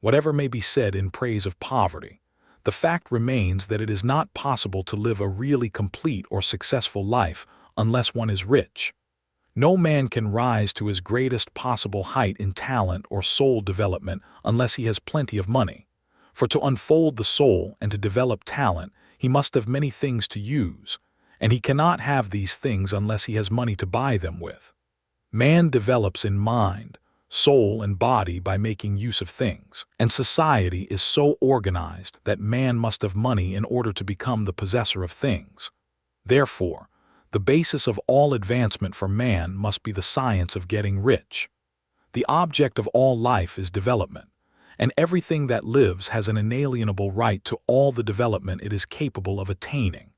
Whatever may be said in praise of poverty, the fact remains that it is not possible to live a really complete or successful life unless one is rich. No man can rise to his greatest possible height in talent or soul development unless he has plenty of money. For to unfold the soul and to develop talent, he must have many things to use, and he cannot have these things unless he has money to buy them with. Man develops in mind, soul, and body by making use of things, and society is so organized that man must have money in order to become the possessor of things. Therefore, the basis of all advancement for man must be the science of getting rich. The object of all life is development, and everything that lives has an inalienable right to all the development it is capable of attaining.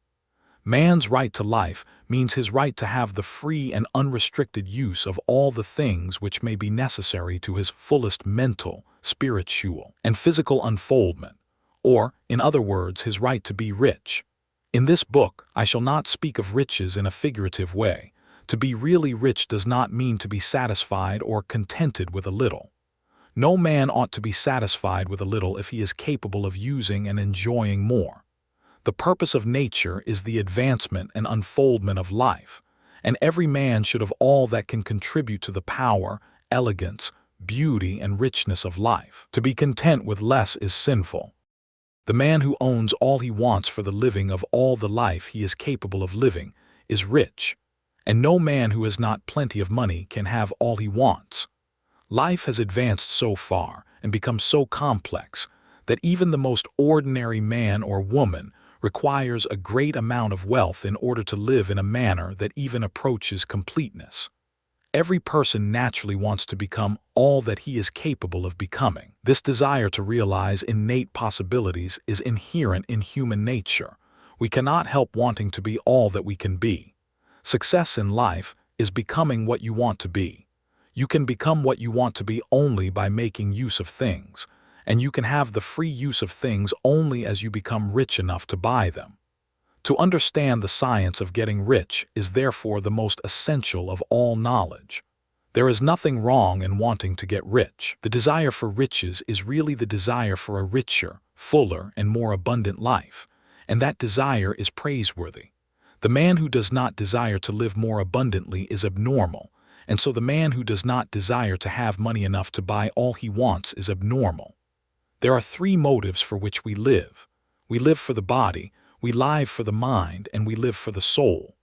Man's right to life means his right to have the free and unrestricted use of all the things which may be necessary to his fullest mental, spiritual, and physical unfoldment, or, in other words, his right to be rich. In this book, I shall not speak of riches in a figurative way. To be really rich does not mean to be satisfied or contented with a little. No man ought to be satisfied with a little if he is capable of using and enjoying more. The purpose of nature is the advancement and unfoldment of life, and every man should have all that can contribute to the power, elegance, beauty, and richness of life. To be content with less is sinful. The man who owns all he wants for the living of all the life he is capable of living is rich, and no man who has not plenty of money can have all he wants. Life has advanced so far and become so complex that even the most ordinary man or woman requires a great amount of wealth in order to live in a manner that even approaches completeness. Every person naturally wants to become all that he is capable of becoming. This desire to realize innate possibilities is inherent in human nature. We cannot help wanting to be all that we can be. Success in life is becoming what you want to be. You can become what you want to be only by making use of things, and you can have the free use of things only as you become rich enough to buy them. To understand the science of getting rich is therefore the most essential of all knowledge. There is nothing wrong in wanting to get rich. The desire for riches is really the desire for a richer, fuller, and more abundant life, and that desire is praiseworthy. The man who does not desire to live more abundantly is abnormal, and so the man who does not desire to have money enough to buy all he wants is abnormal. There are three motives for which we live. We live for the body, we live for the mind, and we live for the soul.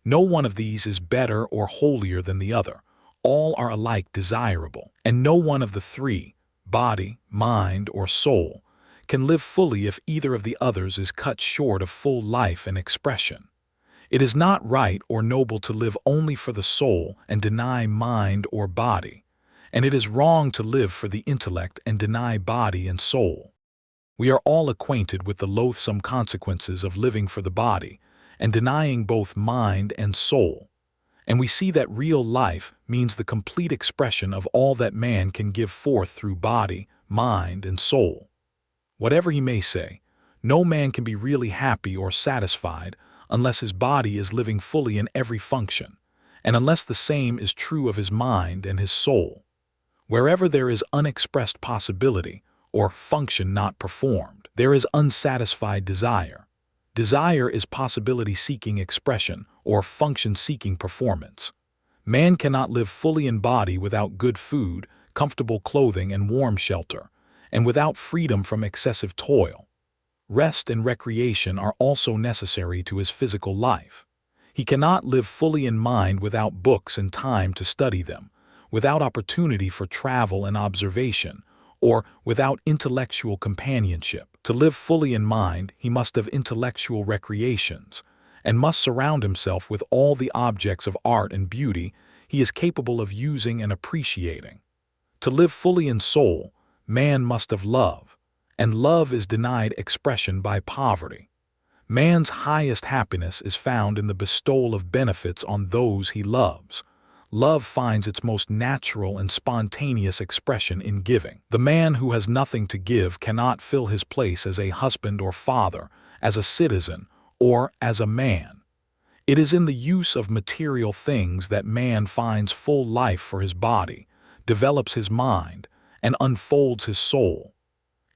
No one of these is better or holier than the other. All are alike desirable, and no one of the three, body, mind, or soul, can live fully if either of the others is cut short of full life and expression. It is not right or noble to live only for the soul and deny mind or body, and it is wrong to live for the intellect and deny body and soul. We are all acquainted with the loathsome consequences of living for the body and denying both mind and soul, and we see that real life means the complete expression of all that man can give forth through body, mind, and soul. Whatever he may say, no man can be really happy or satisfied unless his body is living fully in every function, and unless the same is true of his mind and his soul. Wherever there is unexpressed possibility, or function not performed, there is unsatisfied desire. Desire is possibility-seeking expression, or function-seeking performance. Man cannot live fully in body without good food, comfortable clothing, and warm shelter, and without freedom from excessive toil. Rest and recreation are also necessary to his physical life. He cannot live fully in mind without books and time to study them, without opportunity for travel and observation, or without intellectual companionship. To live fully in mind, he must have intellectual recreations, and must surround himself with all the objects of art and beauty he is capable of using and appreciating. To live fully in soul, man must have love, and love is denied expression by poverty. Man's highest happiness is found in the bestowal of benefits on those he loves. Love finds its most natural and spontaneous expression in giving. The man who has nothing to give cannot fill his place as a husband or father, as a citizen, or as a man. It is in the use of material things that man finds full life for his body, develops his mind, and unfolds his soul.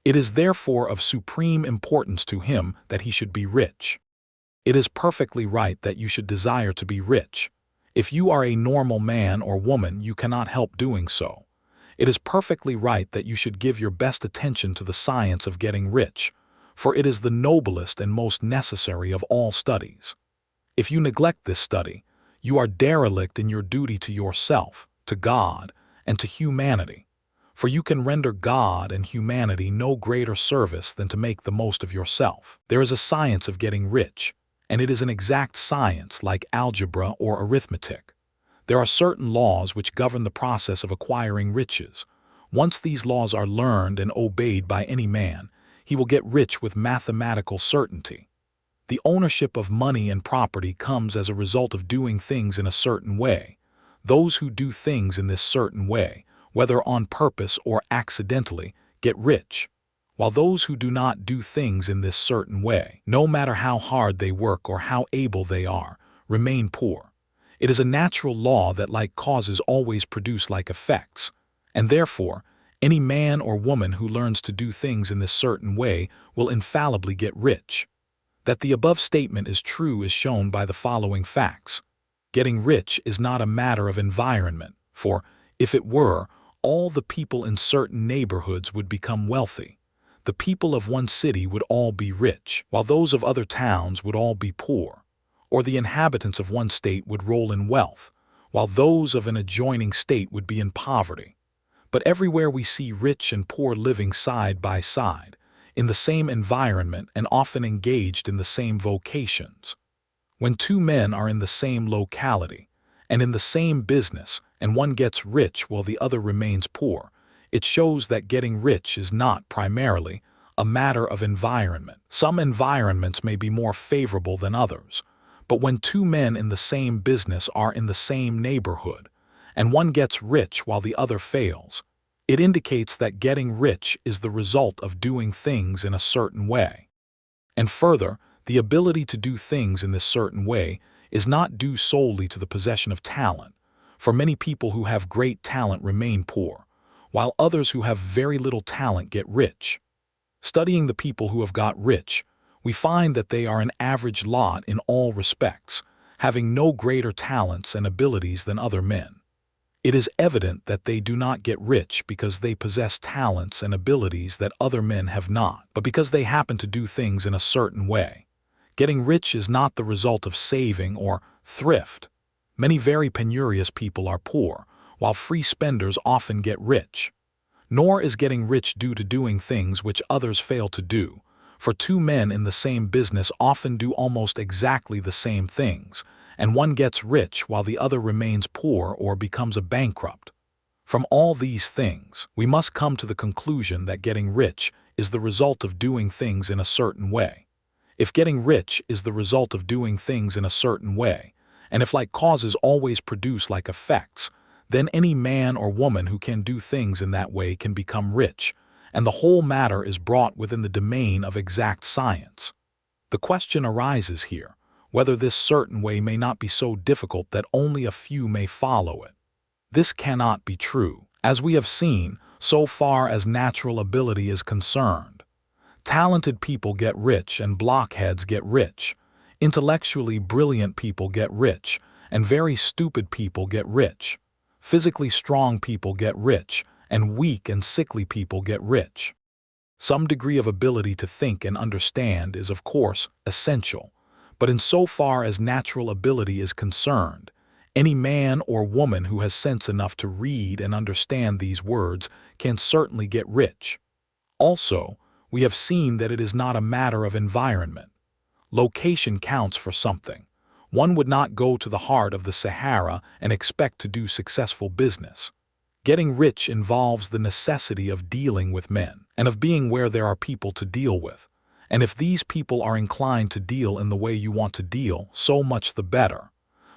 It is therefore of supreme importance to him that he should be rich. It is perfectly right that you should desire to be rich. If you are a normal man or woman, you cannot help doing so. It is perfectly right that you should give your best attention to the science of getting rich, for it is the noblest and most necessary of all studies. If you neglect this study, you are derelict in your duty to yourself, to God, and to humanity, for you can render God and humanity no greater service than to make the most of yourself. There is a science of getting rich, and it is an exact science like algebra or arithmetic. There are certain laws which govern the process of acquiring riches. Once these laws are learned and obeyed by any man, he will get rich with mathematical certainty. The ownership of money and property comes as a result of doing things in a certain way. Those who do things in this certain way, whether on purpose or accidentally, get rich, while those who do not do things in this certain way, no matter how hard they work or how able they are, remain poor. It is a natural law that like causes always produce like effects, and therefore, any man or woman who learns to do things in this certain way will infallibly get rich. That the above statement is true is shown by the following facts. Getting rich is not a matter of environment, for, if it were, all the people in certain neighborhoods would become wealthy. The people of one city would all be rich, while those of other towns would all be poor. Or the inhabitants of one state would roll in wealth, while those of an adjoining state would be in poverty. But everywhere we see rich and poor living side by side, in the same environment and often engaged in the same vocations. When two men are in the same locality and in the same business and one gets rich while the other remains poor, it shows that getting rich is not primarily a matter of environment. Some environments may be more favorable than others, but when two men in the same business are in the same neighborhood and one gets rich while the other fails, it indicates that getting rich is the result of doing things in a certain way. And further, the ability to do things in this certain way is not due solely to the possession of talent, for many people who have great talent remain poor, while others who have very little talent get rich. Studying the people who have got rich, we find that they are an average lot in all respects, having no greater talents and abilities than other men. It is evident that they do not get rich because they possess talents and abilities that other men have not, but because they happen to do things in a certain way. Getting rich is not the result of saving or thrift. Many very penurious people are poor, while free spenders often get rich. Nor is getting rich due to doing things which others fail to do, for two men in the same business often do almost exactly the same things, and one gets rich while the other remains poor or becomes a bankrupt. From all these things, we must come to the conclusion that getting rich is the result of doing things in a certain way. If getting rich is the result of doing things in a certain way, and if like causes always produce like effects, then any man or woman who can do things in that way can become rich, and the whole matter is brought within the domain of exact science. The question arises here, whether this certain way may not be so difficult that only a few may follow it. This cannot be true, as we have seen, so far as natural ability is concerned. Talented people get rich and blockheads get rich. Intellectually brilliant people get rich, and very stupid people get rich. Physically strong people get rich, and weak and sickly people get rich. Some degree of ability to think and understand is, of course, essential, but insofar as natural ability is concerned, any man or woman who has sense enough to read and understand these words can certainly get rich. Also, we have seen that it is not a matter of environment. Location counts for something. One would not go to the heart of the Sahara and expect to do successful business. Getting rich involves the necessity of dealing with men, and of being where there are people to deal with. And if these people are inclined to deal in the way you want to deal, so much the better.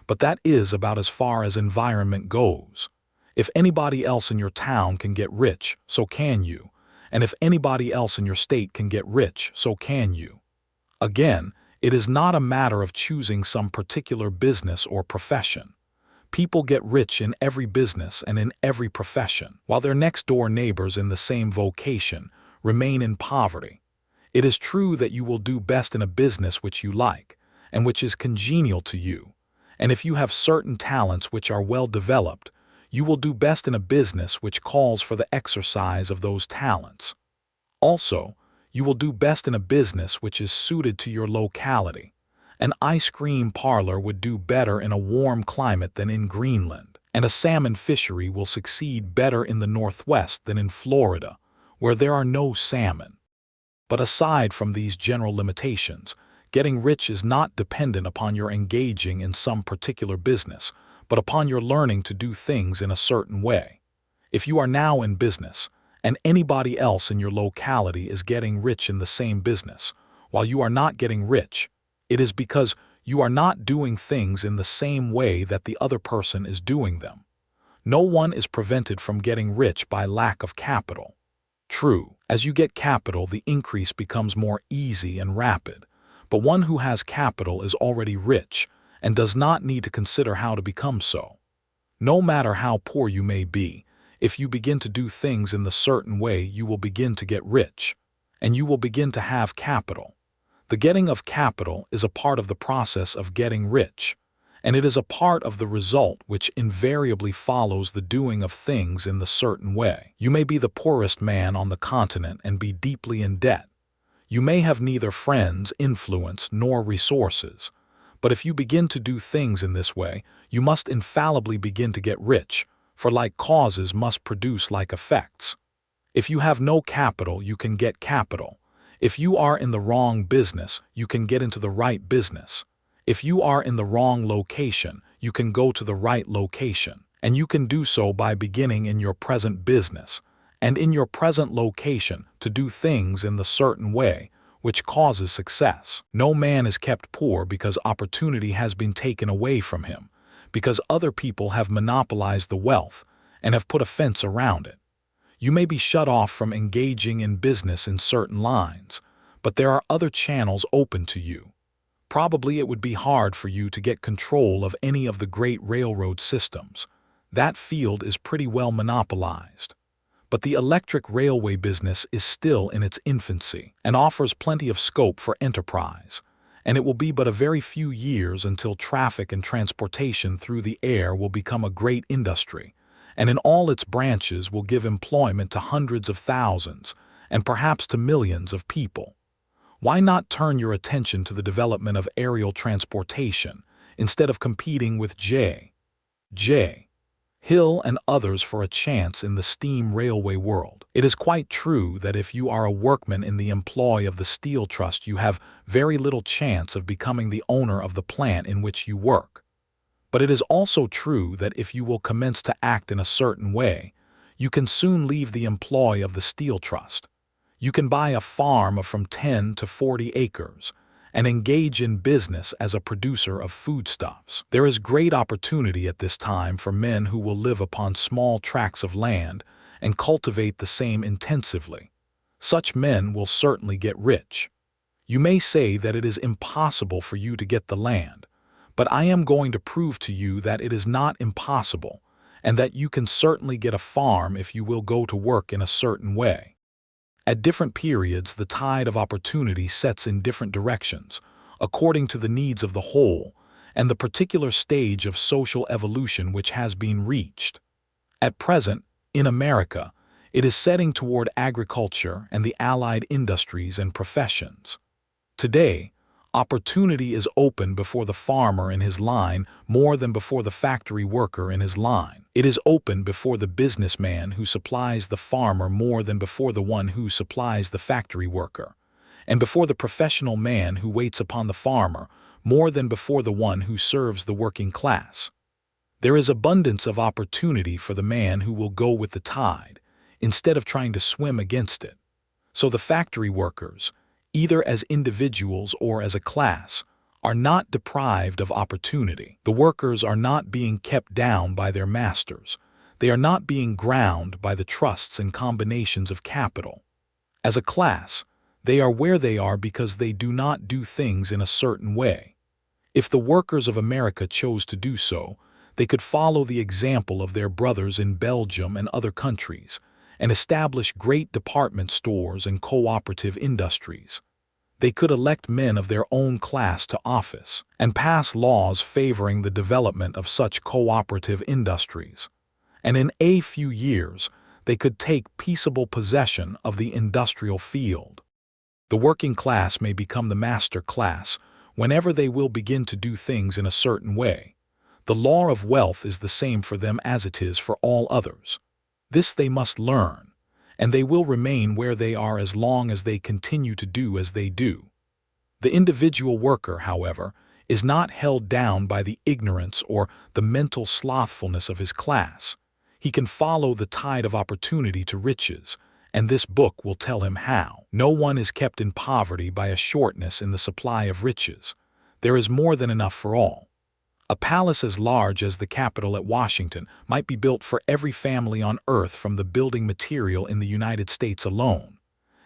But that is about as far as environment goes. If anybody else in your town can get rich, so can you. And if anybody else in your state can get rich, so can you. Again, it is not a matter of choosing some particular business or profession. People get rich in every business and in every profession, while their next-door neighbors in the same vocation remain in poverty. It is true that you will do best in a business which you like, and which is congenial to you, and if you have certain talents which are well developed, you will do best in a business which calls for the exercise of those talents. Also, you will do best in a business which is suited to your locality. An ice cream parlor would do better in a warm climate than in Greenland, and a salmon fishery will succeed better in the Northwest than in Florida, where there are no salmon. But aside from these general limitations, getting rich is not dependent upon your engaging in some particular business, but upon your learning to do things in a certain way. If you are now in business, and anybody else in your locality is getting rich in the same business, while you are not getting rich, it is because you are not doing things in the same way that the other person is doing them. No one is prevented from getting rich by lack of capital. True, as you get capital, the increase becomes more easy and rapid, but one who has capital is already rich and does not need to consider how to become so. No matter how poor you may be, if you begin to do things in the certain way, you will begin to get rich, and you will begin to have capital. The getting of capital is a part of the process of getting rich, and it is a part of the result which invariably follows the doing of things in the certain way. You may be the poorest man on the continent and be deeply in debt. You may have neither friends, influence, nor resources. But if you begin to do things in this way, you must infallibly begin to get rich, for like causes must produce like effects. If you have no capital, you can get capital. If you are in the wrong business, you can get into the right business. If you are in the wrong location, you can go to the right location, and you can do so by beginning in your present business, and in your present location to do things in the certain way, which causes success. No man is kept poor because opportunity has been taken away from him, because other people have monopolized the wealth and have put a fence around it. You may be shut off from engaging in business in certain lines, but there are other channels open to you. Probably it would be hard for you to get control of any of the great railroad systems. That field is pretty well monopolized. But the electric railway business is still in its infancy and offers plenty of scope for enterprise, and it will be but a very few years until traffic and transportation through the air will become a great industry, and in all its branches will give employment to hundreds of thousands and perhaps to millions of people. Why not turn your attention to the development of aerial transportation instead of competing with J. Hill and others for a chance in the steam railway world? It is quite true that if you are a workman in the employ of the Steel Trust, you have very little chance of becoming the owner of the plant in which you work. But it is also true that if you will commence to act in a certain way, you can soon leave the employ of the Steel Trust. You can buy a farm of from 10 to 40 acres and engage in business as a producer of foodstuffs. There is great opportunity at this time for men who will live upon small tracts of land and cultivate the same intensively. Such men will certainly get rich. You may say that it is impossible for you to get the land, but I am going to prove to you that it is not impossible, and that you can certainly get a farm if you will go to work in a certain way. At different periods, the tide of opportunity sets in different directions, according to the needs of the whole and the particular stage of social evolution which has been reached. At present, in America, it is setting toward agriculture and the allied industries and professions. Today, opportunity is open before the farmer in his line more than before the factory worker in his line. It is open before the businessman who supplies the farmer more than before the one who supplies the factory worker, and before the professional man who waits upon the farmer more than before the one who serves the working class. There is abundance of opportunity for the man who will go with the tide, instead of trying to swim against it. So the factory workers, either as individuals or as a class, are not deprived of opportunity. The workers are not being kept down by their masters. They are not being ground by the trusts and combinations of capital. As a class, they are where they are because they do not do things in a certain way. If the workers of America chose to do so, they could follow the example of their brothers in Belgium and other countries, and establish great department stores and cooperative industries. They could elect men of their own class to office and pass laws favoring the development of such cooperative industries. And in a few years, they could take peaceable possession of the industrial field. The working class may become the master class whenever they will begin to do things in a certain way. The law of wealth is the same for them as it is for all others. This they must learn, and they will remain where they are as long as they continue to do as they do. The individual worker, however, is not held down by the ignorance or the mental slothfulness of his class. He can follow the tide of opportunity to riches, and this book will tell him how. No one is kept in poverty by a shortness in the supply of riches. There is more than enough for all. A palace as large as the Capitol at Washington might be built for every family on earth from the building material in the United States alone.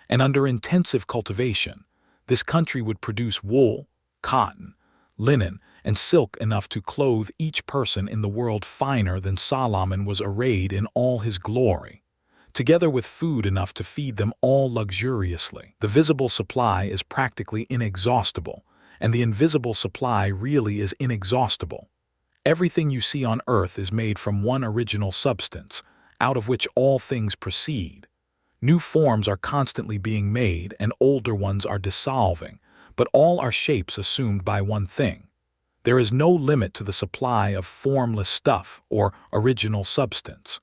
And under intensive cultivation, this country would produce wool, cotton, linen, and silk enough to clothe each person in the world finer than Solomon was arrayed in all his glory, together with food enough to feed them all luxuriously. The visible supply is practically inexhaustible, and the invisible supply really is inexhaustible. Everything you see on earth is made from one original substance, out of which all things proceed. New forms are constantly being made and older ones are dissolving, but all are shapes assumed by one thing. There is no limit to the supply of formless stuff or original substance.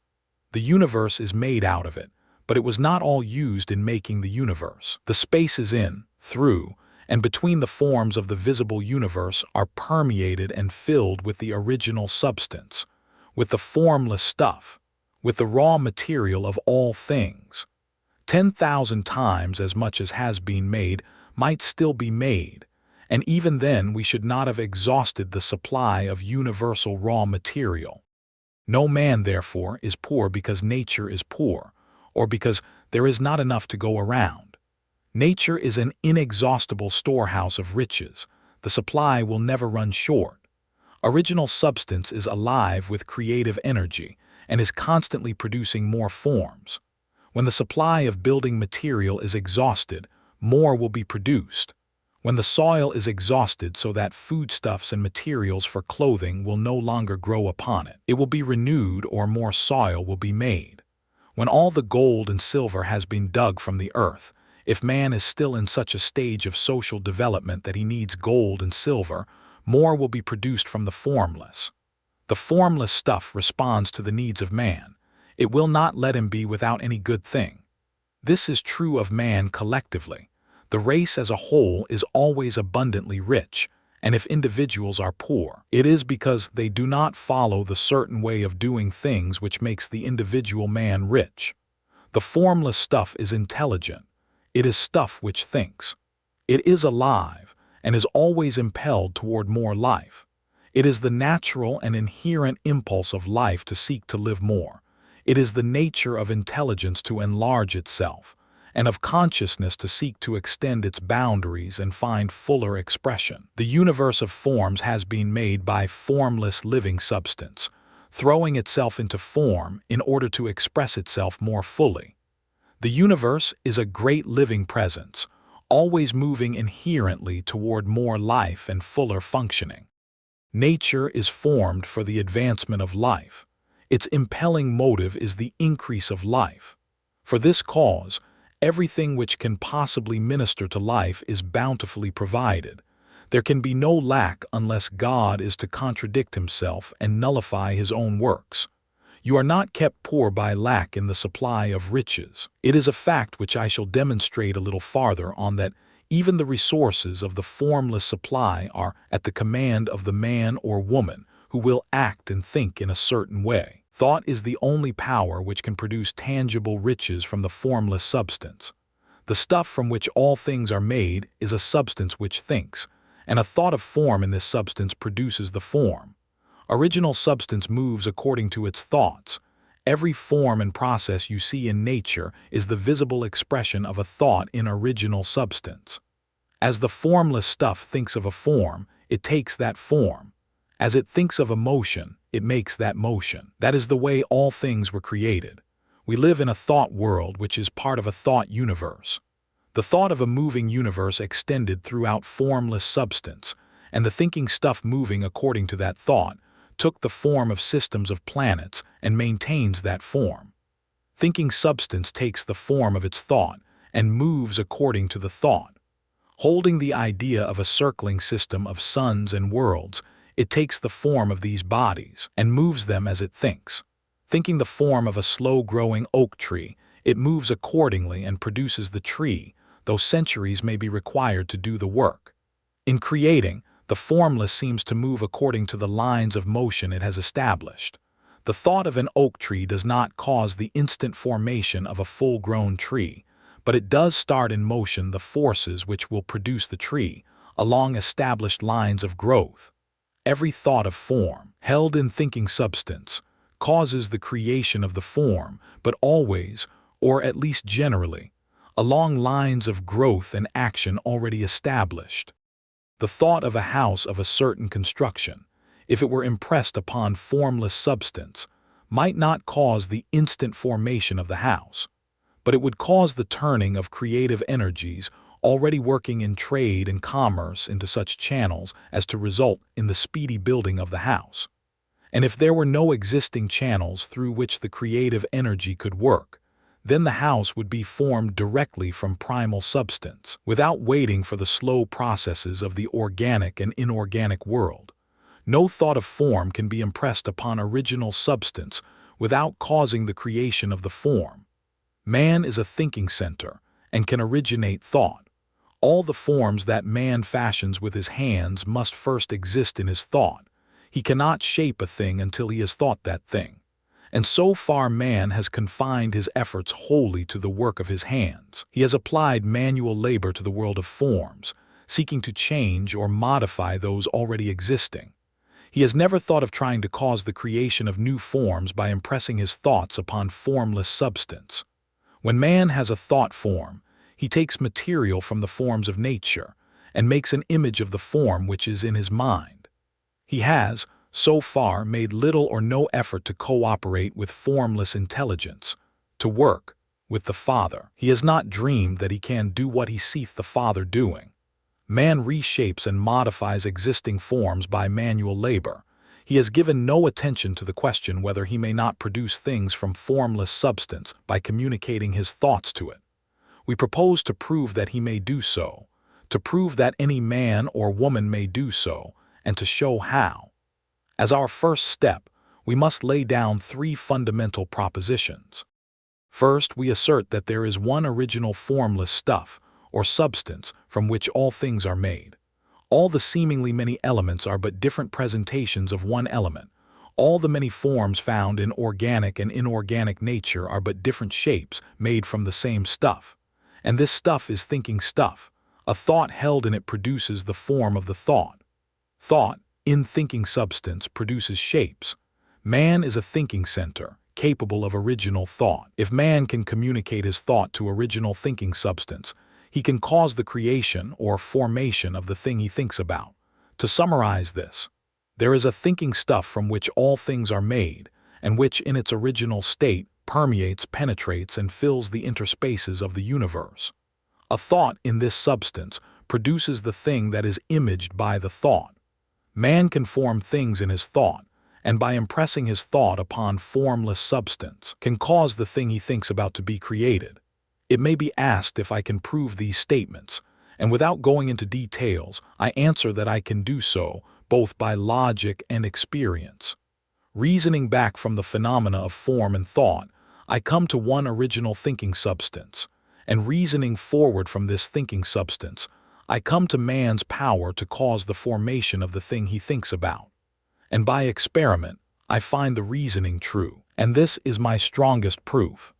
The universe is made out of it, but it was not all used in making the universe. The spaces in, through, and between the forms of the visible universe are permeated and filled with the original substance, with the formless stuff, with the raw material of all things. 10,000 times as much as has been made might still be made, and even then we should not have exhausted the supply of universal raw material. No man, therefore, is poor because nature is poor, or because there is not enough to go around. Nature is an inexhaustible storehouse of riches. The supply will never run short. Original substance is alive with creative energy and is constantly producing more forms. When the supply of building material is exhausted, more will be produced. When the soil is exhausted so that foodstuffs and materials for clothing will no longer grow upon it, it will be renewed or more soil will be made. When all the gold and silver has been dug from the earth, if man is still in such a stage of social development that he needs gold and silver, more will be produced from the formless. The formless stuff responds to the needs of man. It will not let him be without any good thing. This is true of man collectively. The race as a whole is always abundantly rich, and if individuals are poor, it is because they do not follow the certain way of doing things which makes the individual man rich. The formless stuff is intelligent. It is stuff which thinks. It is alive and is always impelled toward more life. It is the natural and inherent impulse of life to seek to live more. It is the nature of intelligence to enlarge itself, and of consciousness to seek to extend its boundaries and find fuller expression. The universe of forms has been made by formless living substance, throwing itself into form in order to express itself more fully. The universe is a great living presence, always moving inherently toward more life and fuller functioning. Nature is formed for the advancement of life. Its impelling motive is the increase of life. For this cause, everything which can possibly minister to life is bountifully provided. There can be no lack unless God is to contradict himself and nullify his own works. You are not kept poor by lack in the supply of riches. It is a fact which I shall demonstrate a little farther on that even the resources of the formless supply are at the command of the man or woman who will act and think in a certain way. Thought is the only power which can produce tangible riches from the formless substance. The stuff from which all things are made is a substance which thinks, and a thought of form in this substance produces the form. Original substance moves according to its thoughts. Every form and process you see in nature is the visible expression of a thought in original substance. As the formless stuff thinks of a form, it takes that form. As it thinks of a motion, it makes that motion. That is the way all things were created. We live in a thought world which is part of a thought universe. The thought of a moving universe extended throughout formless substance, and the thinking stuff moving according to that thought took the form of systems of planets and maintains that form. Thinking substance takes the form of its thought and moves according to the thought. Holding the idea of a circling system of suns and worlds, it takes the form of these bodies and moves them as it thinks. Thinking the form of a slow-growing oak tree, it moves accordingly and produces the tree, though centuries may be required to do the work. In creating, the formless seems to move according to the lines of motion it has established. The thought of an oak tree does not cause the instant formation of a full-grown tree, but it does start in motion the forces which will produce the tree, along established lines of growth. Every thought of form, held in thinking substance, causes the creation of the form, but always, or at least generally, along lines of growth and action already established. The thought of a house of a certain construction, if it were impressed upon formless substance, might not cause the instant formation of the house, but it would cause the turning of creative energies already working in trade and commerce into such channels as to result in the speedy building of the house. And if there were no existing channels through which the creative energy could work, then the house would be formed directly from primal substance, without waiting for the slow processes of the organic and inorganic world. No thought of form can be impressed upon original substance without causing the creation of the form. Man is a thinking center and can originate thought. All the forms that man fashions with his hands must first exist in his thought. He cannot shape a thing until he has thought that thing. And so far man has confined his efforts wholly to the work of his hands. He has applied manual labor to the world of forms, seeking to change or modify those already existing. He has never thought of trying to cause the creation of new forms by impressing his thoughts upon formless substance. When man has a thought form, he takes material from the forms of nature and makes an image of the form which is in his mind. He has, so far, made little or no effort to cooperate with formless intelligence, to work with the Father. He has not dreamed that he can do what he seeth the Father doing. Man reshapes and modifies existing forms by manual labor. He has given no attention to the question whether he may not produce things from formless substance by communicating his thoughts to it. We propose to prove that he may do so, to prove that any man or woman may do so, and to show how. As our first step, we must lay down three fundamental propositions. First, we assert that there is one original formless stuff, or substance, from which all things are made. All the seemingly many elements are but different presentations of one element. All the many forms found in organic and inorganic nature are but different shapes made from the same stuff. And this stuff is thinking stuff. A thought held in it produces the form of the thought. Thought, in thinking substance, produces shapes. Man is a thinking center, capable of original thought. If man can communicate his thought to original thinking substance, he can cause the creation or formation of the thing he thinks about. To summarize this, there is a thinking stuff from which all things are made, and which in its original state permeates, penetrates, and fills the interspaces of the universe. A thought in this substance produces the thing that is imaged by the thought. Man can form things in his thought, and by impressing his thought upon formless substance, can cause the thing he thinks about to be created. It may be asked if I can prove these statements, and without going into details, I answer that I can do so, both by logic and experience. Reasoning back from the phenomena of form and thought, I come to one original thinking substance, and reasoning forward from this thinking substance, I come to man's power to cause the formation of the thing he thinks about. And by experiment, I find the reasoning true, and this is my strongest proof.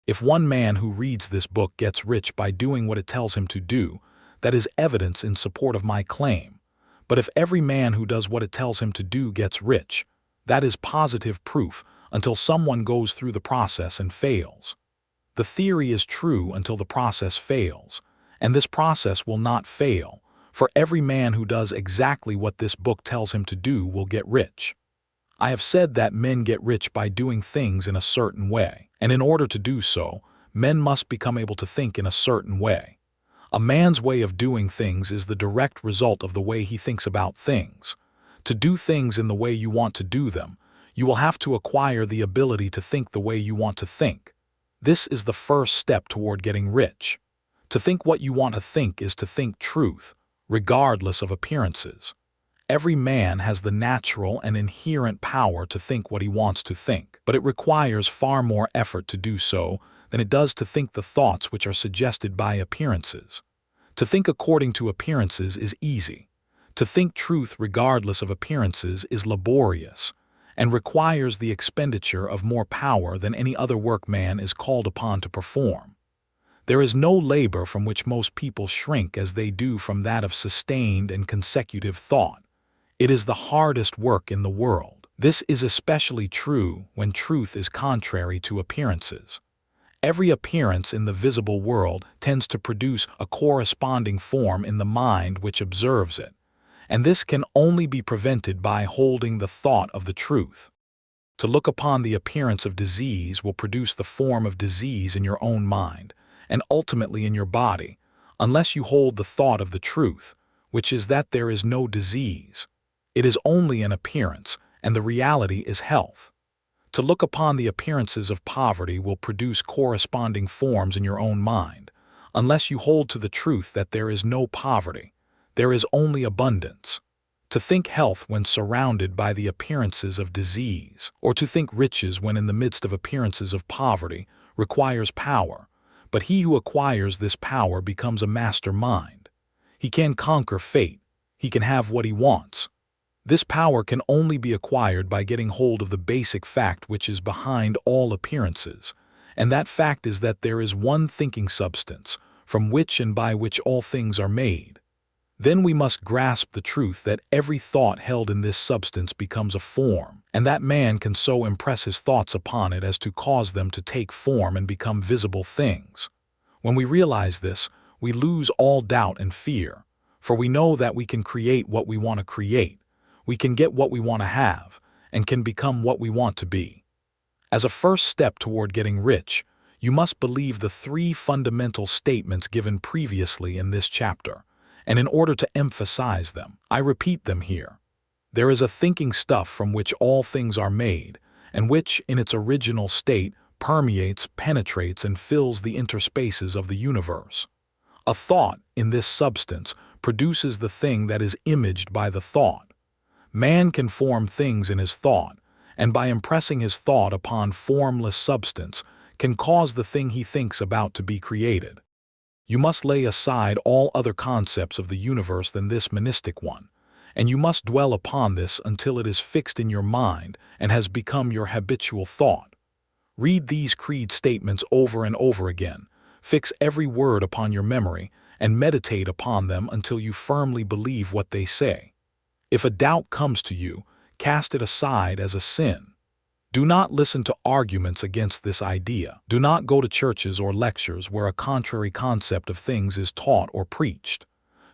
If one man who reads this book gets rich by doing what it tells him to do, that is evidence in support of my claim. But if every man who does what it tells him to do gets rich, that is positive proof until someone goes through the process and fails. The theory is true until the process fails, and this process will not fail, for every man who does exactly what this book tells him to do will get rich. I have said that men get rich by doing things in a certain way. And in order to do so, men must become able to think in a certain way. A man's way of doing things is the direct result of the way he thinks about things. To do things in the way you want to do them, you will have to acquire the ability to think the way you want to think. This is the first step toward getting rich. To think what you want to think is to think truth, regardless of appearances. Every man has the natural and inherent power to think what he wants to think, but it requires far more effort to do so than it does to think the thoughts which are suggested by appearances. To think according to appearances is easy. To think truth regardless of appearances is laborious and requires the expenditure of more power than any other work man is called upon to perform. There is no labor from which most people shrink as they do from that of sustained and consecutive thought. It is the hardest work in the world. This is especially true when truth is contrary to appearances. Every appearance in the visible world tends to produce a corresponding form in the mind which observes it, and this can only be prevented by holding the thought of the truth. To look upon the appearance of disease will produce the form of disease in your own mind, and ultimately in your body, unless you hold the thought of the truth, which is that there is no disease. It is only an appearance, and the reality is health. To look upon the appearances of poverty will produce corresponding forms in your own mind, unless you hold to the truth that there is no poverty, there is only abundance. To think health when surrounded by the appearances of disease, or to think riches when in the midst of appearances of poverty, requires power, but he who acquires this power becomes a master mind. He can conquer fate. He can have what he wants. This power can only be acquired by getting hold of the basic fact which is behind all appearances, and that fact is that there is one thinking substance, from which and by which all things are made. Then we must grasp the truth that every thought held in this substance becomes a form, and that man can so impress his thoughts upon it as to cause them to take form and become visible things. When we realize this, we lose all doubt and fear, for we know that we can create what we want to create. We can get what we want to have, and can become what we want to be. As a first step toward getting rich, you must believe the three fundamental statements given previously in this chapter, and in order to emphasize them, I repeat them here. There is a thinking stuff from which all things are made, and which, in its original state, permeates, penetrates, and fills the interspaces of the universe. A thought, in this substance, produces the thing that is imaged by the thought. Man can form things in his thought, and by impressing his thought upon formless substance, can cause the thing he thinks about to be created. You must lay aside all other concepts of the universe than this monistic one, and you must dwell upon this until it is fixed in your mind and has become your habitual thought. Read these creed statements over and over again, fix every word upon your memory, and meditate upon them until you firmly believe what they say. If a doubt comes to you, cast it aside as a sin. Do not listen to arguments against this idea. Do not go to churches or lectures where a contrary concept of things is taught or preached.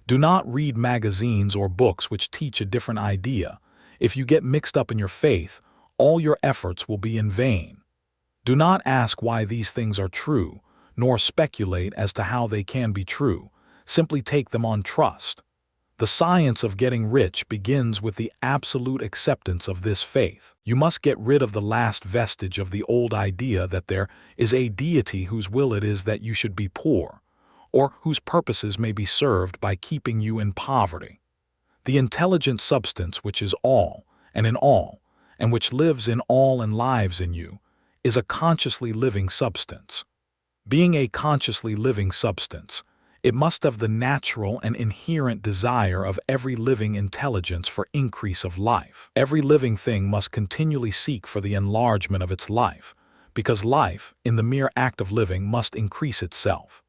Do not read magazines or books which teach a different idea. If you get mixed up in your faith, all your efforts will be in vain. Do not ask why these things are true, nor speculate as to how they can be true. Simply take them on trust. The science of getting rich begins with the absolute acceptance of this faith. You must get rid of the last vestige of the old idea that there is a deity whose will it is that you should be poor, or whose purposes may be served by keeping you in poverty. The intelligent substance which is all, and in all, and which lives in all and lives in you, is a consciously living substance. Being a consciously living substance, it must have the natural and inherent desire of every living intelligence for increase of life. Every living thing must continually seek for the enlargement of its life, because life, in the mere act of living, must increase itself.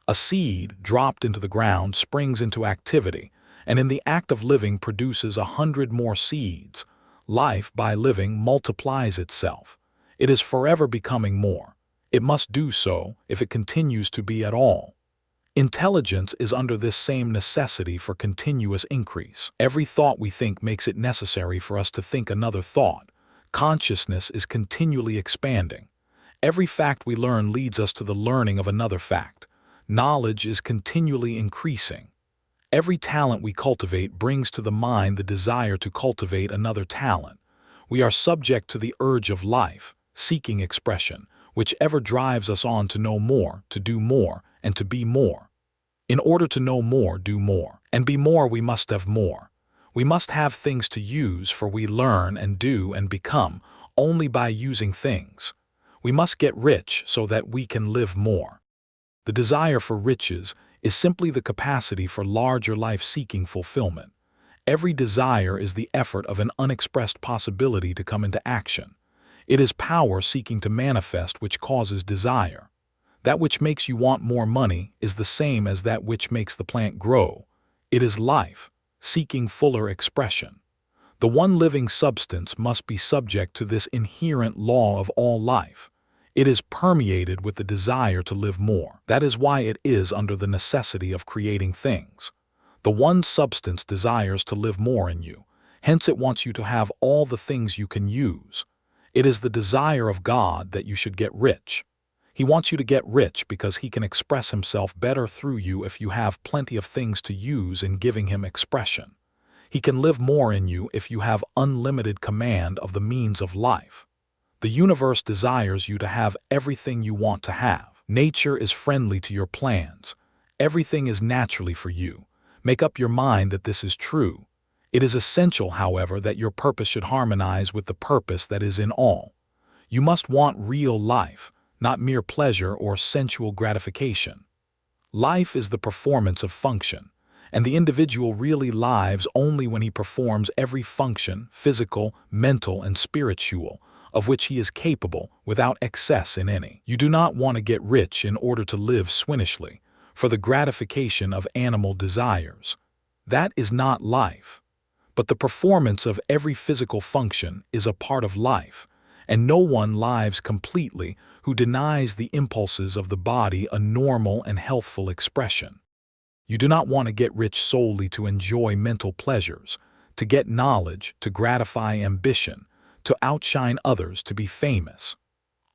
A seed dropped into the ground springs into activity, and in the act of living produces 100 more seeds. Life, by living, multiplies itself. It is forever becoming more. It must do so if it continues to be at all. Intelligence is under this same necessity for continuous increase. Every thought we think makes it necessary for us to think another thought. Consciousness is continually expanding. Every fact we learn leads us to the learning of another fact. Knowledge is continually increasing. Every talent we cultivate brings to the mind the desire to cultivate another talent. We are subject to the urge of life, seeking expression, which ever drives us on to know more, to do more, and to be more. In order to know more, do more, and be more, we must have more. We must have things to use, for we learn and do and become only by using things. We must get rich so that we can live more. The desire for riches is simply the capacity for larger life-seeking fulfillment. Every desire is the effort of an unexpressed possibility to come into action. It is power seeking to manifest which causes desire. That which makes you want more money is the same as that which makes the plant grow. It is life, seeking fuller expression. The one living substance must be subject to this inherent law of all life. It is permeated with the desire to live more. That is why it is under the necessity of creating things. The one substance desires to live more in you. Hence it wants you to have all the things you can use. It is the desire of God that you should get rich. He wants you to get rich because he can express himself better through you if you have plenty of things to use in giving him expression. He can live more in you if you have unlimited command of the means of life. The universe desires you to have everything you want to have. Nature is friendly to your plans. Everything is naturally for you. Make up your mind that this is true. It is essential, however, that your purpose should harmonize with the purpose that is in all. You must want real life, not mere pleasure or sensual gratification. Life is the performance of function, and the individual really lives only when he performs every function, physical, mental, and spiritual, of which he is capable without excess in any. You do not want to get rich in order to live swinishly, for the gratification of animal desires. That is not life. But the performance of every physical function is a part of life, and no one lives completely who denies the impulses of the body a normal and healthful expression. You do not want to get rich solely to enjoy mental pleasures, to get knowledge, to gratify ambition, to outshine others, to be famous.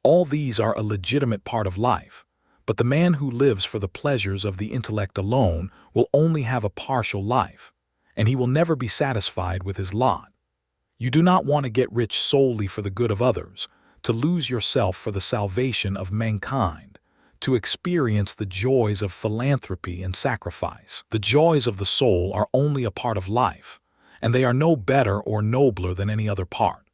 All these are a legitimate part of life, but the man who lives for the pleasures of the intellect alone will only have a partial life, and he will never be satisfied with his lot. You do not want to get rich solely for the good of others, to lose yourself for the salvation of mankind, to experience the joys of philanthropy and sacrifice. The joys of the soul are only a part of life, and they are no better or nobler than any other part.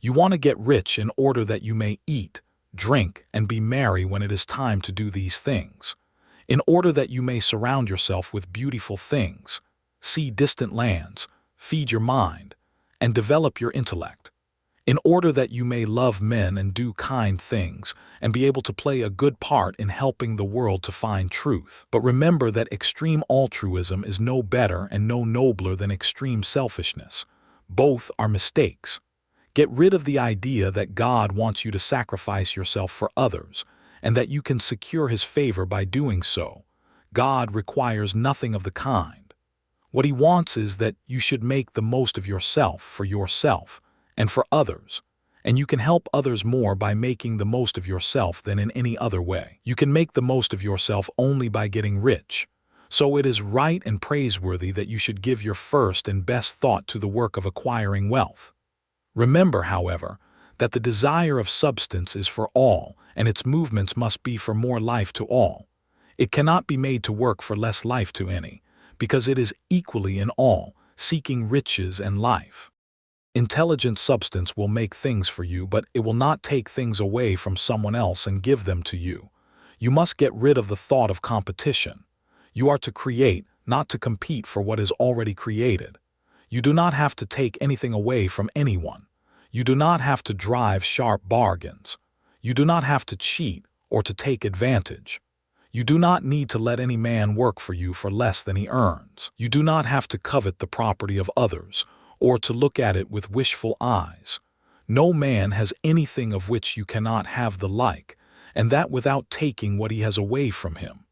You want to get rich in order that you may eat, drink, and be merry when it is time to do these things, in order that you may surround yourself with beautiful things, see distant lands, feed your mind, and develop your intellect, in order that you may love men and do kind things, and be able to play a good part in helping the world to find truth. But remember that extreme altruism is no better and no nobler than extreme selfishness. Both are mistakes. Get rid of the idea that God wants you to sacrifice yourself for others, and that you can secure his favor by doing so. God requires nothing of the kind. What he wants is that you should make the most of yourself for yourself and for others, and you can help others more by making the most of yourself than in any other way. You can make the most of yourself only by getting rich. So it is right and praiseworthy that you should give your first and best thought to the work of acquiring wealth. Remember, however, that the desire of substance is for all, and its movements must be for more life to all. It cannot be made to work for less life to any, because it is equally in all, seeking riches and life. Intelligent substance will make things for you, but it will not take things away from someone else and give them to you. You must get rid of the thought of competition. You are to create, not to compete for what is already created. You do not have to take anything away from anyone. You do not have to drive sharp bargains. You do not have to cheat or to take advantage. You do not need to let any man work for you for less than he earns. You do not have to covet the property of others or to look at it with wishful eyes. No man has anything of which you cannot have the like, and that without taking what he has away from him.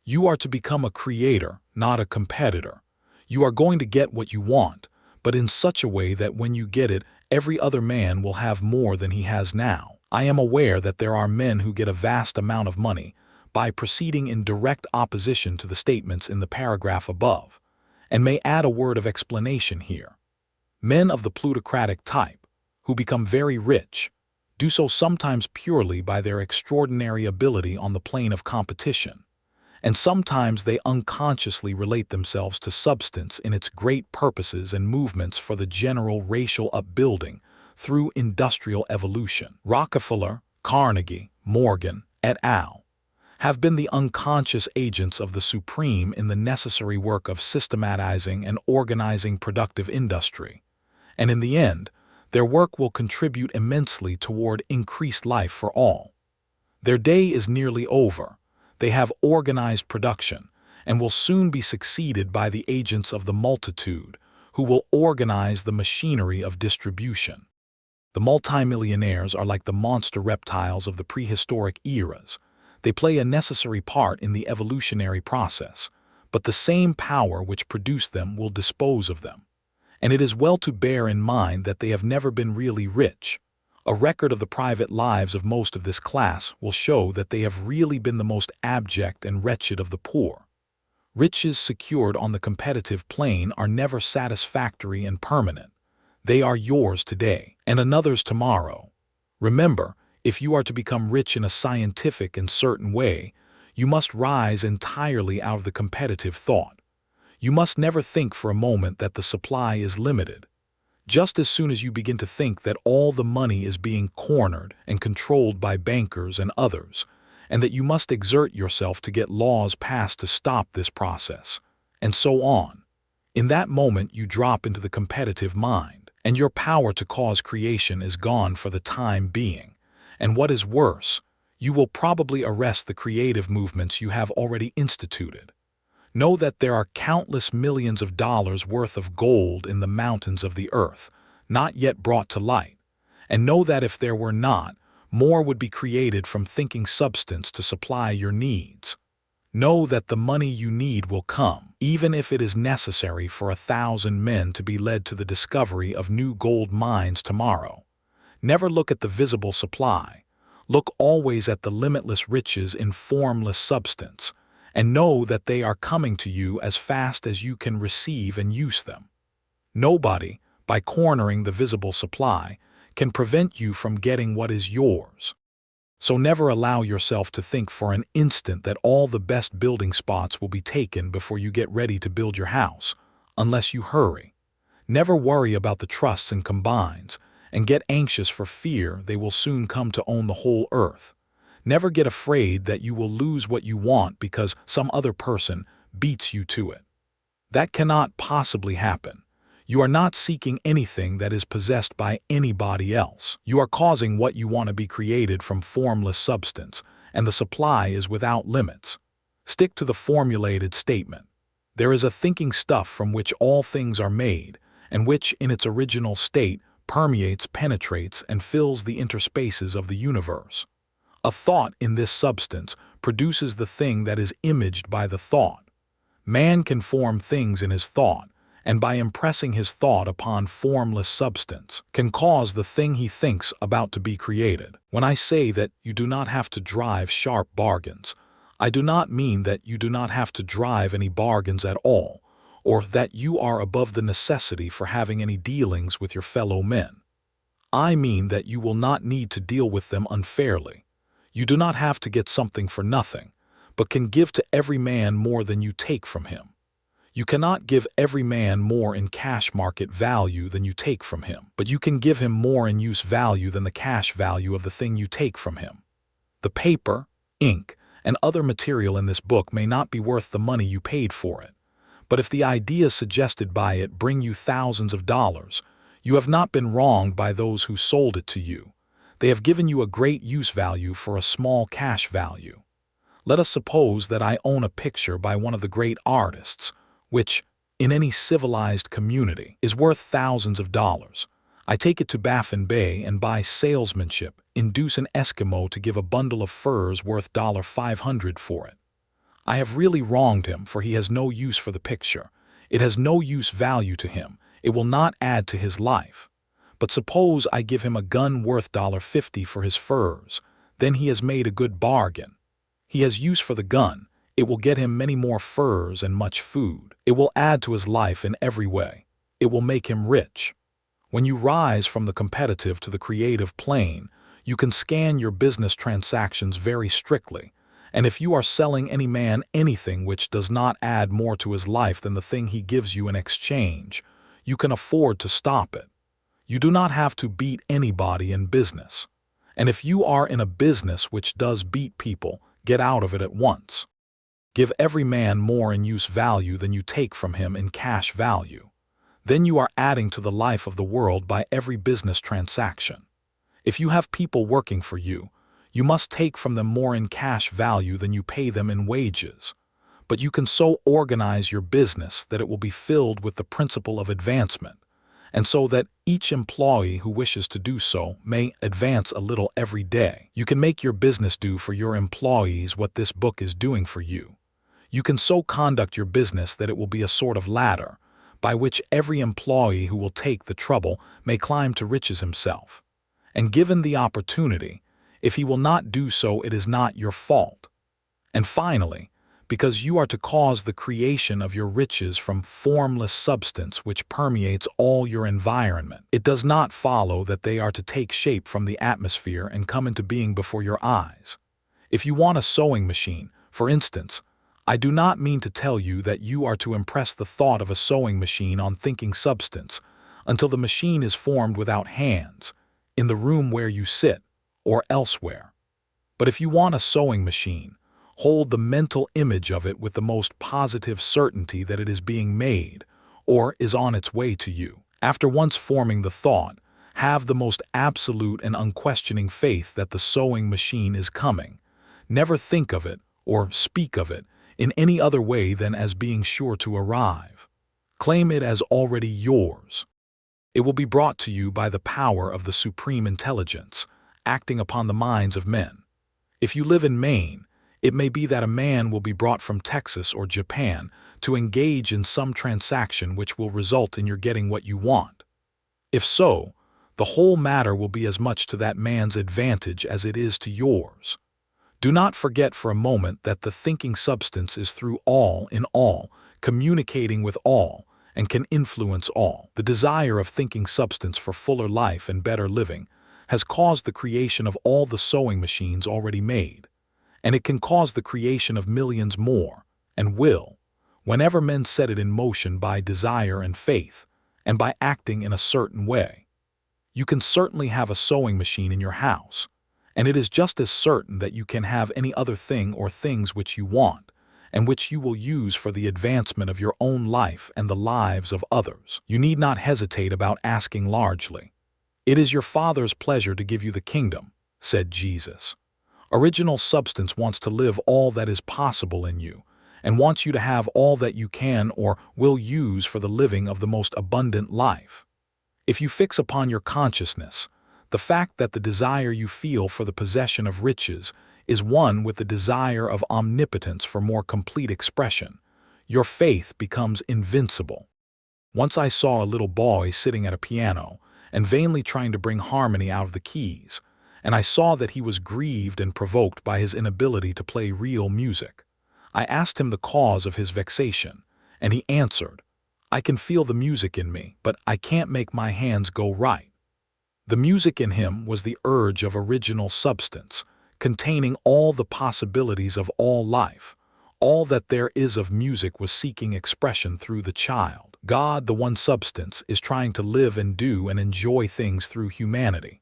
You are to become a creator, not a competitor. You are going to get what you want, but in such a way that when you get it, every other man will have more than he has now. I am aware that there are men who get a vast amount of money by proceeding in direct opposition to the statements in the paragraph above, and may add a word of explanation here. Men of the plutocratic type, who become very rich, do so sometimes purely by their extraordinary ability on the plane of competition, and sometimes they unconsciously relate themselves to substance in its great purposes and movements for the general racial upbuilding through industrial evolution. Rockefeller, Carnegie, Morgan, et al. have been the unconscious agents of the supreme in the necessary work of systematizing and organizing productive industry, and in the end, their work will contribute immensely toward increased life for all. Their day is nearly over. They have organized production and will soon be succeeded by the agents of the multitude who will organize the machinery of distribution. The multimillionaires are like the monster reptiles of the prehistoric eras. They play a necessary part in the evolutionary process, but the same power which produced them will dispose of them. And it is well to bear in mind that they have never been really rich. A record of the private lives of most of this class will show that they have really been the most abject and wretched of the poor. Riches secured on the competitive plane are never satisfactory and permanent. They are yours today, and another's tomorrow. Remember, if you are to become rich in a scientific and certain way, you must rise entirely out of the competitive thought. You must never think for a moment that the supply is limited. Just as soon as you begin to think that all the money is being cornered and controlled by bankers and others, and that you must exert yourself to get laws passed to stop this process, and so on, in that moment you drop into the competitive mind, and your power to cause creation is gone for the time being. And what is worse, you will probably arrest the creative movements you have already instituted. Know that there are countless millions of dollars worth of gold in the mountains of the earth, not yet brought to light, and know that if there were not, more would be created from thinking substance to supply your needs. Know that the money you need will come, even if it is necessary for 1,000 men to be led to the discovery of new gold mines tomorrow. Never look at the visible supply. Look always at the limitless riches in formless substance, and know that they are coming to you as fast as you can receive and use them. Nobody, by cornering the visible supply, can prevent you from getting what is yours. So never allow yourself to think for an instant that all the best building spots will be taken before you get ready to build your house, unless you hurry. Never worry about the trusts and combines, and get anxious for fear they will soon come to own the whole earth. Never get afraid that you will lose what you want because some other person beats you to it. That cannot possibly happen. You are not seeking anything that is possessed by anybody else. You are causing what you want to be created from formless substance, and the supply is without limits. Stick to the formulated statement. There is a thinking stuff from which all things are made, and which, in its original state, permeates, penetrates, and fills the interspaces of the universe. A thought in this substance produces the thing that is imaged by the thought. Man can form things in his thought, and by impressing his thought upon formless substance, can cause the thing he thinks about to be created. When I say that you do not have to drive sharp bargains, I do not mean that you do not have to drive any bargains at all, or that you are above the necessity for having any dealings with your fellow men. I mean that you will not need to deal with them unfairly. You do not have to get something for nothing, but can give to every man more than you take from him. You cannot give every man more in cash market value than you take from him, but you can give him more in use value than the cash value of the thing you take from him. The paper, ink, and other material in this book may not be worth the money you paid for it, but if the ideas suggested by it bring you thousands of dollars, you have not been wronged by those who sold it to you. They have given you a great use value for a small cash value. Let us suppose that I own a picture by one of the great artists, which, in any civilized community, is worth thousands of dollars. I take it to Baffin Bay and by salesmanship induce an Eskimo to give a bundle of furs worth $500 for it. I have really wronged him, for he has no use for the picture. It has no use value to him. It will not add to his life. But suppose I give him a gun worth $50 for his furs, then he has made a good bargain. He has use for the gun. It will get him many more furs and much food. It will add to his life in every way. It will make him rich. When you rise from the competitive to the creative plane, you can scan your business transactions very strictly, and if you are selling any man anything which does not add more to his life than the thing he gives you in exchange, you can afford to stop it. You do not have to beat anybody in business. And if you are in a business which does beat people, get out of it at once. Give every man more in use value than you take from him in cash value. Then you are adding to the life of the world by every business transaction. If you have people working for you, you must take from them more in cash value than you pay them in wages. But you can so organize your business that it will be filled with the principle of advancement, and so that each employee who wishes to do so may advance a little every day. You can make your business do for your employees what this book is doing for you. You can so conduct your business that it will be a sort of ladder, by which every employee who will take the trouble may climb to riches himself. And given the opportunity, if he will not do so, it is not your fault. And finally, because you are to cause the creation of your riches from formless substance which permeates all your environment, it does not follow that they are to take shape from the atmosphere and come into being before your eyes. If you want a sewing machine, for instance, I do not mean to tell you that you are to impress the thought of a sewing machine on thinking substance until the machine is formed without hands, in the room where you sit, or elsewhere. But if you want a sewing machine, hold the mental image of it with the most positive certainty that it is being made, or is on its way to you. After once forming the thought, have the most absolute and unquestioning faith that the sewing machine is coming. Never think of it, or speak of it, in any other way than as being sure to arrive. Claim it as already yours. It will be brought to you by the power of the supreme intelligence, acting upon the minds of men. If you live in Maine, it may be that a man will be brought from Texas or Japan to engage in some transaction which will result in your getting what you want. If so, the whole matter will be as much to that man's advantage as it is to yours. Do not forget for a moment that the thinking substance is through all in all, communicating with all, and can influence all. The desire of thinking substance for fuller life and better living has caused the creation of all the sewing machines already made, and it can cause the creation of millions more, and will, whenever men set it in motion by desire and faith, and by acting in a certain way. You can certainly have a sewing machine in your house, and it is just as certain that you can have any other thing or things which you want, and which you will use for the advancement of your own life and the lives of others. You need not hesitate about asking largely. It is your Father's pleasure to give you the kingdom, said Jesus. Original substance wants to live all that is possible in you, and wants you to have all that you can or will use for the living of the most abundant life. If you fix upon your consciousness the fact that the desire you feel for the possession of riches is one with the desire of omnipotence for more complete expression, your faith becomes invincible. Once I saw a little boy sitting at a piano and vainly trying to bring harmony out of the keys, and I saw that he was grieved and provoked by his inability to play real music. I asked him the cause of his vexation, and he answered, "I can feel the music in me, but I can't make my hands go right." The music in him was the urge of original substance, containing all the possibilities of all life. All that there is of music was seeking expression through the child. God, the one substance, is trying to live and do and enjoy things through humanity.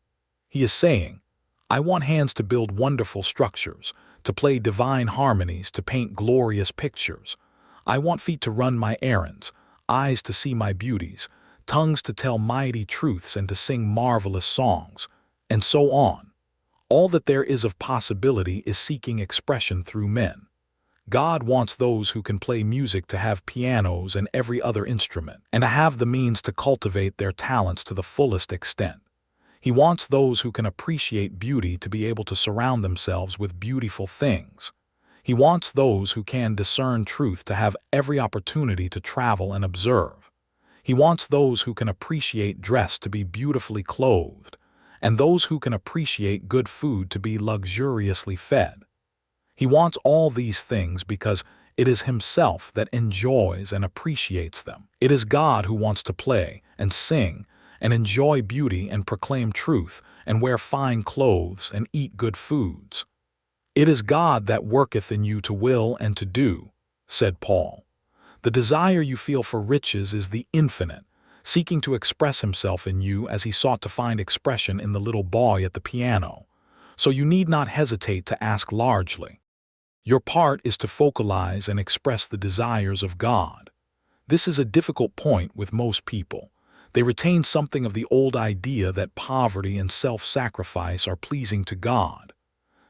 He is saying, I want hands to build wonderful structures, to play divine harmonies, to paint glorious pictures. I want feet to run my errands, eyes to see my beauties, tongues to tell mighty truths and to sing marvelous songs, and so on. All that there is of possibility is seeking expression through men. God wants those who can play music to have pianos and every other instrument, and to have the means to cultivate their talents to the fullest extent. He wants those who can appreciate beauty to be able to surround themselves with beautiful things. He wants those who can discern truth to have every opportunity to travel and observe. He wants those who can appreciate dress to be beautifully clothed, and those who can appreciate good food to be luxuriously fed. He wants all these things because it is himself that enjoys and appreciates them. It is God who wants to play and sing and enjoy beauty and proclaim truth and wear fine clothes and eat good foods. It is God that worketh in you to will and to do, said Paul. The desire you feel for riches is the infinite, seeking to express himself in you as he sought to find expression in the little boy at the piano. So you need not hesitate to ask largely. Your part is to focalize and express the desires of God. This is a difficult point with most people. They retain something of the old idea that poverty and self-sacrifice are pleasing to God.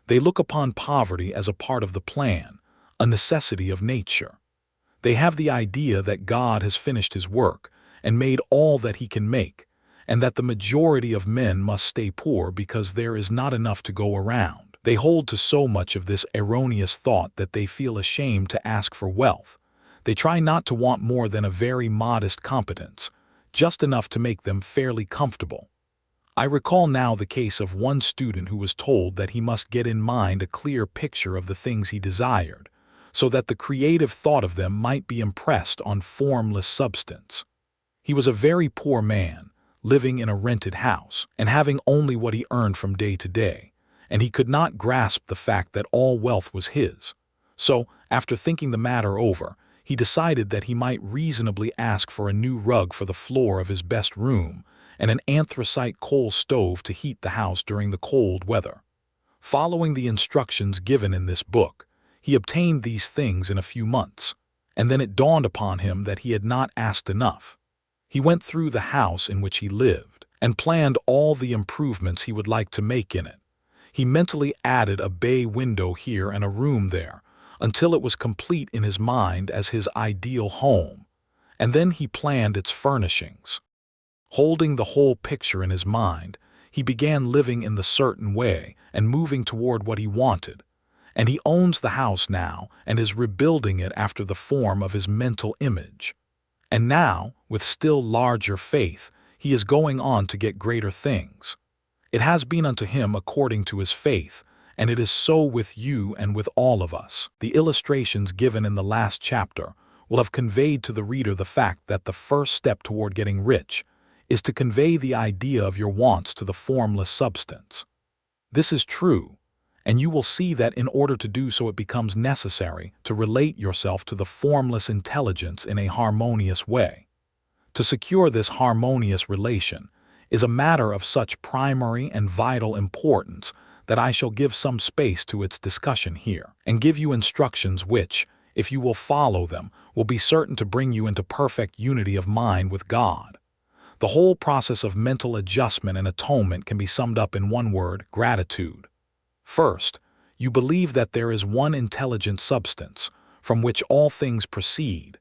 They look upon poverty as a part of the plan, a necessity of nature. They have the idea that God has finished his work and made all that he can make, and that the majority of men must stay poor because there is not enough to go around. They hold to so much of this erroneous thought that they feel ashamed to ask for wealth. They try not to want more than a very modest competence, just enough to make them fairly comfortable. I recall now the case of one student who was told that he must get in mind a clear picture of the things he desired, so that the creative thought of them might be impressed on formless substance. He was a very poor man, living in a rented house, and having only what he earned from day to day, and he could not grasp the fact that all wealth was his. So, after thinking the matter over, he decided that he might reasonably ask for a new rug for the floor of his best room and an anthracite coal stove to heat the house during the cold weather. Following the instructions given in this book, he obtained these things in a few months, and then it dawned upon him that he had not asked enough. He went through the house in which he lived and planned all the improvements he would like to make in it. He mentally added a bay window here and a room there, until it was complete in his mind as his ideal home, and then he planned its furnishings. Holding the whole picture in his mind, he began living in the certain way and moving toward what he wanted, and he owns the house now and is rebuilding it after the form of his mental image. And now, with still larger faith, he is going on to get greater things. It has been unto him according to his faith, and it is so with you and with all of us. The illustrations given in the last chapter will have conveyed to the reader the fact that the first step toward getting rich is to convey the idea of your wants to the formless substance. This is true, and you will see that in order to do so it becomes necessary to relate yourself to the formless intelligence in a harmonious way. To secure this harmonious relation is a matter of such primary and vital importance that I shall give some space to its discussion here, and give you instructions which, if you will follow them, will be certain to bring you into perfect unity of mind with God. The whole process of mental adjustment and atonement can be summed up in one word: gratitude. First, you believe that there is one intelligent substance, from which all things proceed.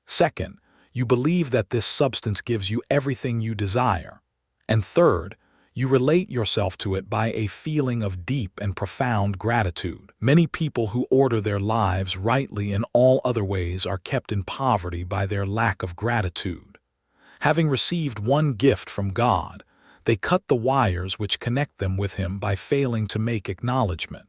Second, you believe that this substance gives you everything you desire. And third, you relate yourself to it by a feeling of deep and profound gratitude. Many people who order their lives rightly in all other ways are kept in poverty by their lack of gratitude. Having received one gift from God, they cut the wires which connect them with Him by failing to make acknowledgement.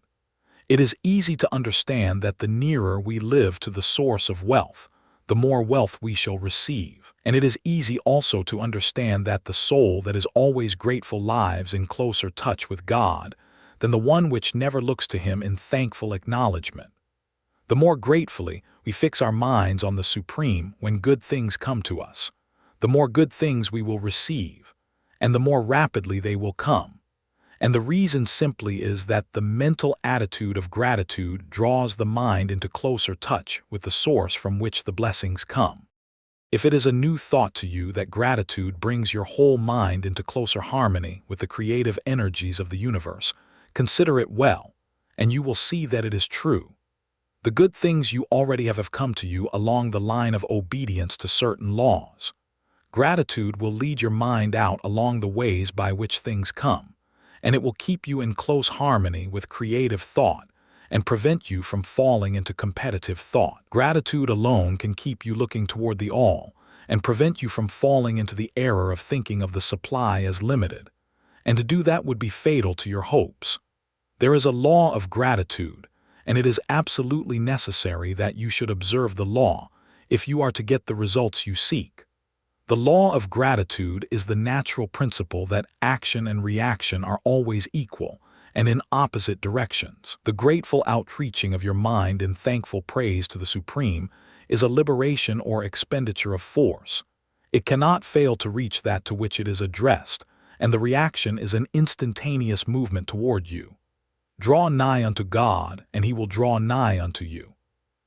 It is easy to understand that the nearer we live to the source of wealth, the more wealth we shall receive. And it is easy also to understand that the soul that is always grateful lives in closer touch with God than the one which never looks to Him in thankful acknowledgement. The more gratefully we fix our minds on the Supreme when good things come to us, the more good things we will receive, and the more rapidly they will come. And the reason simply is that the mental attitude of gratitude draws the mind into closer touch with the source from which the blessings come. If it is a new thought to you that gratitude brings your whole mind into closer harmony with the creative energies of the universe, consider it well, and you will see that it is true. The good things you already have come to you along the line of obedience to certain laws. Gratitude will lead your mind out along the ways by which things come, and it will keep you in close harmony with creative thought, and prevent you from falling into competitive thought. Gratitude alone can keep you looking toward the all and prevent you from falling into the error of thinking of the supply as limited, and to do that would be fatal to your hopes. There is a law of gratitude, and it is absolutely necessary that you should observe the law if you are to get the results you seek. The law of gratitude is the natural principle that action and reaction are always equal and in opposite directions. The grateful outreaching of your mind in thankful praise to the Supreme is a liberation or expenditure of force. It cannot fail to reach that to which it is addressed, and the reaction is an instantaneous movement toward you. Draw nigh unto God, and he will draw nigh unto you.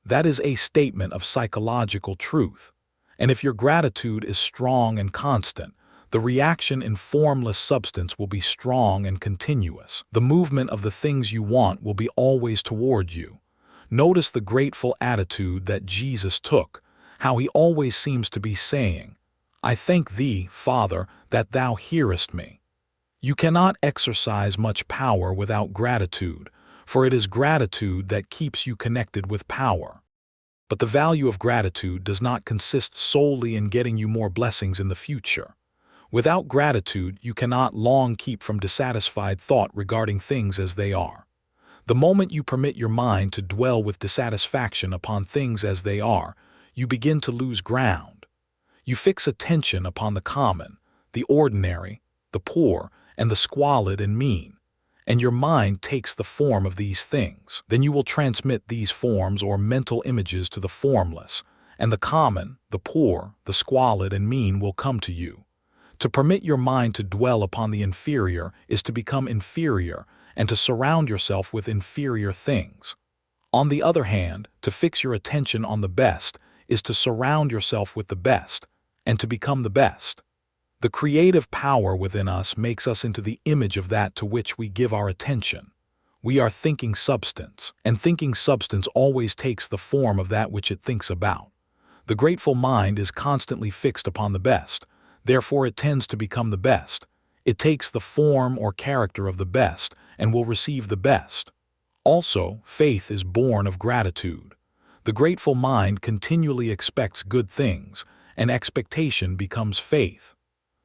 That is a statement of psychological truth. And if your gratitude is strong and constant, the reaction in formless substance will be strong and continuous. The movement of the things you want will be always toward you. Notice the grateful attitude that Jesus took, how he always seems to be saying, "I thank thee, Father, that thou hearest me." You cannot exercise much power without gratitude, for it is gratitude that keeps you connected with power. But the value of gratitude does not consist solely in getting you more blessings in the future. Without gratitude, you cannot long keep from dissatisfied thought regarding things as they are. The moment you permit your mind to dwell with dissatisfaction upon things as they are, you begin to lose ground. You fix attention upon the common, the ordinary, the poor, and the squalid and mean, and your mind takes the form of these things. Then you will transmit these forms or mental images to the formless, and the common, the poor, the squalid, and mean will come to you. To permit your mind to dwell upon the inferior is to become inferior and to surround yourself with inferior things. On the other hand, to fix your attention on the best is to surround yourself with the best and to become the best. The creative power within us makes us into the image of that to which we give our attention. We are thinking substance, and thinking substance always takes the form of that which it thinks about. The grateful mind is constantly fixed upon the best, therefore it tends to become the best. It takes the form or character of the best and will receive the best. Also, faith is born of gratitude. The grateful mind continually expects good things, and expectation becomes faith.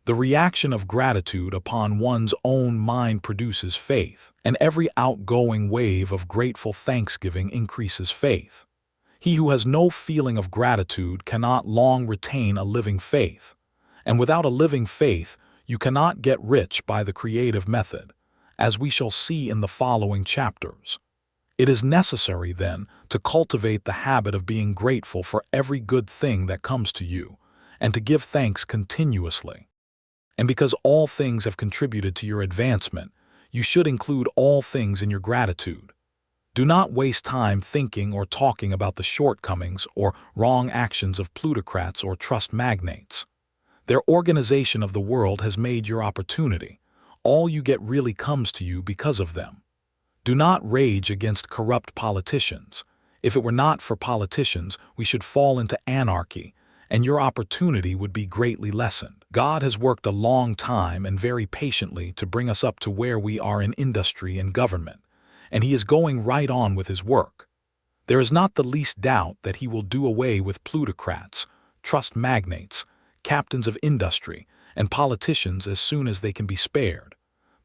The reaction of gratitude upon one's own mind produces faith, and every outgoing wave of grateful thanksgiving increases faith. He who has no feeling of gratitude cannot long retain a living faith, and without a living faith, you cannot get rich by the creative method, as we shall see in the following chapters. It is necessary, then, to cultivate the habit of being grateful for every good thing that comes to you, and to give thanks continuously. And because all things have contributed to your advancement, you should include all things in your gratitude. Do not waste time thinking or talking about the shortcomings or wrong actions of plutocrats or trust magnates. Their organization of the world has made your opportunity. All you get really comes to you because of them. Do not rage against corrupt politicians. If it were not for politicians, we should fall into anarchy, and your opportunity would be greatly lessened. God has worked a long time and very patiently to bring us up to where we are in industry and government, and he is going right on with his work. There is not the least doubt that he will do away with plutocrats, trust magnates, captains of industry, and politicians as soon as they can be spared.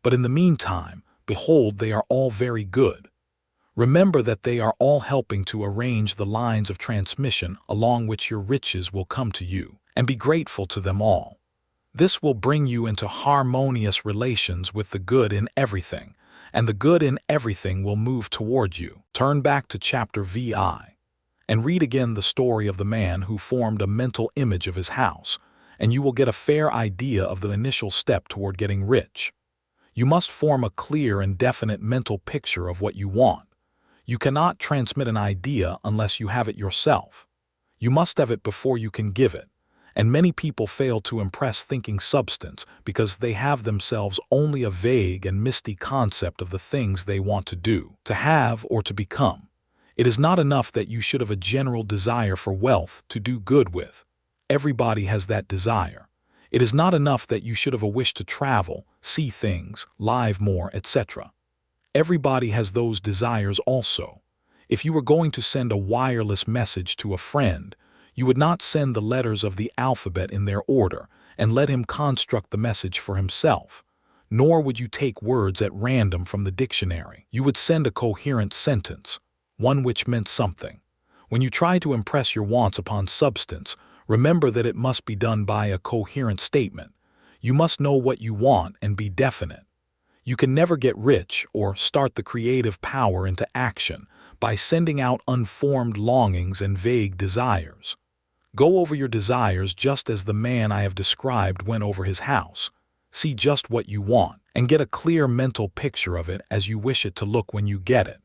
But in the meantime, behold, they are all very good. Remember that they are all helping to arrange the lines of transmission along which your riches will come to you, and be grateful to them all. This will bring you into harmonious relations with the good in everything, and the good in everything will move toward you. Turn back to chapter VI, and read again the story of the man who formed a mental image of his house, and you will get a fair idea of the initial step toward getting rich. You must form a clear and definite mental picture of what you want. You cannot transmit an idea unless you have it yourself. You must have it before you can give it, and many people fail to impress thinking substance because they have themselves only a vague and misty concept of the things they want to do, to have, or to become. It is not enough that you should have a general desire for wealth to do good with. Everybody has that desire. It is not enough that you should have a wish to travel, see things, live more, etc. Everybody has those desires also. If you were going to send a wireless message to a friend, you would not send the letters of the alphabet in their order and let him construct the message for himself, nor would you take words at random from the dictionary. You would send a coherent sentence, one which meant something. When you try to impress your wants upon substance, remember that it must be done by a coherent statement. You must know what you want and be definite. You can never get rich or start the creative power into action by sending out unformed longings and vague desires. Go over your desires just as the man I have described went over his house. See just what you want and get a clear mental picture of it as you wish it to look when you get it.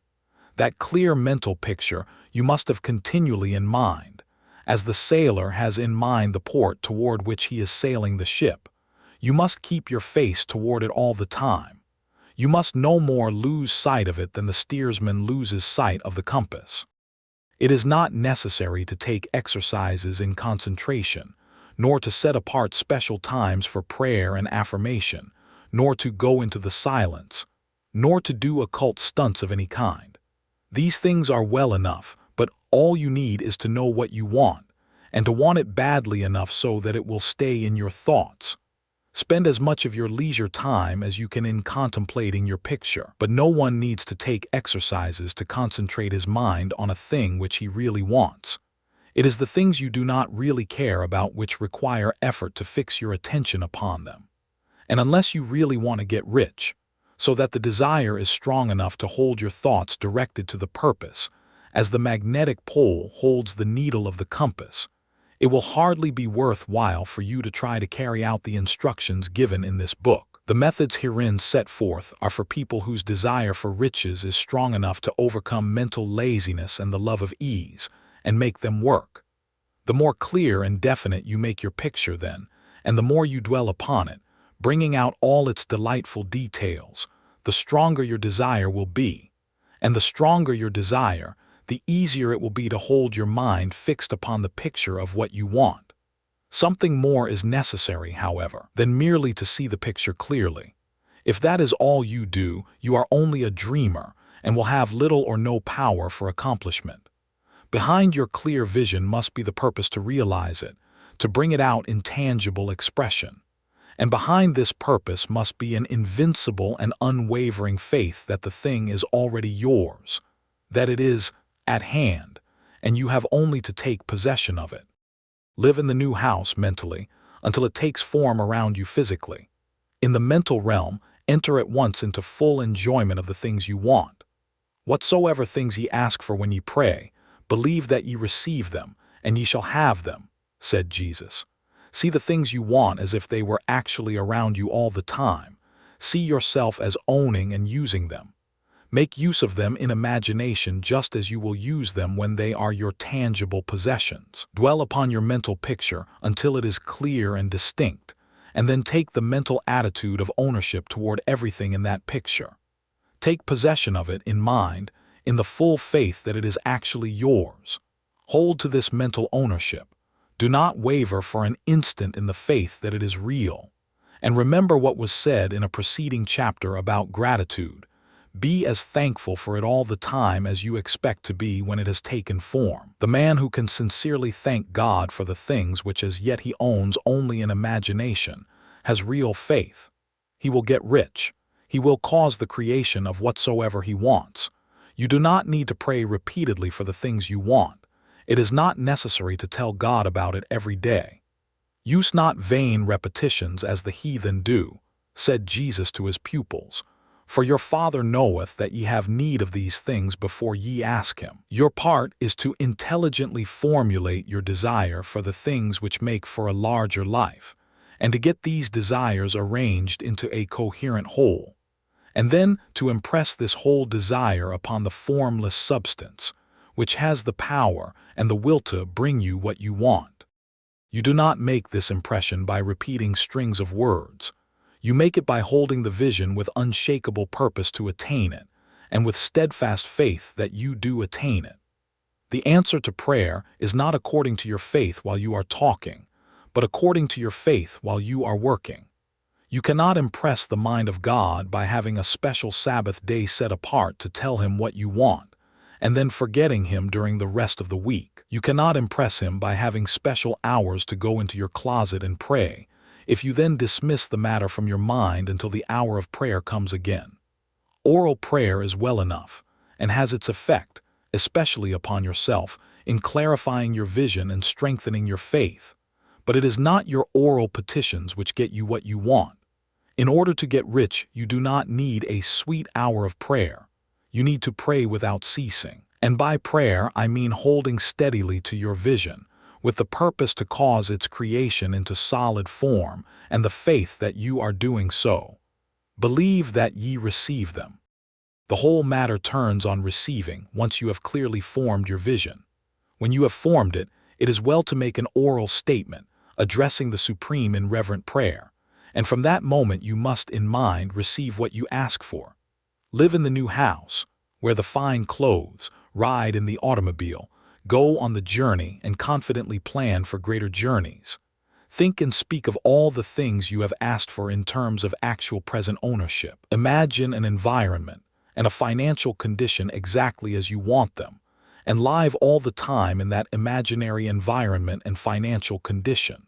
That clear mental picture you must have continually in mind, as the sailor has in mind the port toward which he is sailing the ship. You must keep your face toward it all the time. You must no more lose sight of it than the steersman loses sight of the compass. It is not necessary to take exercises in concentration, nor to set apart special times for prayer and affirmation, nor to go into the silence, nor to do occult stunts of any kind. These things are well enough, but all you need is to know what you want, and to want it badly enough so that it will stay in your thoughts. Spend as much of your leisure time as you can in contemplating your picture, but no one needs to take exercises to concentrate his mind on a thing which he really wants. It is the things you do not really care about which require effort to fix your attention upon them. And unless you really want to get rich, so that the desire is strong enough to hold your thoughts directed to the purpose, as the magnetic pole holds the needle of the compass, it will hardly be worthwhile for you to try to carry out the instructions given in this book. The methods herein set forth are for people whose desire for riches is strong enough to overcome mental laziness and the love of ease, and make them work. The more clear and definite you make your picture then, and the more you dwell upon it, bringing out all its delightful details, the stronger your desire will be. And the stronger your desire, the easier it will be to hold your mind fixed upon the picture of what you want. Something more is necessary, however, than merely to see the picture clearly. If that is all you do, you are only a dreamer and will have little or no power for accomplishment. Behind your clear vision must be the purpose to realize it, to bring it out in tangible expression. And behind this purpose must be an invincible and unwavering faith that the thing is already yours, that it is at hand, and you have only to take possession of it. Live in the new house mentally until it takes form around you physically. In the mental realm, enter at once into full enjoyment of the things you want. Whatsoever things ye ask for when ye pray, believe that ye receive them, and ye shall have them, said Jesus. See the things you want as if they were actually around you all the time. See yourself as owning and using them. Make use of them in imagination just as you will use them when they are your tangible possessions. Dwell upon your mental picture until it is clear and distinct, and then take the mental attitude of ownership toward everything in that picture. Take possession of it in mind, in the full faith that it is actually yours. Hold to this mental ownership. Do not waver for an instant in the faith that it is real. And remember what was said in a preceding chapter about gratitude. Be as thankful for it all the time as you expect to be when it has taken form. The man who can sincerely thank God for the things which as yet he owns only in imagination has real faith. He will get rich. He will cause the creation of whatsoever he wants. You do not need to pray repeatedly for the things you want. It is not necessary to tell God about it every day. Use not vain repetitions as the heathen do, said Jesus to his pupils. For your Father knoweth that ye have need of these things before ye ask him. Your part is to intelligently formulate your desire for the things which make for a larger life, and to get these desires arranged into a coherent whole, and then to impress this whole desire upon the formless substance, which has the power and the will to bring you what you want. You do not make this impression by repeating strings of words. You make it by holding the vision with unshakable purpose to attain it, and with steadfast faith that you do attain it. The answer to prayer is not according to your faith while you are talking, but according to your faith while you are working. You cannot impress the mind of God by having a special Sabbath day set apart to tell him what you want, and then forgetting him during the rest of the week. You cannot impress him by having special hours to go into your closet and pray, if you then dismiss the matter from your mind until the hour of prayer comes again. Oral prayer is well enough, and has its effect, especially upon yourself, in clarifying your vision and strengthening your faith. But it is not your oral petitions which get you what you want. In order to get rich, you do not need a sweet hour of prayer. You need to pray without ceasing. And by prayer, I mean holding steadily to your vision, with the purpose to cause its creation into solid form, and the faith that you are doing so. Believe that ye receive them. The whole matter turns on receiving once you have clearly formed your vision. When you have formed it, it is well to make an oral statement, addressing the Supreme in reverent prayer, and from that moment you must in mind receive what you ask for. Live in the new house, wear the fine clothes, ride in the automobile, go on the journey and confidently plan for greater journeys. Think and speak of all the things you have asked for in terms of actual present ownership. Imagine an environment and a financial condition exactly as you want them, and live all the time in that imaginary environment and financial condition.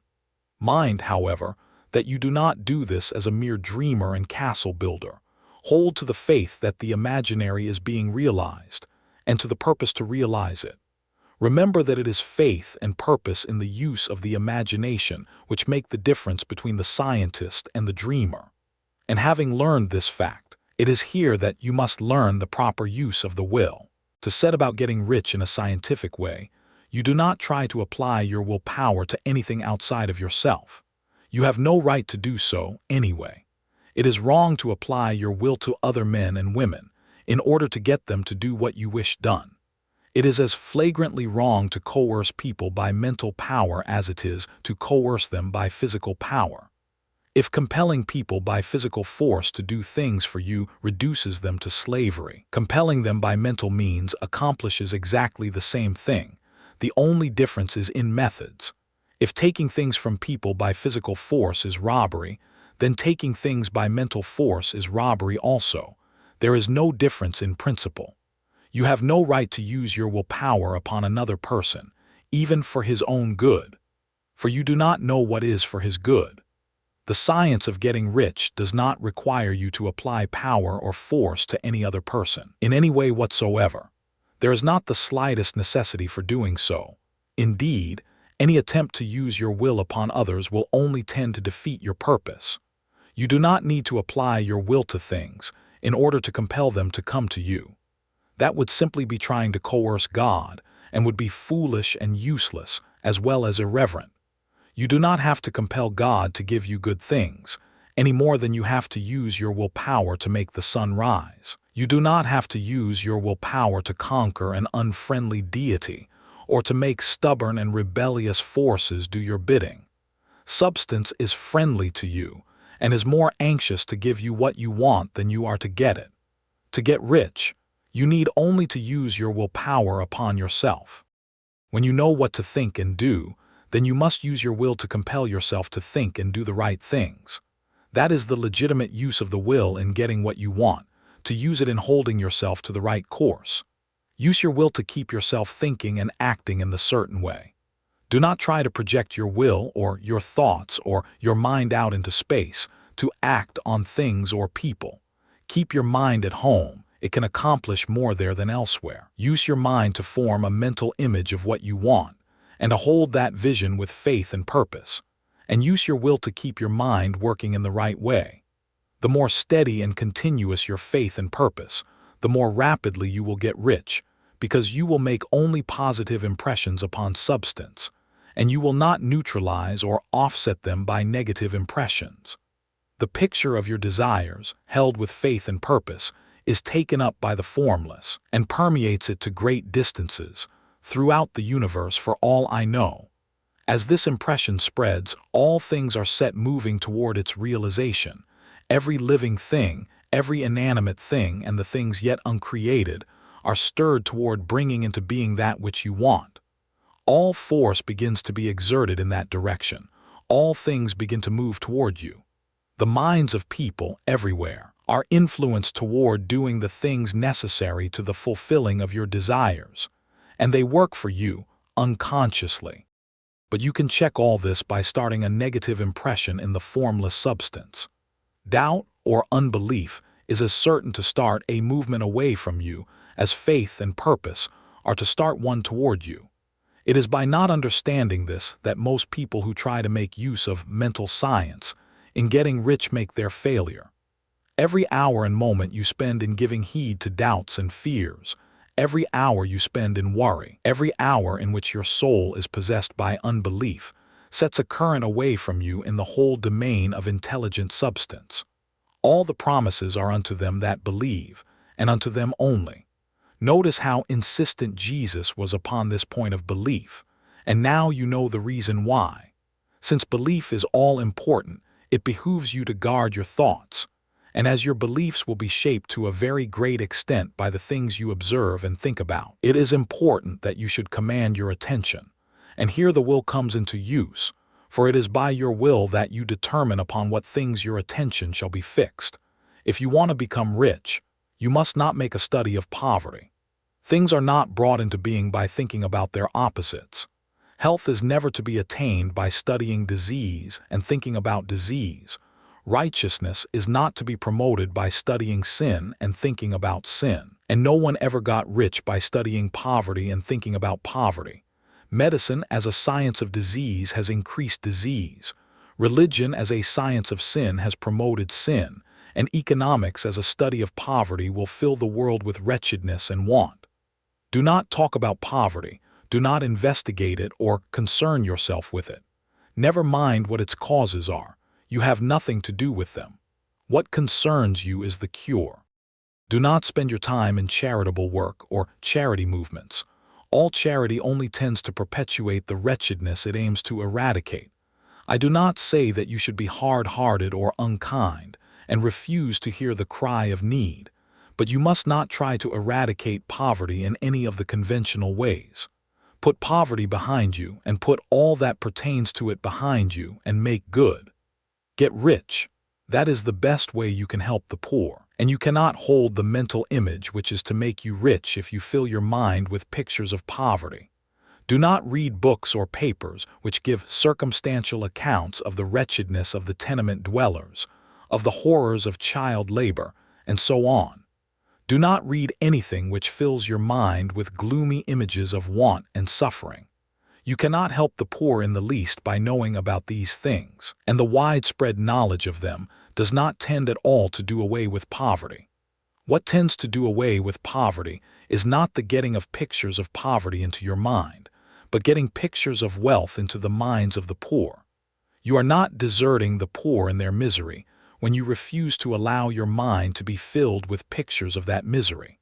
Mind, however, that you do not do this as a mere dreamer and castle builder. Hold to the faith that the imaginary is being realized, and to the purpose to realize it. Remember that it is faith and purpose in the use of the imagination which make the difference between the scientist and the dreamer. And having learned this fact, it is here that you must learn the proper use of the will. To set about getting rich in a scientific way, you do not try to apply your willpower to anything outside of yourself. You have no right to do so anyway. It is wrong to apply your will to other men and women in order to get them to do what you wish done. It is as flagrantly wrong to coerce people by mental power as it is to coerce them by physical power. If compelling people by physical force to do things for you reduces them to slavery, compelling them by mental means accomplishes exactly the same thing. The only difference is in methods. If taking things from people by physical force is robbery, then taking things by mental force is robbery also. There is no difference in principle. You have no right to use your willpower upon another person, even for his own good, for you do not know what is for his good. The science of getting rich does not require you to apply power or force to any other person, in any way whatsoever. There is not the slightest necessity for doing so. Indeed, any attempt to use your will upon others will only tend to defeat your purpose. You do not need to apply your will to things in order to compel them to come to you. That would simply be trying to coerce God and would be foolish and useless as well as irreverent. You do not have to compel God to give you good things, any more than you have to use your willpower to make the sun rise. You do not have to use your willpower to conquer an unfriendly deity or to make stubborn and rebellious forces do your bidding. Substance is friendly to you and is more anxious to give you what you want than you are to get it. To get rich, you need only to use your willpower upon yourself. When you know what to think and do, then you must use your will to compel yourself to think and do the right things. That is the legitimate use of the will in getting what you want, to use it in holding yourself to the right course. Use your will to keep yourself thinking and acting in the certain way. Do not try to project your will or your thoughts or your mind out into space to act on things or people. Keep your mind at home. It can accomplish more there than elsewhere. Use your mind to form a mental image of what you want, and to hold that vision with faith and purpose. And use your will to keep your mind working in the right way. The more steady and continuous your faith and purpose, the more rapidly you will get rich, because you will make only positive impressions upon substance, and you will not neutralize or offset them by negative impressions. The picture of your desires, held with faith and purpose, is taken up by the formless and permeates it to great distances, throughout the universe for all I know. As this impression spreads, all things are set moving toward its realization. Every living thing, every inanimate thing, and the things yet uncreated are stirred toward bringing into being that which you want. All force begins to be exerted in that direction. All things begin to move toward you. The minds of people everywhere are influenced toward doing the things necessary to the fulfilling of your desires, and they work for you unconsciously. But you can check all this by starting a negative impression in the formless substance. Doubt or unbelief is as certain to start a movement away from you as faith and purpose are to start one toward you. It is by not understanding this that most people who try to make use of mental science in getting rich make their failure. Every hour and moment you spend in giving heed to doubts and fears, every hour you spend in worry, every hour in which your soul is possessed by unbelief, sets a current away from you in the whole domain of intelligent substance. All the promises are unto them that believe, and unto them only. Notice how insistent Jesus was upon this point of belief, and now you know the reason why. Since belief is all important, it behooves you to guard your thoughts, and as your beliefs will be shaped to a very great extent by the things you observe and think about, it is important that you should command your attention. And here the will comes into use, for it is by your will that you determine upon what things your attention shall be fixed. If you want to become rich, you must not make a study of poverty. Things are not brought into being by thinking about their opposites. Health is never to be attained by studying disease and thinking about disease. Righteousness is not to be promoted by studying sin and thinking about sin. And no one ever got rich by studying poverty and thinking about poverty. Medicine as a science of disease has increased disease. Religion as a science of sin has promoted sin. And economics as a study of poverty will fill the world with wretchedness and want. Do not talk about poverty. Do not investigate it or concern yourself with it. Never mind what its causes are. You have nothing to do with them. What concerns you is the cure. Do not spend your time in charitable work or charity movements. All charity only tends to perpetuate the wretchedness it aims to eradicate. I do not say that you should be hard-hearted or unkind and refuse to hear the cry of need, but you must not try to eradicate poverty in any of the conventional ways. Put poverty behind you and put all that pertains to it behind you and make good. Get rich. That is the best way you can help the poor. And you cannot hold the mental image which is to make you rich if you fill your mind with pictures of poverty. Do not read books or papers which give circumstantial accounts of the wretchedness of the tenement dwellers, of the horrors of child labor, and so on. Do not read anything which fills your mind with gloomy images of want and suffering. You cannot help the poor in the least by knowing about these things, and the widespread knowledge of them does not tend at all to do away with poverty. What tends to do away with poverty is not the getting of pictures of poverty into your mind, but getting pictures of wealth into the minds of the poor. You are not deserting the poor in their misery when you refuse to allow your mind to be filled with pictures of that misery.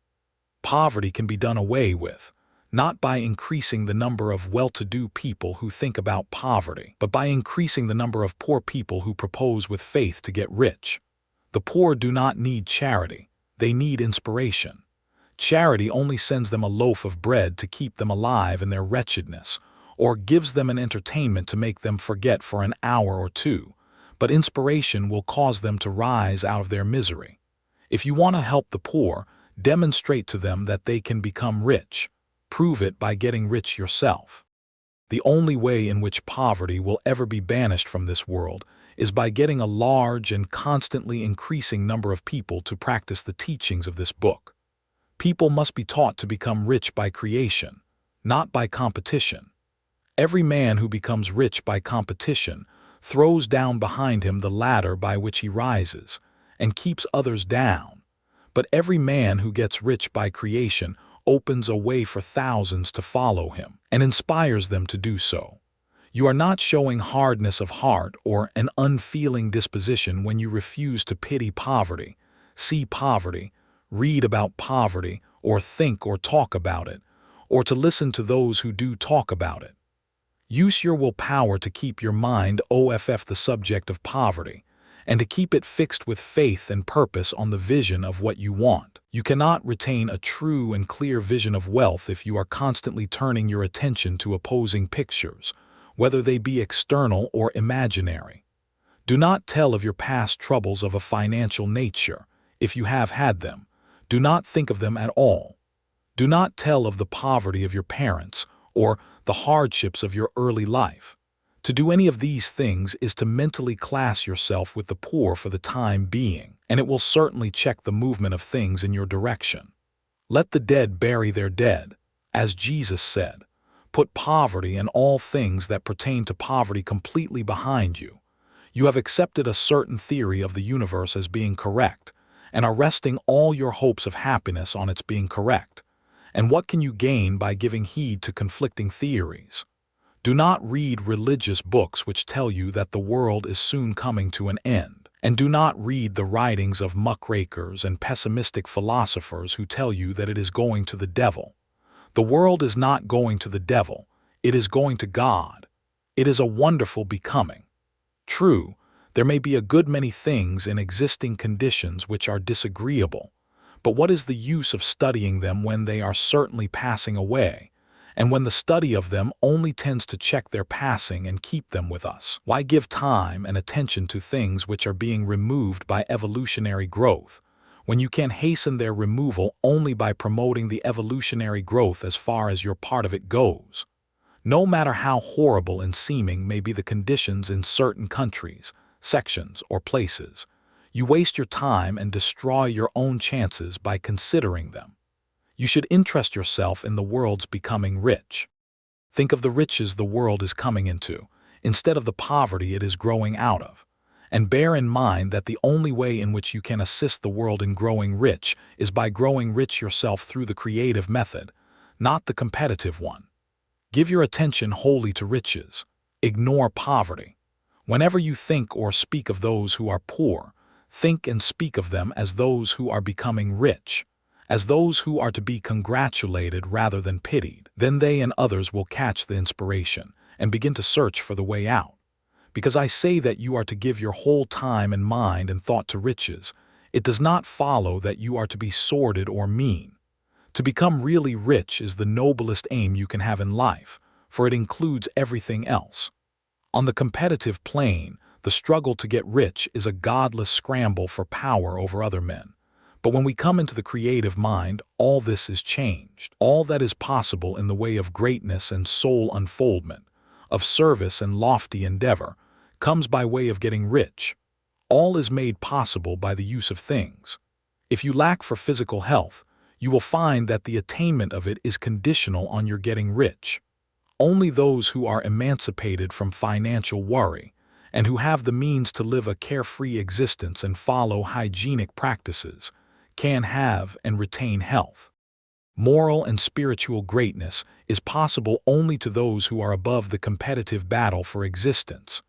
Poverty can be done away with, not by increasing the number of well-to-do people who think about poverty, but by increasing the number of poor people who propose with faith to get rich. The poor do not need charity, they need inspiration. Charity only sends them a loaf of bread to keep them alive in their wretchedness, or gives them an entertainment to make them forget for an hour or two, but inspiration will cause them to rise out of their misery. If you want to help the poor, demonstrate to them that they can become rich. Prove it by getting rich yourself. The only way in which poverty will ever be banished from this world is by getting a large and constantly increasing number of people to practice the teachings of this book. People must be taught to become rich by creation, not by competition. Every man who becomes rich by competition throws down behind him the ladder by which he rises, and keeps others down. But every man who gets rich by creation opens a way for thousands to follow him, and inspires them to do so. You are not showing hardness of heart or an unfeeling disposition when you refuse to pity poverty, see poverty, read about poverty, or think or talk about it, or to listen to those who do talk about it. Use your willpower to keep your mind off the subject of poverty, and to keep it fixed with faith and purpose on the vision of what you want. You cannot retain a true and clear vision of wealth if you are constantly turning your attention to opposing pictures, whether they be external or imaginary. Do not tell of your past troubles of a financial nature. If you have had them, do not think of them at all. Do not tell of the poverty of your parents or the hardships of your early life. To do any of these things is to mentally class yourself with the poor for the time being, and it will certainly check the movement of things in your direction. Let the dead bury their dead, as Jesus said. Put poverty and all things that pertain to poverty completely behind you. You have accepted a certain theory of the universe as being correct, and are resting all your hopes of happiness on its being correct. And what can you gain by giving heed to conflicting theories? Do not read religious books which tell you that the world is soon coming to an end, and do not read the writings of muckrakers and pessimistic philosophers who tell you that it is going to the devil. The world is not going to the devil, it is going to God. It is a wonderful becoming. True, there may be a good many things in existing conditions which are disagreeable, but what is the use of studying them when they are certainly passing away, and when the study of them only tends to check their passing and keep them with us? Why give time and attention to things which are being removed by evolutionary growth, when you can hasten their removal only by promoting the evolutionary growth as far as your part of it goes? No matter how horrible in seeming may be the conditions in certain countries, sections, or places, you waste your time and destroy your own chances by considering them. You should interest yourself in the world's becoming rich. Think of the riches the world is coming into, instead of the poverty it is growing out of. And bear in mind that the only way in which you can assist the world in growing rich is by growing rich yourself through the creative method, not the competitive one. Give your attention wholly to riches. Ignore poverty. Whenever you think or speak of those who are poor, think and speak of them as those who are becoming rich, as those who are to be congratulated rather than pitied. Then they and others will catch the inspiration and begin to search for the way out. Because I say that you are to give your whole time and mind and thought to riches, it does not follow that you are to be sordid or mean. To become really rich is the noblest aim you can have in life, for it includes everything else. On the competitive plane, the struggle to get rich is a godless scramble for power over other men. But when we come into the creative mind, all this is changed. All that is possible in the way of greatness and soul unfoldment, of service and lofty endeavor, comes by way of getting rich. All is made possible by the use of things. If you lack for physical health, you will find that the attainment of it is conditional on your getting rich. Only those who are emancipated from financial worry, and who have the means to live a carefree existence and follow hygienic practices, can have and retain health. Moral and spiritual greatness is possible only to those who are above the competitive battle for existence,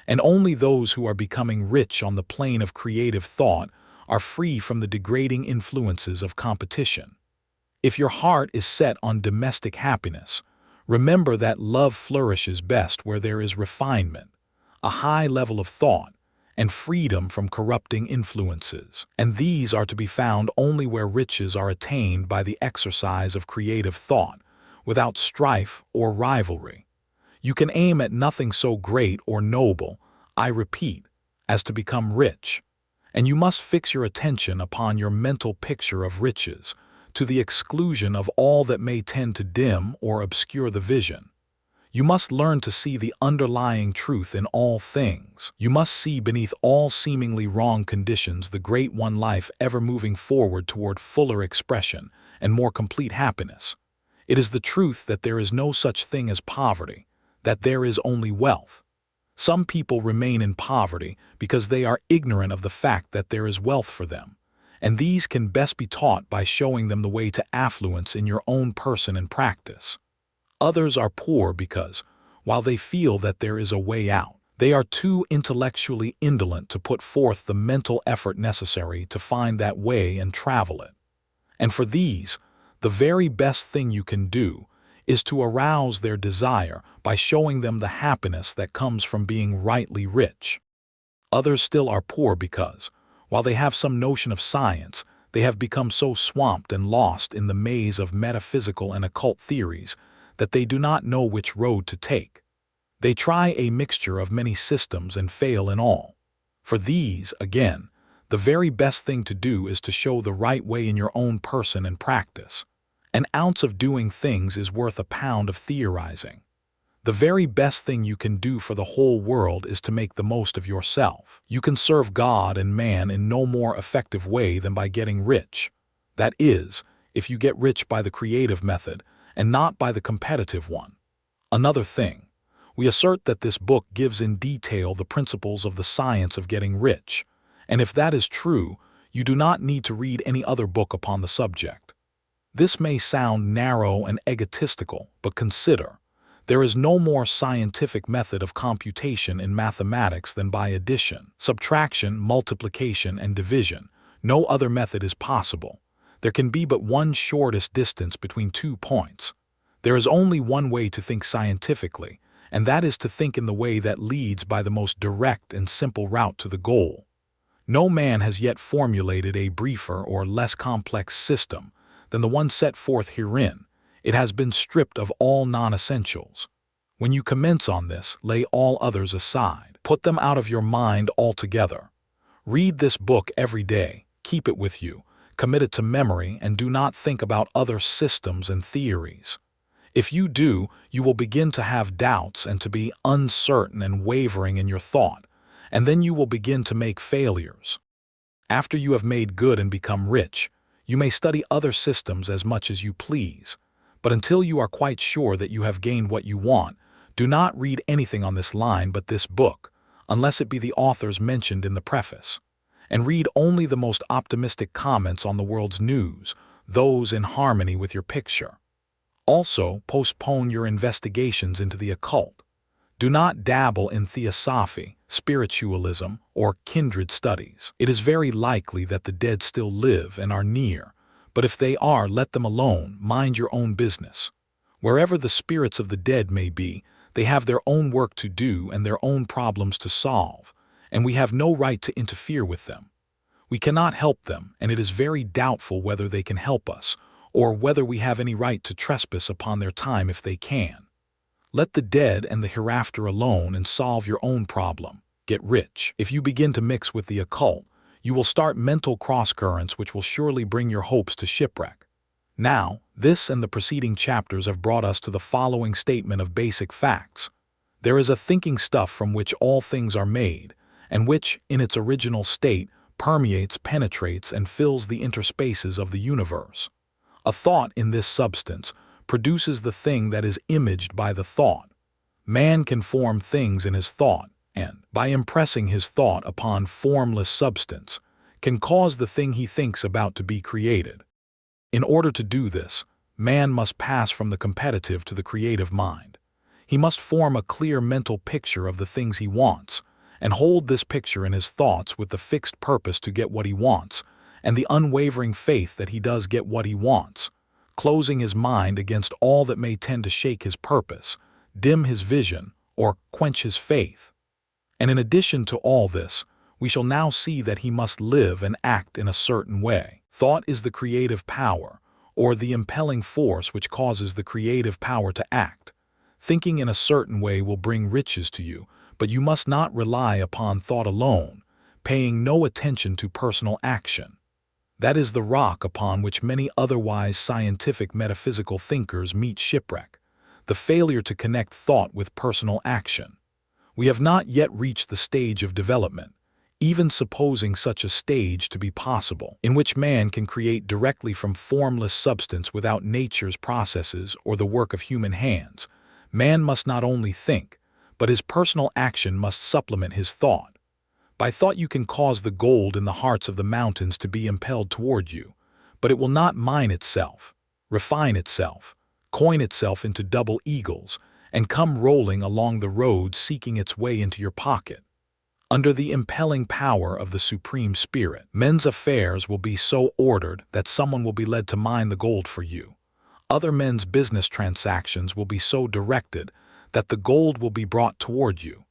and only those who are becoming rich on the plane of creative thought are free from the degrading influences of competition. If your heart is set on domestic happiness, remember that love flourishes best where there is refinement, a high level of thought, and freedom from corrupting influences. And these are to be found only where riches are attained by the exercise of creative thought, without strife or rivalry. You can aim at nothing so great or noble, I repeat, as to become rich. And you must fix your attention upon your mental picture of riches, to the exclusion of all that may tend to dim or obscure the vision. You must learn to see the underlying truth in all things. You must see beneath all seemingly wrong conditions the great one life ever moving forward toward fuller expression and more complete happiness. It is the truth that there is no such thing as poverty, that there is only wealth. Some people remain in poverty because they are ignorant of the fact that there is wealth for them, and these can best be taught by showing them the way to affluence in your own person and practice. Others are poor because, while they feel that there is a way out, they are too intellectually indolent to put forth the mental effort necessary to find that way and travel it. And for these, the very best thing you can do is to arouse their desire by showing them the happiness that comes from being rightly rich. Others still are poor because, while they have some notion of science, they have become so swamped and lost in the maze of metaphysical and occult theories that they do not know which road to take. They try a mixture of many systems and fail in all. For these, again, The very best thing to do is to show the right way in your own person and practice. An ounce of doing things is worth a pound of theorizing. The very best thing you can do for the whole world is to make the most of yourself. You can serve God and man in no more effective way than by getting rich. That is, if you get rich by the creative method and not by the competitive one. Another thing, we assert that this book gives in detail the principles of the science of getting rich, and if that is true, you do not need to read any other book upon the subject. This may sound narrow and egotistical, but consider, there is no more scientific method of computation in mathematics than by addition, subtraction, multiplication, and division. No other method is possible. There can be but one shortest distance between 2 points. There is only one way to think scientifically, and that is to think in the way that leads by the most direct and simple route to the goal. No man has yet formulated a briefer or less complex system than the one set forth herein. It has been stripped of all non-essentials. When you commence on this, lay all others aside. Put them out of your mind altogether. Read this book every day, keep it with you, commit it to memory, and do not think about other systems and theories. If you do, you will begin to have doubts and to be uncertain and wavering in your thought, and then you will begin to make failures. After you have made good and become rich, you may study other systems as much as you please, but until you are quite sure that you have gained what you want, do not read anything on this line but this book, unless it be the authors mentioned in the preface, and read only the most optimistic comments on the world's news, those in harmony with your picture. Also, postpone your investigations into the occult. Do not dabble in theosophy, spiritualism, or kindred studies. It is very likely that the dead still live and are near, but if they are, let them alone, mind your own business. Wherever the spirits of the dead may be, they have their own work to do and their own problems to solve, and we have no right to interfere with them. We cannot help them, and it is very doubtful whether they can help us, or whether we have any right to trespass upon their time if they can. Let the dead and the hereafter alone and solve your own problem. Get rich. If you begin to mix with the occult, you will start mental cross-currents which will surely bring your hopes to shipwreck. Now, this and the preceding chapters have brought us to the following statement of basic facts. There is a thinking stuff from which all things are made, and which, in its original state, permeates, penetrates, and fills the interspaces of the universe. A thought in this substance produces the thing that is imaged by the thought. Man can form things in his thought, and, by impressing his thought upon formless substance, can cause the thing he thinks about to be created. In order to do this, man must pass from the competitive to the creative mind. He must form a clear mental picture of the things he wants, and hold this picture in his thoughts with the fixed purpose to get what he wants, and the unwavering faith that he does get what he wants, closing his mind against all that may tend to shake his purpose, dim his vision, or quench his faith. And in addition to all this, we shall now see that he must live and act in a certain way. Thought is the creative power, or the impelling force which causes the creative power to act. Thinking in a certain way will bring riches to you, but you must not rely upon thought alone, paying no attention to personal action. That is the rock upon which many otherwise scientific metaphysical thinkers meet shipwreck, the failure to connect thought with personal action. We have not yet reached the stage of development, even supposing such a stage to be possible, in which man can create directly from formless substance without nature's processes or the work of human hands. Man must not only think, but his personal action must supplement his thought. By thought you can cause the gold in the hearts of the mountains to be impelled toward you, but it will not mine itself, refine itself, coin itself into double eagles, and come rolling along the road seeking its way into your pocket. Under the impelling power of the Supreme Spirit, men's affairs will be so ordered that someone will be led to mine the gold for you. Other men's business transactions will be so directed that the gold will be brought toward you,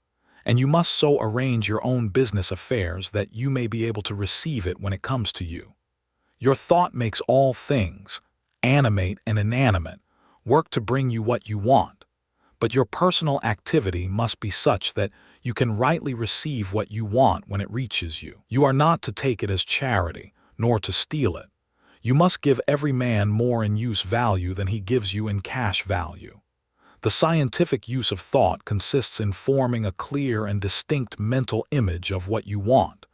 and you must so arrange your own business affairs that you may be able to receive it when it comes to you. Your thought makes all things, animate and inanimate, work to bring you what you want. but your personal activity must be such that you can rightly receive what you want when it reaches you. You are not to take it as charity, nor to steal it. You must give every man more in use value than he gives you in cash value. The scientific use of thought consists in forming a clear and distinct mental image of what you want,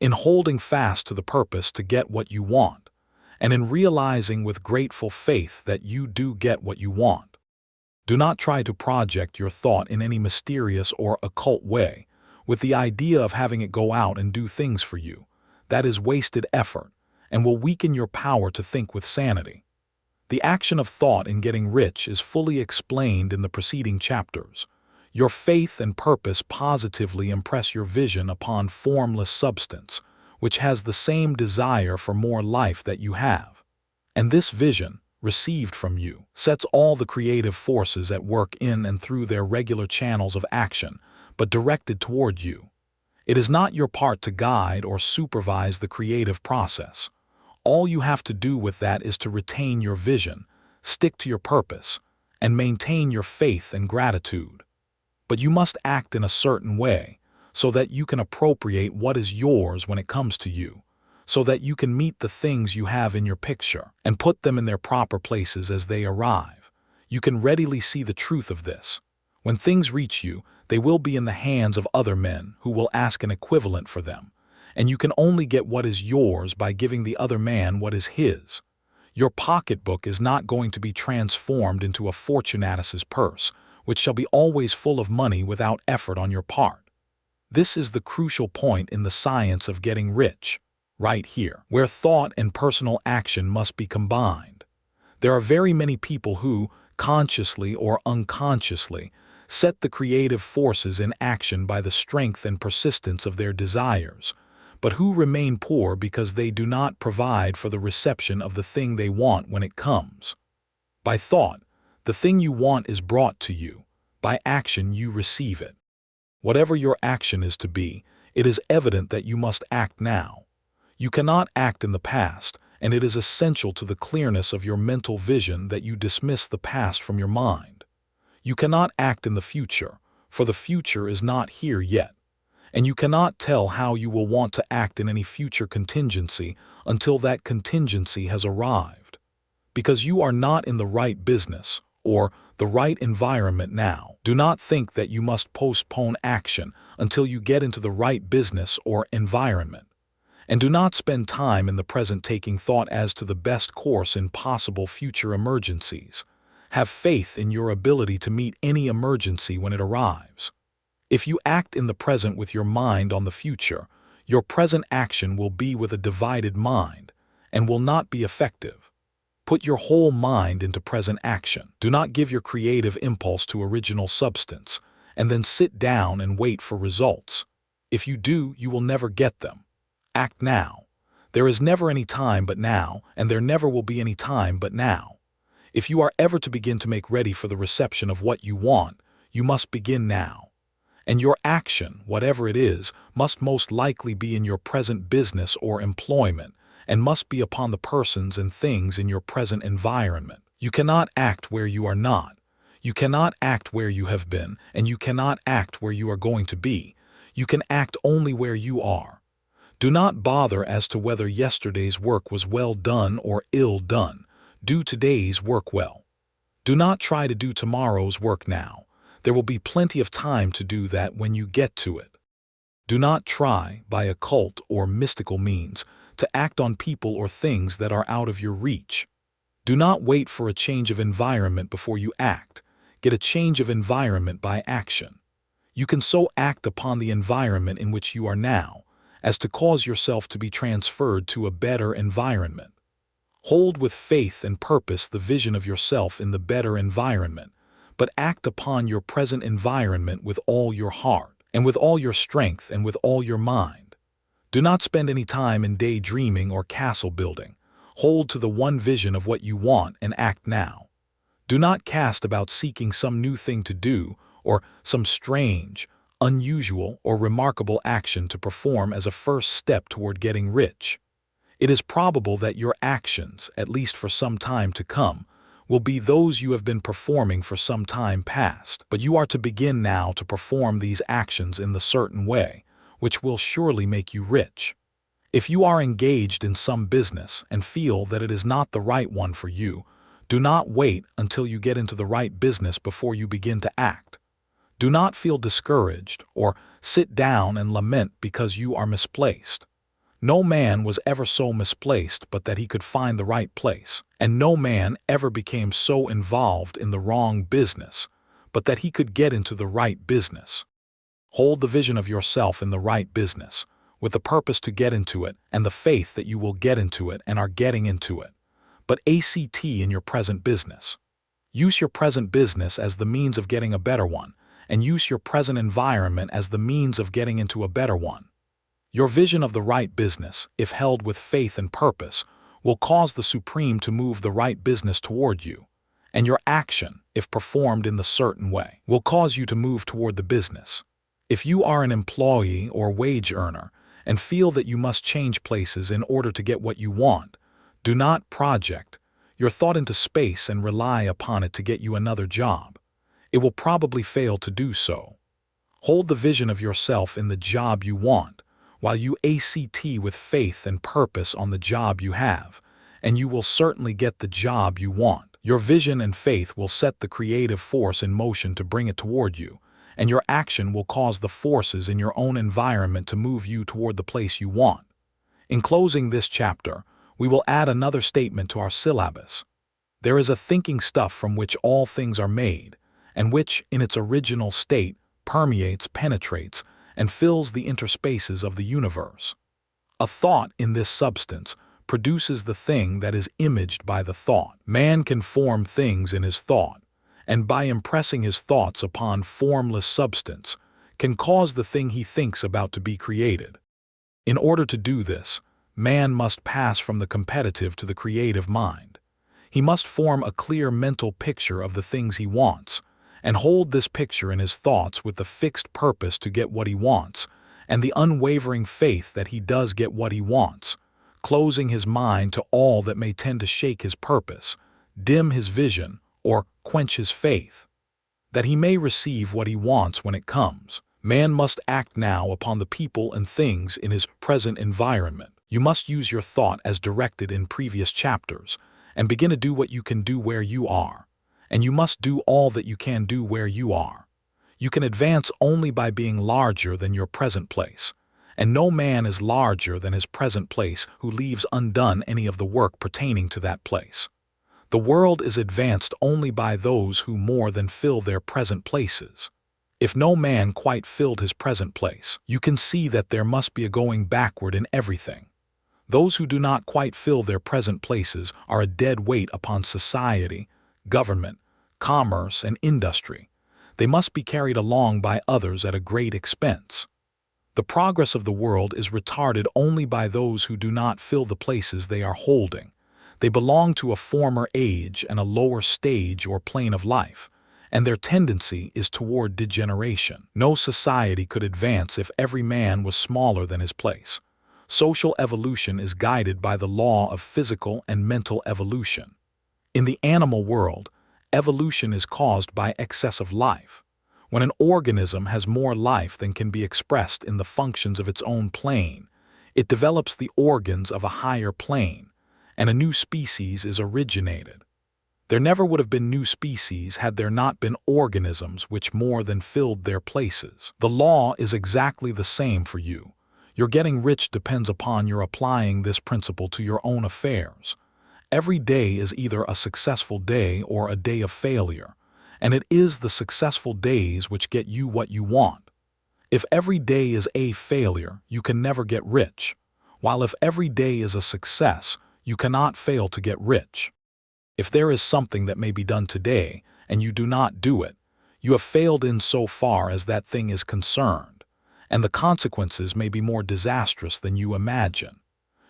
in holding fast to the purpose to get what you want, and in realizing with grateful faith that you do get what you want. Do not try to project your thought in any mysterious or occult way, with the idea of having it go out and do things for you. That is wasted effort, and will weaken your power to think with sanity. The action of thought in getting rich is fully explained in the preceding chapters. Your faith and purpose positively impress your vision upon formless substance, which has the same desire for more life that you have. And this vision, received from you, sets all the creative forces at work in and through their regular channels of action, but directed toward you. It is not your part to guide or supervise the creative process. All you have to do with that is to retain your vision, stick to your purpose, and maintain your faith and gratitude. But you must act in a certain way, so that you can appropriate what is yours when it comes to you, so that you can meet the things you have in your picture and put them in their proper places as they arrive. You can readily see the truth of this. When things reach you, they will be in the hands of other men who will ask an equivalent for them, and you can only get what is yours by giving the other man what is his. Your pocketbook is not going to be transformed into a fortunatus's purse, which shall be always full of money without effort on your part. This is the crucial point in the science of getting rich, right here, where thought and personal action must be combined. There are very many people who, consciously or unconsciously, set the creative forces in action by the strength and persistence of their desires, but who remain poor because they do not provide for the reception of the thing they want when it comes. By thought, the thing you want is brought to you. By action, you receive it. Whatever your action is to be, it is evident that you must act now. You cannot act in the past, and it is essential to the clearness of your mental vision that you dismiss the past from your mind. You cannot act in the future, for the future is not here yet. And you cannot tell how you will want to act in any future contingency until that contingency has arrived. Because you are not in the right business or the right environment now, do not think that you must postpone action until you get into the right business or environment. And do not spend time in the present taking thought as to the best course in possible future emergencies. Have faith in your ability to meet any emergency when it arrives. If you act in the present with your mind on the future, your present action will be with a divided mind and will not be effective. Put your whole mind into present action. Do not give your creative impulse to original substance, and then sit down and wait for results. If you do, you will never get them. Act now. There is never any time but now, and there never will be any time but now. If you are ever to begin to make ready for the reception of what you want, you must begin now. And your action, whatever it is, must most likely be in your present business or employment, and must be upon the persons and things in your present environment. You cannot act where you are not. You cannot act where you have been, and you cannot act where you are going to be. You can act only where you are. Do not bother as to whether yesterday's work was well done or ill done. Do today's work well. Do not try to do tomorrow's work now. There will be plenty of time to do that when you get to it. Do not try, by occult or mystical means, to act on people or things that are out of your reach. Do not wait for a change of environment before you act. Get a change of environment by action. You can so act upon the environment in which you are now, as to cause yourself to be transferred to a better environment. Hold with faith and purpose the vision of yourself in the better environment, but act upon your present environment with all your heart, and with all your strength, and with all your mind. Do not spend any time in daydreaming or castle building. Hold to the one vision of what you want and act now. Do not cast about seeking some new thing to do, or some strange, unusual, or remarkable action to perform as a first step toward getting rich. It is probable that your actions, at least for some time to come, will be those you have been performing for some time past, but you are to begin now to perform these actions in the certain way, which will surely make you rich. If you are engaged in some business and feel that it is not the right one for you, do not wait until you get into the right business before you begin to act. Do not feel discouraged or sit down and lament because you are misplaced. No man was ever so misplaced but that he could find the right place, and no man ever became so involved in the wrong business but that he could get into the right business. Hold the vision of yourself in the right business, with the purpose to get into it and the faith that you will get into it and are getting into it. But ACT in your present business. Use your present business as the means of getting a better one, and use your present environment as the means of getting into a better one. Your vision of the right business, if held with faith and purpose, will cause the Supreme to move the right business toward you, and your action, if performed in the certain way, will cause you to move toward the business. If you are an employee or wage earner and feel that you must change places in order to get what you want, do not project your thought into space and rely upon it to get you another job. It will probably fail to do so. Hold the vision of yourself in the job you want, while you ACT with faith and purpose on the job you have, and you will certainly get the job you want. Your vision and faith will set the creative force in motion to bring it toward you, and your action will cause the forces in your own environment to move you toward the place you want. In closing this chapter, we will add another statement to our syllabus. There is a thinking stuff from which all things are made, and which, in its original state, permeates, penetrates, and fills the interspaces of the universe. A thought in this substance produces the thing that is imaged by the thought. Man can form things in his thought, and by impressing his thoughts upon formless substance, can cause the thing he thinks about to be created. In order to do this, man must pass from the competitive to the creative mind. He must form a clear mental picture of the things he wants, and hold this picture in his thoughts with the fixed purpose to get what he wants, and the unwavering faith that he does get what he wants, closing his mind to all that may tend to shake his purpose, dim his vision, or quench his faith, that he may receive what he wants when it comes. Man must act now upon the people and things in his present environment. You must use your thought as directed in previous chapters, and begin to do what you can do where you are. And you must do all that you can do where you are. You can advance only by being larger than your present place, and no man is larger than his present place who leaves undone any of the work pertaining to that place. The world is advanced only by those who more than fill their present places. If no man quite filled his present place, you can see that there must be a going backward in everything. Those who do not quite fill their present places are a dead weight upon society, government, commerce, and industry. They must be carried along by others at a great expense. The progress of the world is retarded only by those who do not fill the places they are holding. They belong to a former age and a lower stage or plane of life, and their tendency is toward degeneration. No society could advance if every man was smaller than his place. Social evolution is guided by the law of physical and mental evolution. In the animal world, evolution is caused by excess of life. When an organism has more life than can be expressed in the functions of its own plane, it develops the organs of a higher plane, and a new species is originated. There never would have been new species had there not been organisms which more than filled their places. The law is exactly the same for you. Your getting rich depends upon your applying this principle to your own affairs. Every day is either a successful day or a day of failure, and it is the successful days which get you what you want. If every day is a failure, you can never get rich, while if every day is a success, you cannot fail to get rich. If there is something that may be done today, and you do not do it, you have failed in so far as that thing is concerned, and the consequences may be more disastrous than you imagine.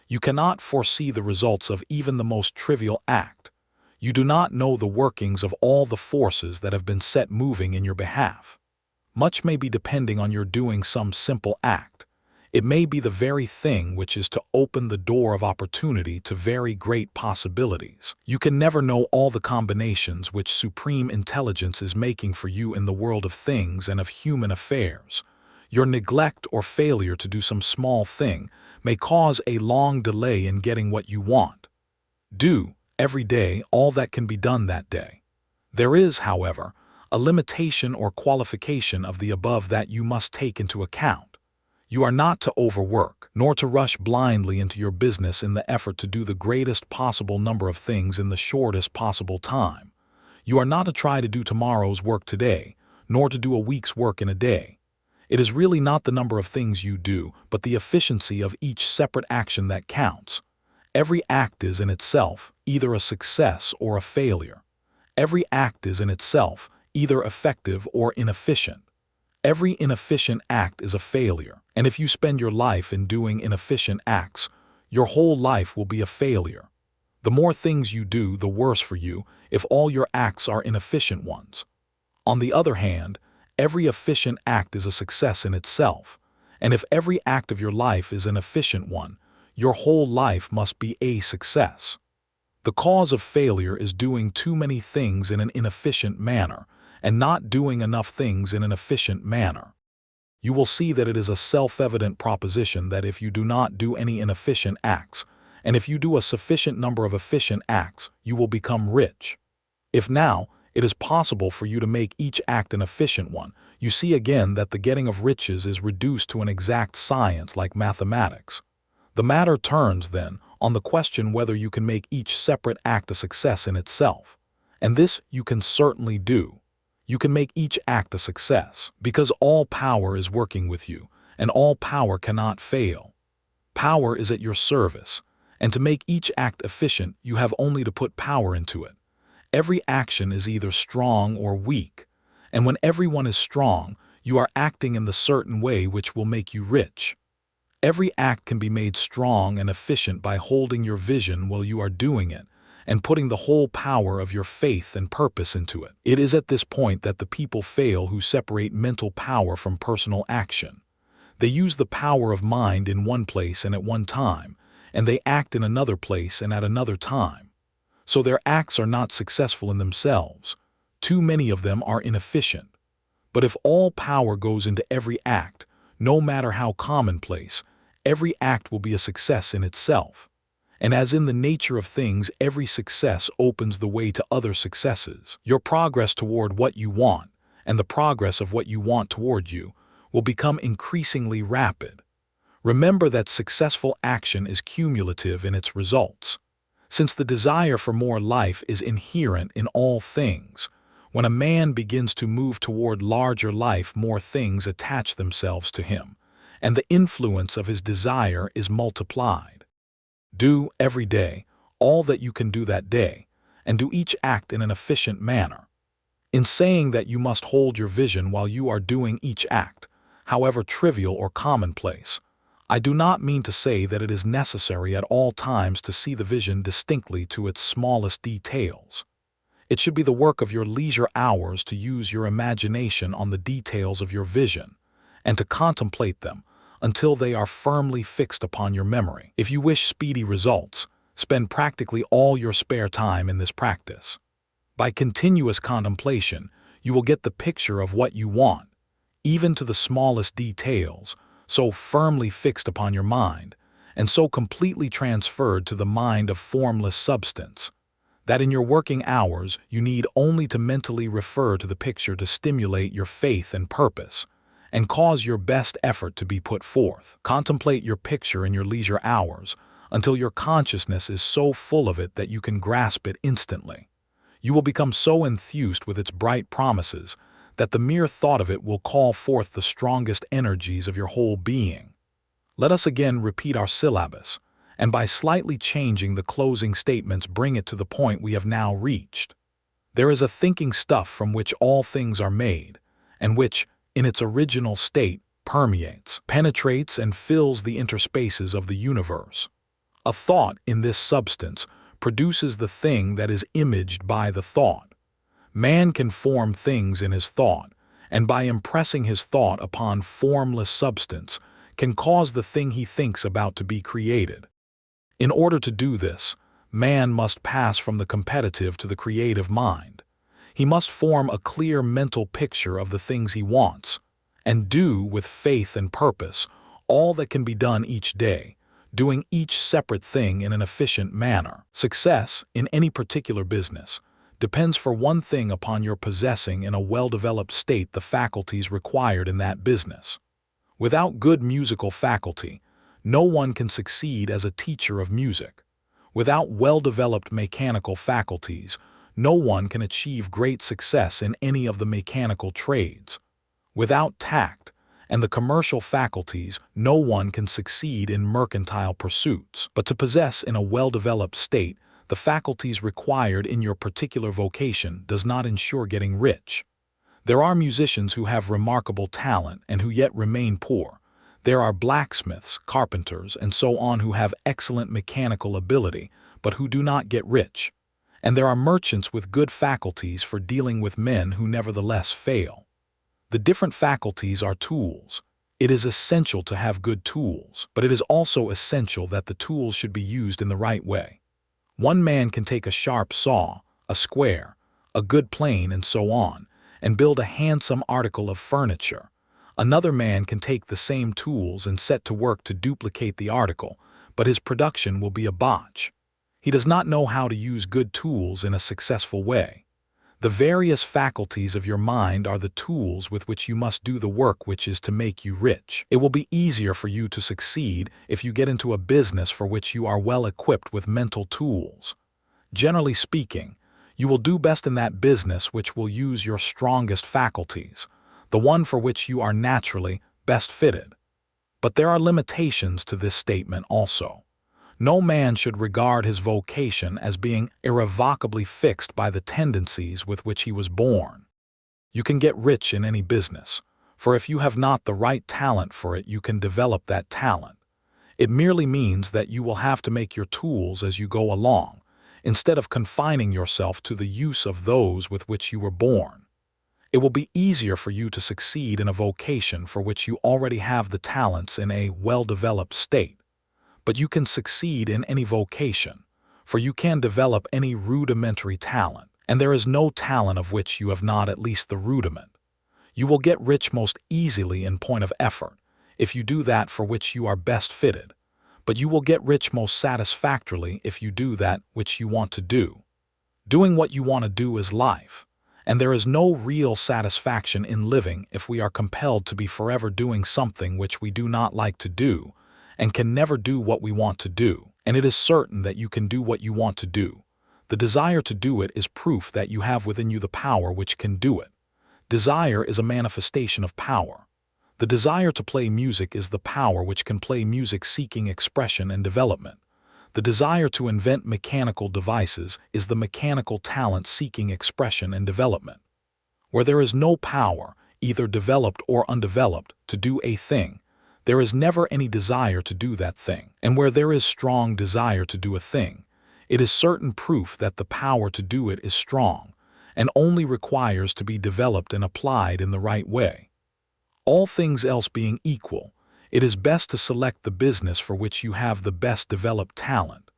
You cannot foresee the results of even the most trivial act. You do not know the workings of all the forces that have been set moving in your behalf. Much may be depending on your doing some simple act. It may be the very thing which is to open the door of opportunity to very great possibilities. You can never know all the combinations which supreme intelligence is making for you in the world of things and of human affairs. Your neglect or failure to do some small thing may cause a long delay in getting what you want. Do, every day, all that can be done that day. There is, however, a limitation or qualification of the above that you must take into account. You are not to overwork, nor to rush blindly into your business in the effort to do the greatest possible number of things in the shortest possible time. You are not to try to do tomorrow's work today, nor to do a week's work in a day. It is really not the number of things you do, but the efficiency of each separate action that counts. Every act is in itself either a success or a failure. Every act is in itself either effective or inefficient. Every inefficient act is a failure, and if you spend your life in doing inefficient acts, your whole life will be a failure. The more things you do, the worse for you if all your acts are inefficient ones. On the other hand, every efficient act is a success in itself, and if every act of your life is an efficient one, your whole life must be a success. The cause of failure is doing too many things in an inefficient manner, and not doing enough things in an efficient manner. You will see that it is a self-evident proposition that if you do not do any inefficient acts, and if you do a sufficient number of efficient acts, you will become rich. If now it is possible for you to make each act an efficient one, you see again that the getting of riches is reduced to an exact science like mathematics. The matter turns, then, on the question whether you can make each separate act a success in itself. And this you can certainly do. You can make each act a success, because all power is working with you, and all power cannot fail. Power is at your service, and to make each act efficient, you have only to put power into it. Every action is either strong or weak, and when everyone is strong, you are acting in the certain way which will make you rich. Every act can be made strong and efficient by holding your vision while you are doing it, and putting the whole power of your faith and purpose into it. It is at this point that the people fail who separate mental power from personal action. They use the power of mind in one place and at one time, and they act in another place and at another time. So their acts are not successful in themselves. Too many of them are inefficient. But if all power goes into every act, no matter how commonplace, every act will be a success in itself. And as in the nature of things, every success opens the way to other successes. Your progress toward what you want, and the progress of what you want toward you, will become increasingly rapid. Remember that successful action is cumulative in its results. Since the desire for more life is inherent in all things, when a man begins to move toward larger life, more things attach themselves to him, and the influence of his desire is multiplied. Do, every day, all that you can do that day, and do each act in an efficient manner. In saying that you must hold your vision while you are doing each act, however trivial or commonplace, I do not mean to say that it is necessary at all times to see the vision distinctly to its smallest details. It should be the work of your leisure hours to use your imagination on the details of your vision, and to contemplate them until they are firmly fixed upon your memory. If you wish speedy results, spend practically all your spare time in this practice. By continuous contemplation, you will get the picture of what you want, even to the smallest details, so firmly fixed upon your mind, and so completely transferred to the mind of formless substance, that in your working hours you need only to mentally refer to the picture to stimulate your faith and purpose, and cause your best effort to be put forth. Contemplate your picture in your leisure hours until your consciousness is so full of it that you can grasp it instantly. You will become so enthused with its bright promises that the mere thought of it will call forth the strongest energies of your whole being. Let us again repeat our syllabus, and by slightly changing the closing statements bring it to the point we have now reached. There is a thinking stuff from which all things are made, and which, in its original state, permeates, penetrates, and fills the interspaces of the universe. A thought in this substance produces the thing that is imaged by the thought. Man can form things in his thought, and by impressing his thought upon formless substance, can cause the thing he thinks about to be created. In order to do this, man must pass from the competitive to the creative mind. He must form a clear mental picture of the things he wants, and do with faith and purpose all that can be done each day, doing each separate thing in an efficient manner. Success in any particular business depends for one thing upon your possessing in a well-developed state the faculties required in that business. Without good musical faculty, no one can succeed as a teacher of music. Without well-developed mechanical faculties, no one can achieve great success in any of the mechanical trades. Without tact and the commercial faculties, no one can succeed in mercantile pursuits. But to possess in a well-developed state the faculties required in your particular vocation does not ensure getting rich. There are musicians who have remarkable talent and who yet remain poor. There are blacksmiths, carpenters, and so on who have excellent mechanical ability, but who do not get rich. And there are merchants with good faculties for dealing with men who nevertheless fail. The different faculties are tools. It is essential to have good tools, but it is also essential that the tools should be used in the right way. One man can take a sharp saw, a square, a good plane, and so on, and build a handsome article of furniture. Another man can take the same tools and set to work to duplicate the article, but his production will be a botch. He does not know how to use good tools in a successful way. The various faculties of your mind are the tools with which you must do the work which is to make you rich. It will be easier for you to succeed if you get into a business for which you are well equipped with mental tools. Generally speaking, you will do best in that business which will use your strongest faculties, the one for which you are naturally best fitted. But there are limitations to this statement also. No man should regard his vocation as being irrevocably fixed by the tendencies with which he was born. You can get rich in any business, for if you have not the right talent for it, you can develop that talent. It merely means that you will have to make your tools as you go along, instead of confining yourself to the use of those with which you were born. It will be easier for you to succeed in a vocation for which you already have the talents in a well-developed state. But you can succeed in any vocation, for you can develop any rudimentary talent, and there is no talent of which you have not at least the rudiment. You will get rich most easily in point of effort, if you do that for which you are best fitted, but you will get rich most satisfactorily if you do that which you want to do. Doing what you want to do is life, and there is no real satisfaction in living if we are compelled to be forever doing something which we do not like to do, and can never do what we want to do. And it is certain that you can do what you want to do. The desire to do it is proof that you have within you the power which can do it. Desire is a manifestation of power. The desire to play music is the power which can play music seeking expression and development. The desire to invent mechanical devices is the mechanical talent seeking expression and development. Where there is no power, either developed or undeveloped, to do a thing, there is never any desire to do that thing. And where there is strong desire to do a thing, it is certain proof that the power to do it is strong, and only requires to be developed and applied in the right way. All things else being equal, it is best to select the business for which you have the best developed talent.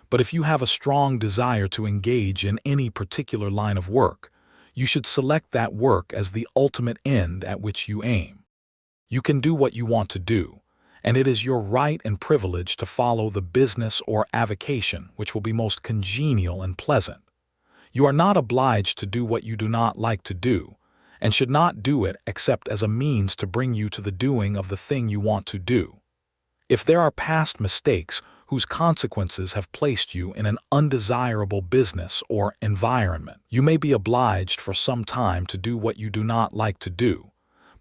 But if you have a strong desire to engage in any particular line of work, you should select that work as the ultimate end at which you aim. You can do what you want to do, and it is your right and privilege to follow the business or avocation which will be most congenial and pleasant. You are not obliged to do what you do not like to do, and should not do it except as a means to bring you to the doing of the thing you want to do. If there are past mistakes whose consequences have placed you in an undesirable business or environment, you may be obliged for some time to do what you do not like to do,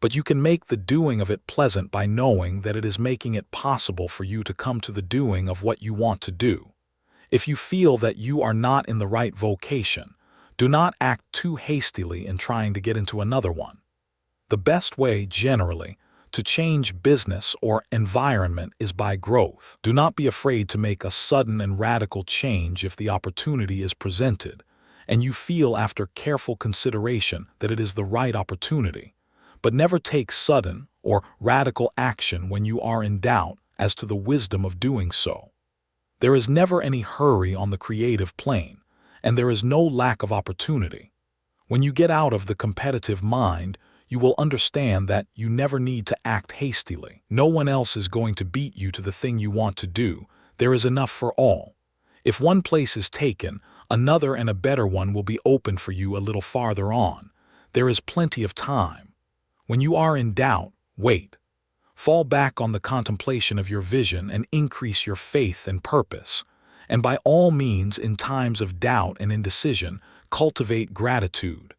but you can make the doing of it pleasant by knowing that it is making it possible for you to come to the doing of what you want to do. If you feel that you are not in the right vocation, do not act too hastily in trying to get into another one. The best way, generally, to change business or environment is by growth. Do not be afraid to make a sudden and radical change if the opportunity is presented, and you feel after careful consideration that it is the right opportunity. but never take sudden or radical action when you are in doubt as to the wisdom of doing so. There is never any hurry on the creative plane, and there is no lack of opportunity. When you get out of the competitive mind, you will understand that you never need to act hastily. No one else is going to beat you to the thing you want to do. There is enough for all. If one place is taken, another and a better one will be open for you a little farther on. There is plenty of time. When you are in doubt, wait. Fall back on the contemplation of your vision and increase your faith and purpose. And by all means, in times of doubt and indecision, cultivate gratitude.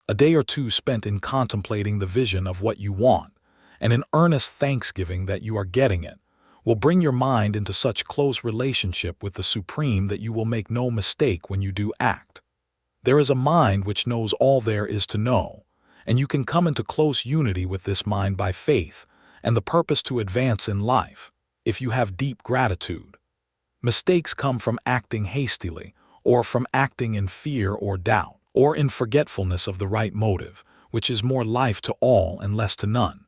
A day or two spent in contemplating the vision of what you want, and an earnest thanksgiving that you are getting it, will bring your mind into such close relationship with the Supreme that you will make no mistake when you do act. There is a mind which knows all there is to know, and you can come into close unity with this mind by faith and the purpose to advance in life, if you have deep gratitude. Mistakes come from acting hastily, or from acting in fear or doubt, or in forgetfulness of the right motive, which is more life to all and less to none.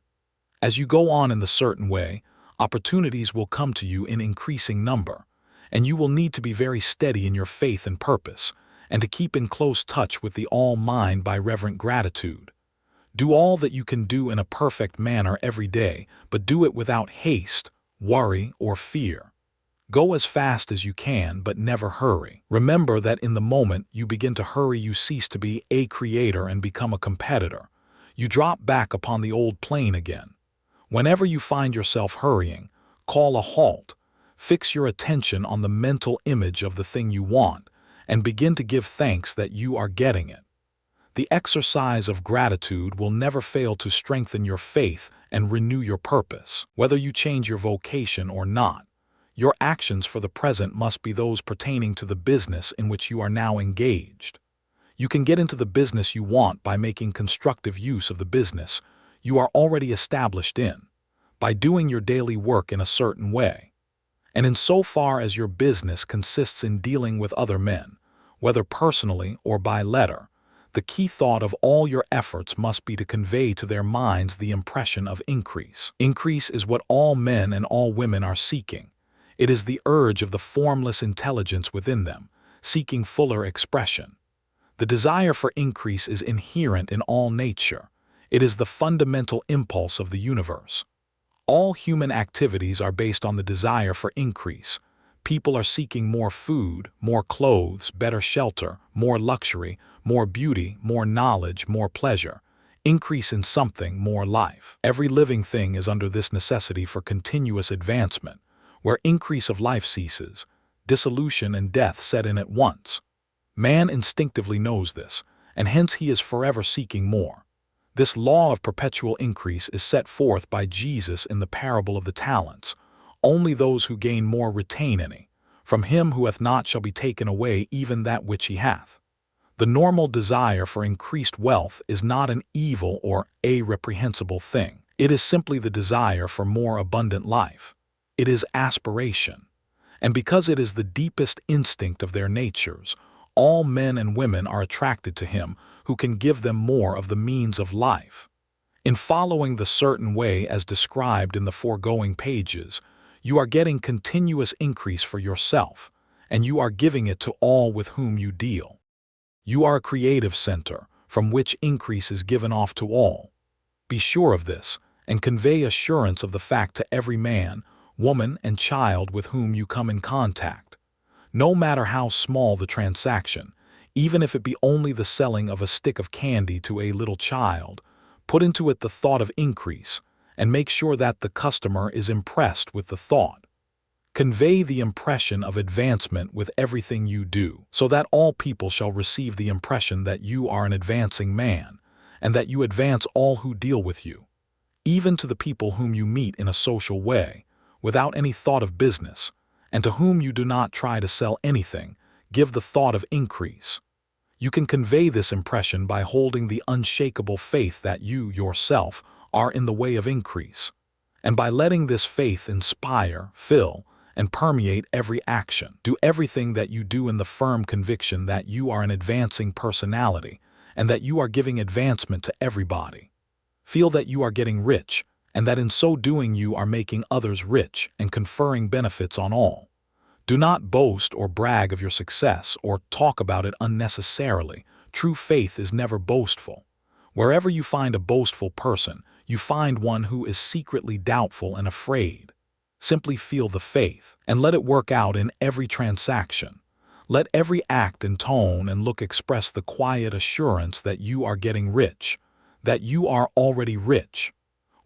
As you go on in the certain way, opportunities will come to you in increasing number, and you will need to be very steady in your faith and purpose, and to keep in close touch with the All-Mind by reverent gratitude. Do all that you can do in a perfect manner every day, but do it without haste, worry, or fear. Go as fast as you can, but never hurry. Remember that in the moment you begin to hurry, you cease to be a creator and become a competitor. You drop back upon the old plane again. Whenever you find yourself hurrying, call a halt, fix your attention on the mental image of the thing you want, and begin to give thanks that you are getting it. The exercise of gratitude will never fail to strengthen your faith and renew your purpose. Whether you change your vocation or not, your actions for the present must be those pertaining to the business in which you are now engaged. You can get into the business you want by making constructive use of the business you are already established in, by doing your daily work in a certain way. And insofar as your business consists in dealing with other men, whether personally or by letter, the key thought of all your efforts must be to convey to their minds the impression of increase. Increase is what all men and all women are seeking. It is the urge of the formless intelligence within them, seeking fuller expression. The desire for increase is inherent in all nature. It is the fundamental impulse of the universe. All human activities are based on the desire for increase. People are seeking more food, more clothes, better shelter, more luxury, more beauty, more knowledge, more pleasure. Increase in something, more life. Every living thing is under this necessity for continuous advancement. Where increase of life ceases, dissolution and death set in at once. Man instinctively knows this, and hence he is forever seeking more. This law of perpetual increase is set forth by Jesus in the parable of the talents. Only those who gain more retain any. From him who hath not shall be taken away even that which he hath. The normal desire for increased wealth is not an evil or a reprehensible thing. It is simply the desire for more abundant life. It is aspiration. And because it is the deepest instinct of their natures, all men and women are attracted to him who can give them more of the means of life. In following the certain way as described in the foregoing pages, you are getting continuous increase for yourself, and you are giving it to all with whom you deal. You are a creative center from which increase is given off to all. Be sure of this, and convey assurance of the fact to every man, woman, and child with whom you come in contact. No matter how small the transaction, even if it be only the selling of a stick of candy to a little child, put into it the thought of increase, and make sure that the customer is impressed with the thought. Convey the impression of advancement with everything you do, so that all people shall receive the impression that you are an advancing man, and that you advance all who deal with you, even to the people whom you meet in a social way, without any thought of business, and to whom you do not try to sell anything, give the thought of increase. You can convey this impression by holding the unshakable faith that you, yourself, are in the way of increase, and by letting this faith inspire, fill, and permeate every action. Do everything that you do in the firm conviction that you are an advancing personality, and that you are giving advancement to everybody. Feel that you are getting rich, and that in so doing you are making others rich and conferring benefits on all. Do not boast or brag of your success or talk about it unnecessarily. True faith is never boastful. Wherever you find a boastful person, you find one who is secretly doubtful and afraid. Simply feel the faith, and let it work out in every transaction. Let every act and tone and look express the quiet assurance that you are getting rich, that you are already rich.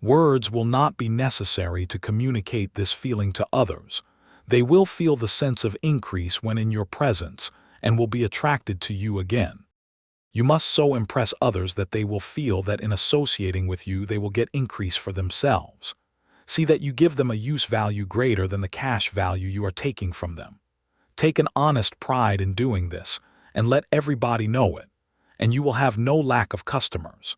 Words will not be necessary to communicate this feeling to others. They will feel the sense of increase when in your presence and will be attracted to you again. You must so impress others that they will feel that in associating with you they will get increase for themselves. See that you give them a use value greater than the cash value you are taking from them. Take an honest pride in doing this and let everybody know it, and you will have no lack of customers.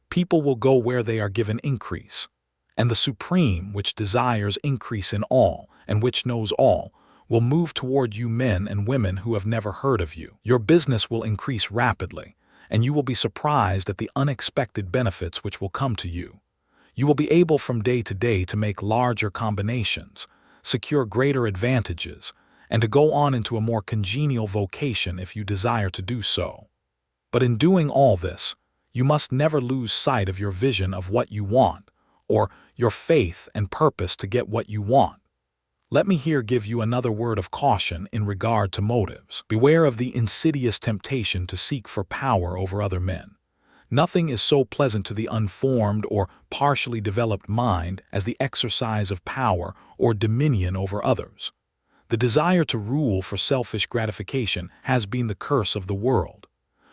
People will go where they are given increase, and the Supreme, which desires increase in all and which knows all, will move toward you men and women who have never heard of you. Your business will increase rapidly, and you will be surprised at the unexpected benefits which will come to you. You will be able from day to day to make larger combinations, secure greater advantages, and to go on into a more congenial vocation if you desire to do so. But in doing all this, you must never lose sight of your vision of what you want, or your faith and purpose to get what you want. Let me here give you another word of caution in regard to motives. Beware of the insidious temptation to seek for power over other men. Nothing is so pleasant to the unformed or partially developed mind as the exercise of power or dominion over others. The desire to rule for selfish gratification has been the curse of the world.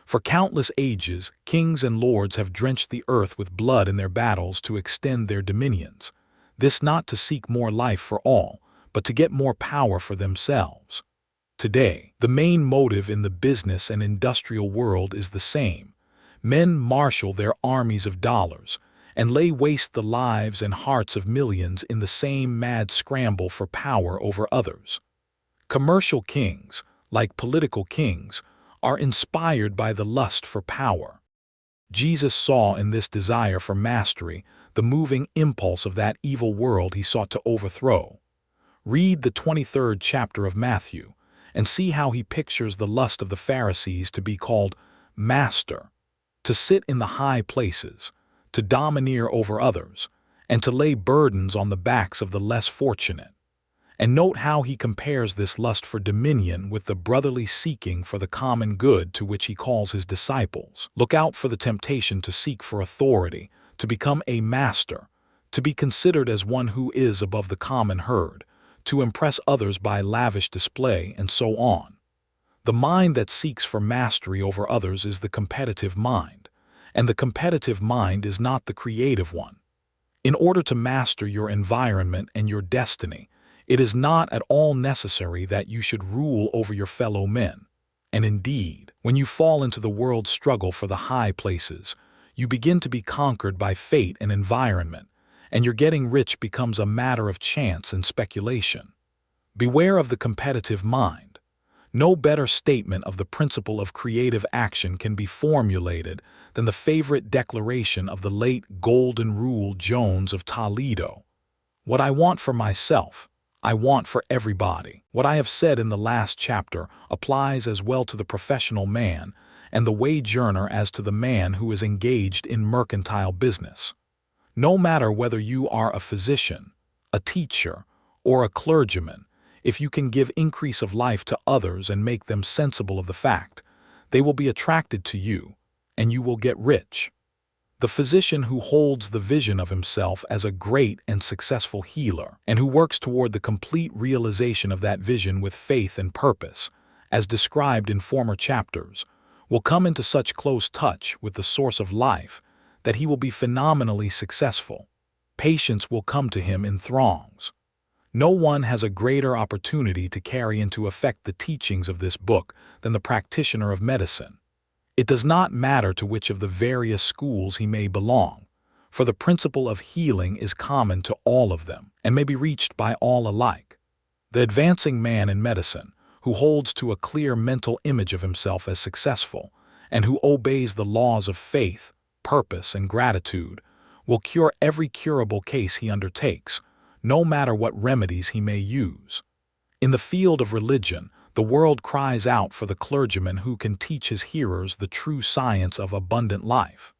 For countless ages, kings and lords have drenched the earth with blood in their battles to extend their dominions. This not to seek more life for all, but to get more power for themselves. Today, the main motive in the business and industrial world is the same. Men marshal their armies of dollars and lay waste the lives and hearts of millions in the same mad scramble for power over others. Commercial kings, like political kings, are inspired by the lust for power. Jesus saw in this desire for mastery the moving impulse of that evil world he sought to overthrow. Read the 23rd chapter of Matthew and see how he pictures the lust of the Pharisees to be called master, to sit in the high places, to domineer over others, and to lay burdens on the backs of the less fortunate. And note how he compares this lust for dominion with the brotherly seeking for the common good to which he calls his disciples. Look out for the temptation to seek for authority, to become a master, to be considered as one who is above the common herd, to impress others by lavish display, and so on. The mind that seeks for mastery over others is the competitive mind, and the competitive mind is not the creative one. In order to master your environment and your destiny, it is not at all necessary that you should rule over your fellow men. And indeed, when you fall into the world's struggle for the high places, you begin to be conquered by fate and environment, and your getting rich becomes a matter of chance and speculation. Beware of the competitive mind. No better statement of the principle of creative action can be formulated than the favorite declaration of the late Golden Rule Jones of Toledo. What I want for myself, I want for everybody. What I have said in the last chapter applies as well to the professional man and the wage earner as to the man who is engaged in mercantile business. No matter whether you are a physician, a teacher, or a clergyman, if you can give increase of life to others and make them sensible of the fact, they will be attracted to you, and you will get rich. The physician who holds the vision of himself as a great and successful healer, and who works toward the complete realization of that vision with faith and purpose, as described in former chapters, will come into such close touch with the source of life that he will be phenomenally successful. Patients will come to him in throngs. No one has a greater opportunity to carry into effect the teachings of this book than the practitioner of medicine. It does not matter to which of the various schools he may belong, for the principle of healing is common to all of them and may be reached by all alike. The advancing man in medicine, who holds to a clear mental image of himself as successful, and who obeys the laws of faith, purpose, and gratitude, will cure every curable case he undertakes, no matter what remedies he may use. In the field of religion, the world cries out for the clergyman who can teach his hearers the true science of abundant life.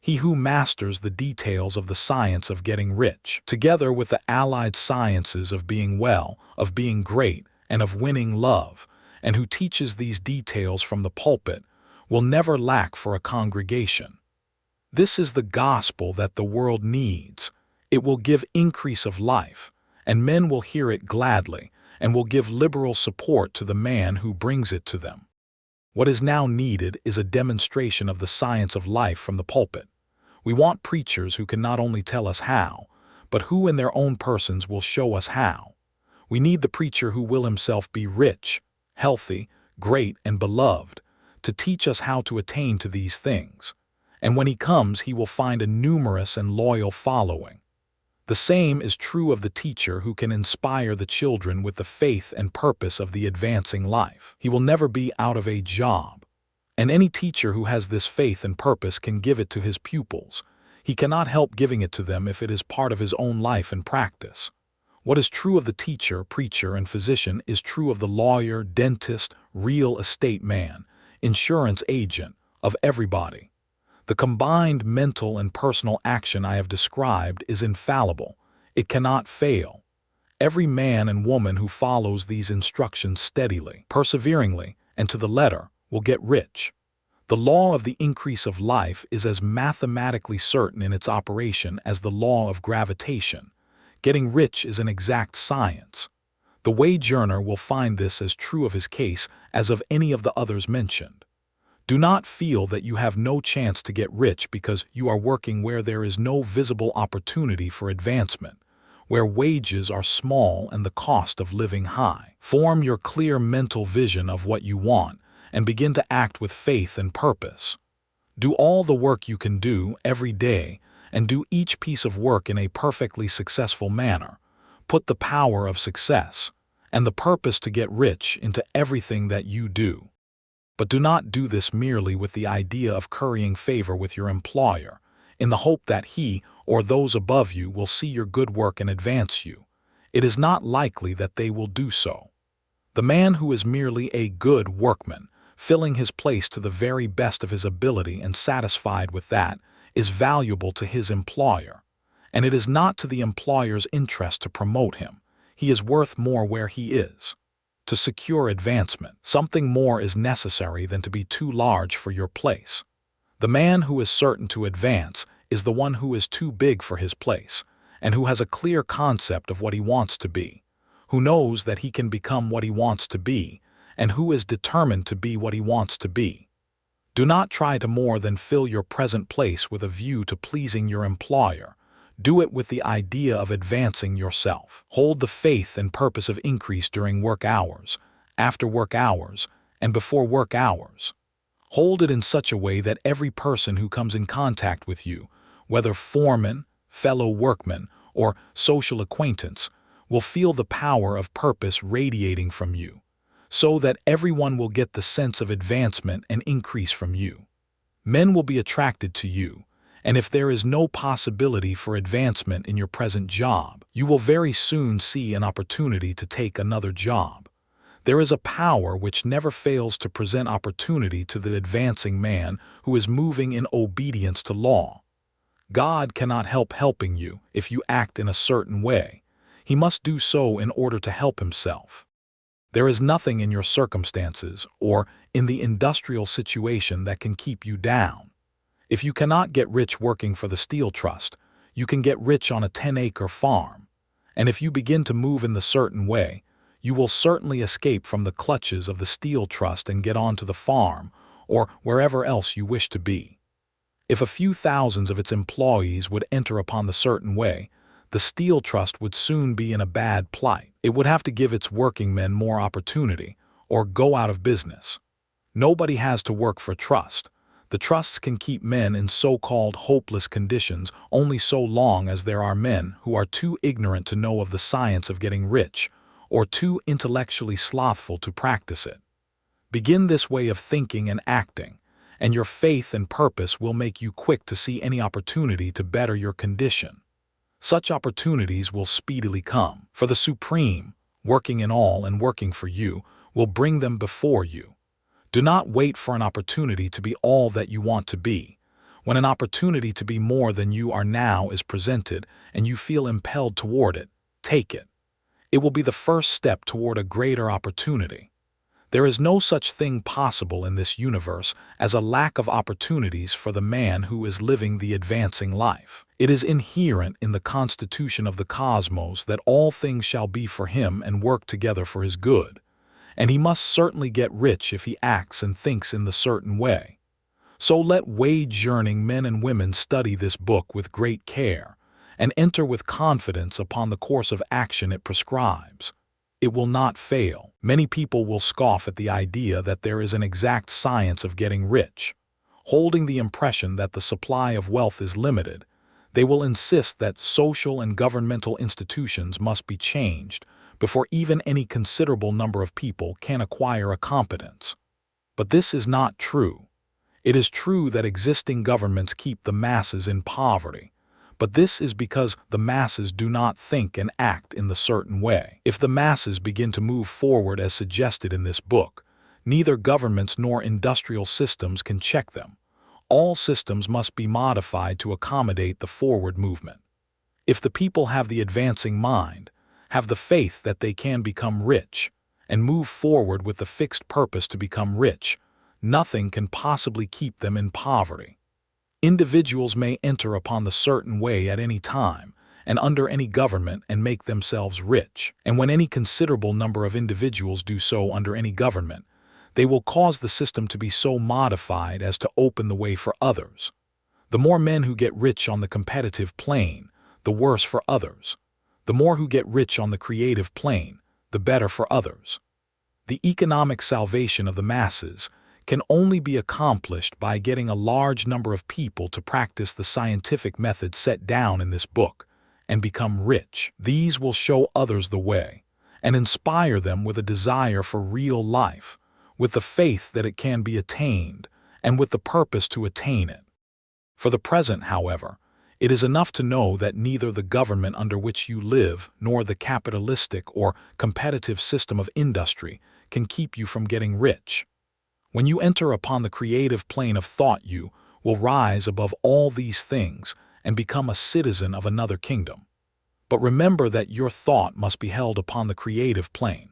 He who masters the details of the science of getting rich, together with the allied sciences of being well, of being great, and of winning love, and who teaches these details from the pulpit, will never lack for a congregation. This is the gospel that the world needs. It will give increase of life, and men will hear it gladly, and will give liberal support to the man who brings it to them. What is now needed is a demonstration of the science of life from the pulpit. We want preachers who can not only tell us how, but who in their own persons will show us how. We need the preacher who will himself be rich, healthy, great, and beloved, to teach us how to attain to these things. And when he comes, he will find a numerous and loyal following. The same is true of the teacher who can inspire the children with the faith and purpose of the advancing life. He will never be out of a job. And any teacher who has this faith and purpose can give it to his pupils. He cannot help giving it to them if it is part of his own life and practice. What is true of the teacher, preacher, and physician is true of the lawyer, dentist, real estate man, insurance agent, of everybody. The combined mental and personal action I have described is infallible. It cannot fail. Every man and woman who follows these instructions steadily, perseveringly, and to the letter will get rich. The law of the increase of life is as mathematically certain in its operation as the law of gravitation. Getting rich is an exact science. The wage earner will find this as true of his case as of any of the others mentioned. Do not feel that you have no chance to get rich because you are working where there is no visible opportunity for advancement, where wages are small and the cost of living high. Form your clear mental vision of what you want and begin to act with faith and purpose. Do all the work you can do every day and do each piece of work in a perfectly successful manner. Put the power of success and the purpose to get rich into everything that you do. But do not do this merely with the idea of currying favor with your employer, in the hope that he or those above you will see your good work and advance you. It is not likely that they will do so. The man who is merely a good workman, filling his place to the very best of his ability and satisfied with that, is valuable to his employer. And it is not to the employer's interest to promote him. He is worth more where he is. To secure advancement, something more is necessary than to be too large for your place. The man who is certain to advance is the one who is too big for his place, and who has a clear concept of what he wants to be, who knows that he can become what he wants to be, and who is determined to be what he wants to be. Do not try to more than fill your present place with a view to pleasing your employer. Do it with the idea of advancing yourself. Hold the faith and purpose of increase during work hours, after work hours, and before work hours. Hold it in such a way that every person who comes in contact with you, whether foreman, fellow workman, or social acquaintance, will feel the power of purpose radiating from you, so that everyone will get the sense of advancement and increase from you. Men will be attracted to you. And if there is no possibility for advancement in your present job, you will very soon see an opportunity to take another job. There is a power which never fails to present opportunity to the advancing man who is moving in obedience to law. God cannot help helping you if you act in a certain way. He must do so in order to help himself. There is nothing in your circumstances or in the industrial situation that can keep you down. If you cannot get rich working for the Steel Trust, you can get rich on a 10-acre farm. And if you begin to move in the certain way, you will certainly escape from the clutches of the Steel Trust and get onto the farm or wherever else you wish to be. If a few thousands of its employees would enter upon the certain way, the Steel Trust would soon be in a bad plight. It would have to give its working men more opportunity or go out of business. Nobody has to work for trust. The trusts can keep men in so-called hopeless conditions only so long as there are men who are too ignorant to know of the science of getting rich or too intellectually slothful to practice it. Begin this way of thinking and acting, and your faith and purpose will make you quick to see any opportunity to better your condition. Such opportunities will speedily come, for the Supreme, working in all and working for you, will bring them before you. Do not wait for an opportunity to be all that you want to be. When an opportunity to be more than you are now is presented and you feel impelled toward it, take it. It will be the first step toward a greater opportunity. There is no such thing possible in this universe as a lack of opportunities for the man who is living the advancing life. It is inherent in the constitution of the cosmos that all things shall be for him and work together for his good, and he must certainly get rich if he acts and thinks in the certain way. So let wage-earning men and women study this book with great care, and enter with confidence upon the course of action it prescribes. It will not fail. Many people will scoff at the idea that there is an exact science of getting rich. Holding the impression that the supply of wealth is limited, they will insist that social and governmental institutions must be changed before even any considerable number of people can acquire a competence. But this is not true. It is true that existing governments keep the masses in poverty, but this is because the masses do not think and act in the certain way. If the masses begin to move forward as suggested in this book, neither governments nor industrial systems can check them. All systems must be modified to accommodate the forward movement. If the people have the advancing mind, have the faith that they can become rich, and move forward with the fixed purpose to become rich, nothing can possibly keep them in poverty. Individuals may enter upon the certain way at any time and under any government and make themselves rich, and when any considerable number of individuals do so under any government, they will cause the system to be so modified as to open the way for others. The more men who get rich on the competitive plane, the worse for others. The more who get rich on the creative plane, the better for others. The economic salvation of the masses can only be accomplished by getting a large number of people to practice the scientific method set down in this book and become rich. These will show others the way and inspire them with a desire for real life, with the faith that it can be attained, and with the purpose to attain it. For the present, however, it is enough to know that neither the government under which you live nor the capitalistic or competitive system of industry can keep you from getting rich. When you enter upon the creative plane of thought, you will rise above all these things and become a citizen of another kingdom. But remember that your thought must be held upon the creative plane.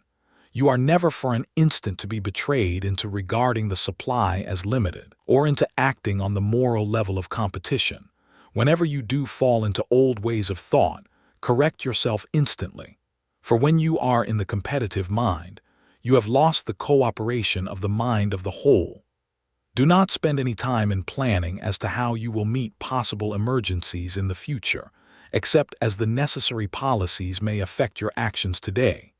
You are never for an instant to be betrayed into regarding the supply as limited, or into acting on the moral level of competition. Whenever you do fall into old ways of thought, correct yourself instantly. For when you are in the competitive mind, you have lost the cooperation of the mind of the whole. Do not spend any time in planning as to how you will meet possible emergencies in the future, except as the necessary policies may affect your actions today.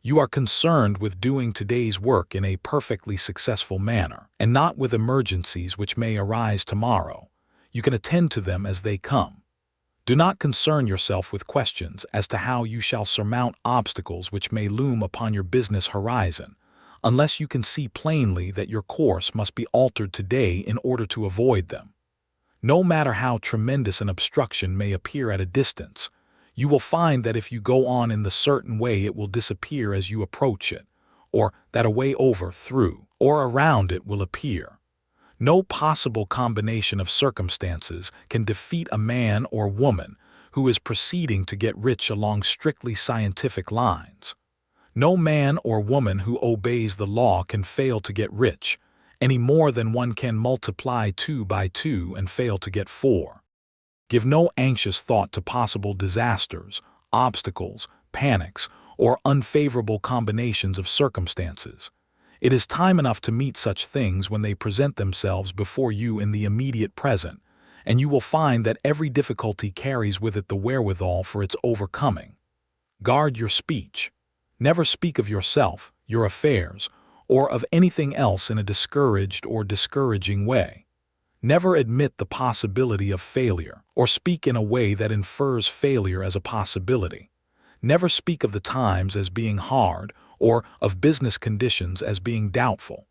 You are concerned with doing today's work in a perfectly successful manner, and not with emergencies which may arise tomorrow. You can attend to them as they come. Do not concern yourself with questions as to how you shall surmount obstacles which may loom upon your business horizon, unless you can see plainly that your course must be altered today in order to avoid them. No matter how tremendous an obstruction may appear at a distance, you will find that if you go on in the certain way it will disappear as you approach it, or that a way over, through, or around it will appear. No possible combination of circumstances can defeat a man or woman who is proceeding to get rich along strictly scientific lines. No man or woman who obeys the law can fail to get rich, any more than one can multiply 2 by 2 and fail to get 4. Give no anxious thought to possible disasters, obstacles, panics, or unfavorable combinations of circumstances. It is time enough to meet such things when they present themselves before you in the immediate present, and you will find that every difficulty carries with it the wherewithal for its overcoming. Guard your speech. Never speak of yourself, your affairs, or of anything else in a discouraged or discouraging way. Never admit the possibility of failure, or speak in a way that infers failure as a possibility. Never speak of the times as being hard, or of business conditions as being doubtful.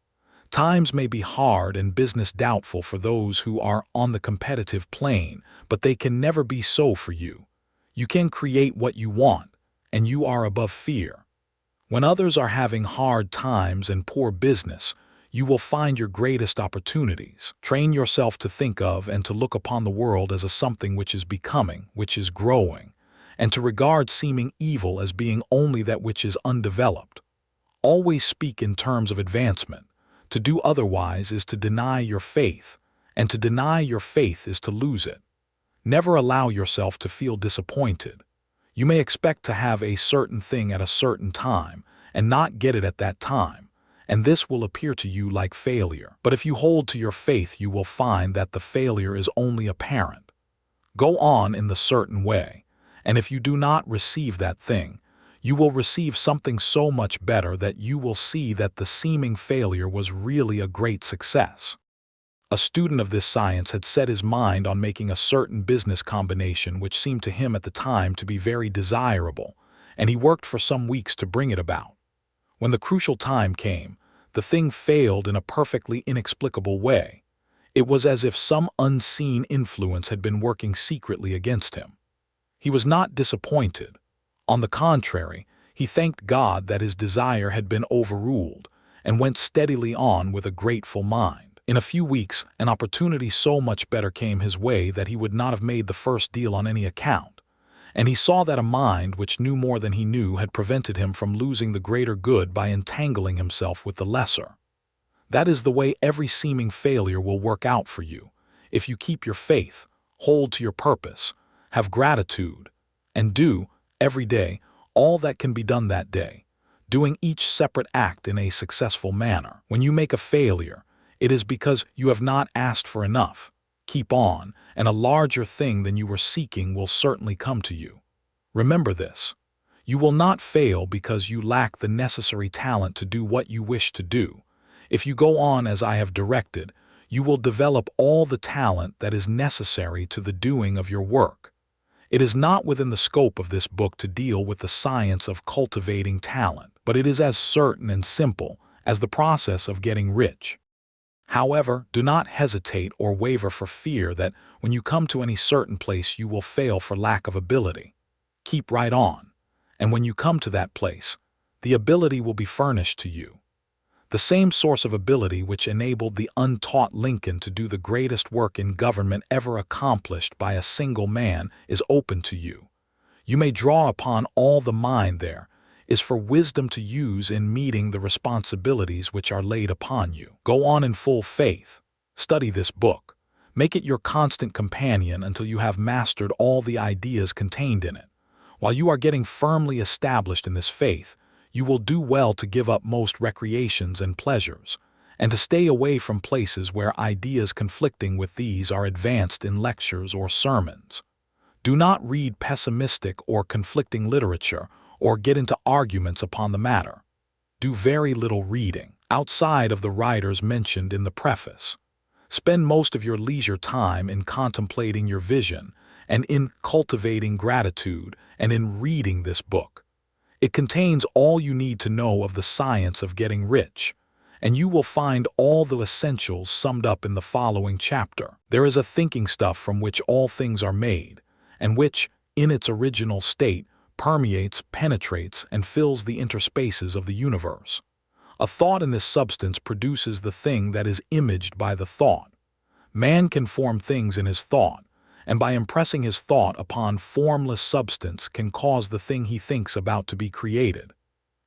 Times may be hard and business doubtful for those who are on the competitive plane, but they can never be so for you. You can create what you want, and you are above fear. When others are having hard times and poor business, you will find your greatest opportunities. Train yourself to think of and to look upon the world as a something which is becoming, which is growing, and to regard seeming evil as being only that which is undeveloped. Always speak in terms of advancement. To do otherwise is to deny your faith, and to deny your faith is to lose it. Never allow yourself to feel disappointed. You may expect to have a certain thing at a certain time and not get it at that time, and this will appear to you like failure. But if you hold to your faith, you will find that the failure is only apparent. Go on in the certain way, and if you do not receive that thing, you will receive something so much better that you will see that the seeming failure was really a great success. A student of this science had set his mind on making a certain business combination which seemed to him at the time to be very desirable, and he worked for some weeks to bring it about. When the crucial time came, the thing failed in a perfectly inexplicable way. It was as if some unseen influence had been working secretly against him. He was not disappointed. On the contrary, he thanked God that his desire had been overruled, and went steadily on with a grateful mind. In a few weeks, an opportunity so much better came his way that he would not have made the first deal on any account, and he saw that a mind which knew more than he knew had prevented him from losing the greater good by entangling himself with the lesser. That is the way every seeming failure will work out for you, if you keep your faith, hold to your purpose, have gratitude, and do, every day, all that can be done that day, doing each separate act in a successful manner. When you make a failure, it is because you have not asked for enough. Keep on, and a larger thing than you were seeking will certainly come to you. Remember this. You will not fail because you lack the necessary talent to do what you wish to do. If you go on as I have directed, you will develop all the talent that is necessary to the doing of your work. It is not within the scope of this book to deal with the science of cultivating talent, but it is as certain and simple as the process of getting rich. However, do not hesitate or waver for fear that when you come to any certain place you will fail for lack of ability. Keep right on, and when you come to that place, the ability will be furnished to you. The same source of ability which enabled the untaught Lincoln to do the greatest work in government ever accomplished by a single man is open to you. You may draw upon all the mind there is for wisdom to use in meeting the responsibilities which are laid upon you. Go on in full faith. Study this book. Make it your constant companion until you have mastered all the ideas contained in it. While you are getting firmly established in this faith, you will do well to give up most recreations and pleasures, and to stay away from places where ideas conflicting with these are advanced in lectures or sermons. Do not read pessimistic or conflicting literature or get into arguments upon the matter. Do very little reading, outside of the writers mentioned in the preface. Spend most of your leisure time in contemplating your vision and in cultivating gratitude and in reading this book. It contains all you need to know of the science of getting rich, and you will find all the essentials summed up in the following chapter. There is a thinking stuff from which all things are made, and which, in its original state, permeates, penetrates, and fills the interspaces of the universe. A thought in this substance produces the thing that is imaged by the thought. Man can form things in his thought, and by impressing his thought upon formless substance can cause the thing he thinks about to be created.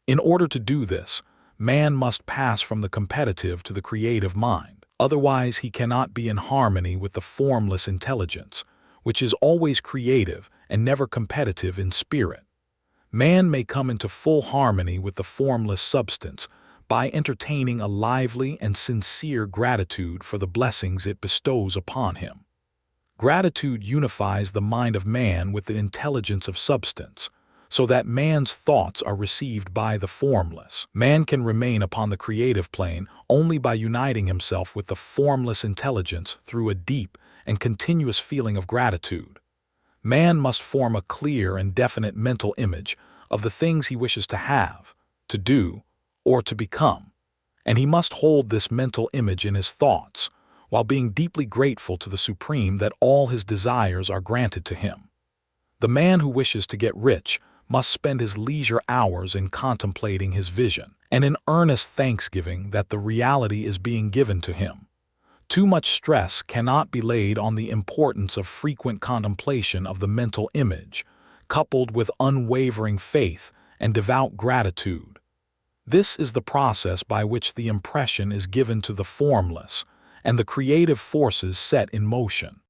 In order to do this, man must pass from the competitive to the creative mind. Otherwise, he cannot be in harmony with the formless intelligence, which is always creative and never competitive in spirit. Man may come into full harmony with the formless substance by entertaining a lively and sincere gratitude for the blessings it bestows upon him. Gratitude unifies the mind of man with the intelligence of substance, so that man's thoughts are received by the formless. Man can remain upon the creative plane only by uniting himself with the formless intelligence through a deep and continuous feeling of gratitude. Man must form a clear and definite mental image of the things he wishes to have, to do, or to become, And he must hold this mental image in his thoughts, while being deeply grateful to the Supreme that all his desires are granted to him. The man who wishes to get rich must spend his leisure hours in contemplating his vision and in earnest thanksgiving that the reality is being given to him. Too much stress cannot be laid on the importance of frequent contemplation of the mental image, coupled with unwavering faith and devout gratitude. This is the process by which the impression is given to the formless and the creative forces set in motion.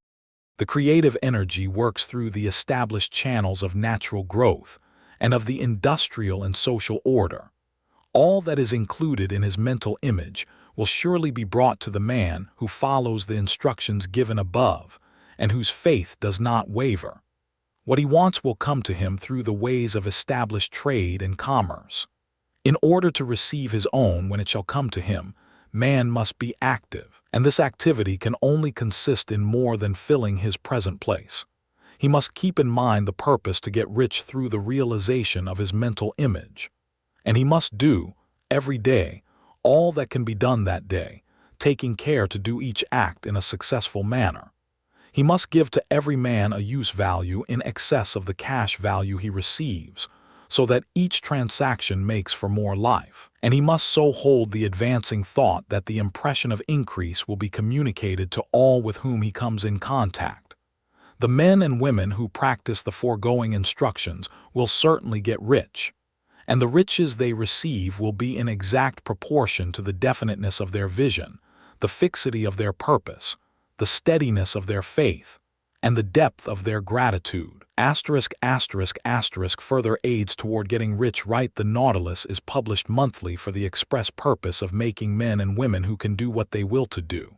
The creative energy works through the established channels of natural growth and of the industrial and social order. All that is included in his mental image will surely be brought to the man who follows the instructions given above and whose faith does not waver. What he wants will come to him through the ways of established trade and commerce. In order to receive his own when it shall come to him, man must be active, and this activity can only consist in more than filling his present place. He must keep in mind the purpose to get rich through the realization of his mental image. And he must do, every day, all that can be done that day, taking care to do each act in a successful manner. He must give to every man a use value in excess of the cash value he receives, so that each transaction makes for more life. And he must so hold the advancing thought that the impression of increase will be communicated to all with whom he comes in contact. The men and women who practice the foregoing instructions will certainly get rich, and the riches they receive will be in exact proportion to the definiteness of their vision, the fixity of their purpose, the steadiness of their faith, and the depth of their gratitude. **** Further aids toward getting rich. The Nautilus is published monthly for the express purpose of making men and women who can do what they will to do.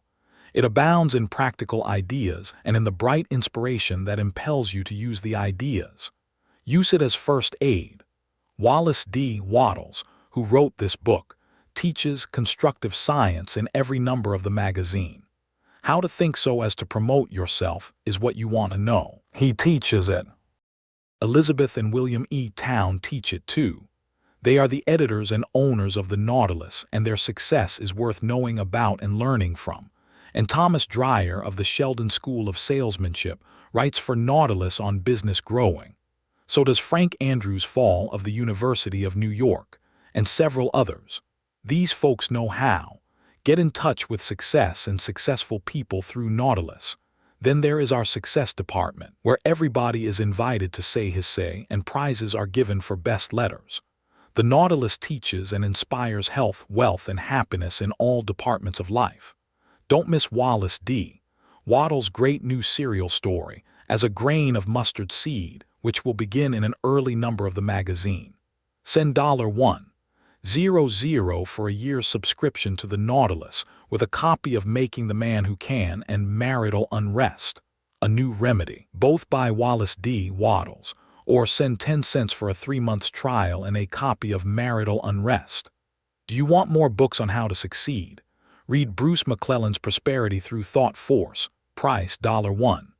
It abounds in practical ideas and in the bright inspiration that impels you to use the ideas. Use it as first aid. Wallace D. Wattles, who wrote this book, teaches constructive science in every number of the magazine. How to think so as to promote yourself is what you want to know. He teaches it. Elizabeth and William E. Town teach it too. They are the editors and owners of the Nautilus, and their success is worth knowing about and learning from. And Thomas Dreyer of the Sheldon School of Salesmanship writes for Nautilus on business growing. So does Frank Andrews Fall of the University of New York, and several others. These folks know how. Get in touch with success and successful people through Nautilus. Then there is our success department, where everybody is invited to say his say and prizes are given for best letters. The Nautilus teaches and inspires health, wealth, and happiness in all departments of life. Don't miss Wallace D. Wattles' great new serial story, As a Grain of Mustard Seed, which will begin in an early number of the magazine. Send $100 for a year's subscription to the Nautilus with a copy of Making the Man Who Can and Marital Unrest, A New Remedy, both by Wallace D. Wattles, or send 10 cents for a 3-month trial and a copy of Marital Unrest. Do you want more books on how to succeed? Read Bruce McClelland's Prosperity Through Thought Force, price $100,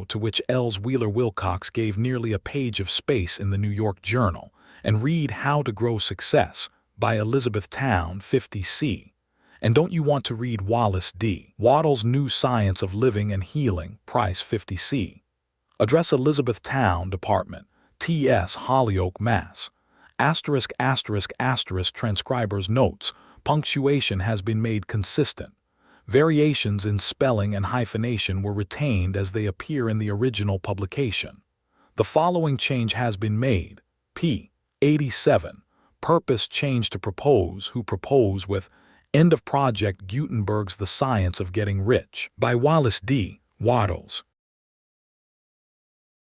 to which Els Wheeler Wilcox gave nearly a page of space in the New York Journal, and read How to Grow Success by Elizabeth Town, 50C. And don't you want to read Wallace D. Wattles' New Science of Living and Healing, price $50C. Address Elizabeth Town, Department, T.S. Holyoke, Mass. ****, transcriber's notes. Punctuation has been made consistent. Variations in spelling and hyphenation were retained as they appear in the original publication. The following change has been made. p. 87. Purpose changed to propose, who propose with End of project Gutenberg's The Science of Getting Rich by Wallace D. Wattles.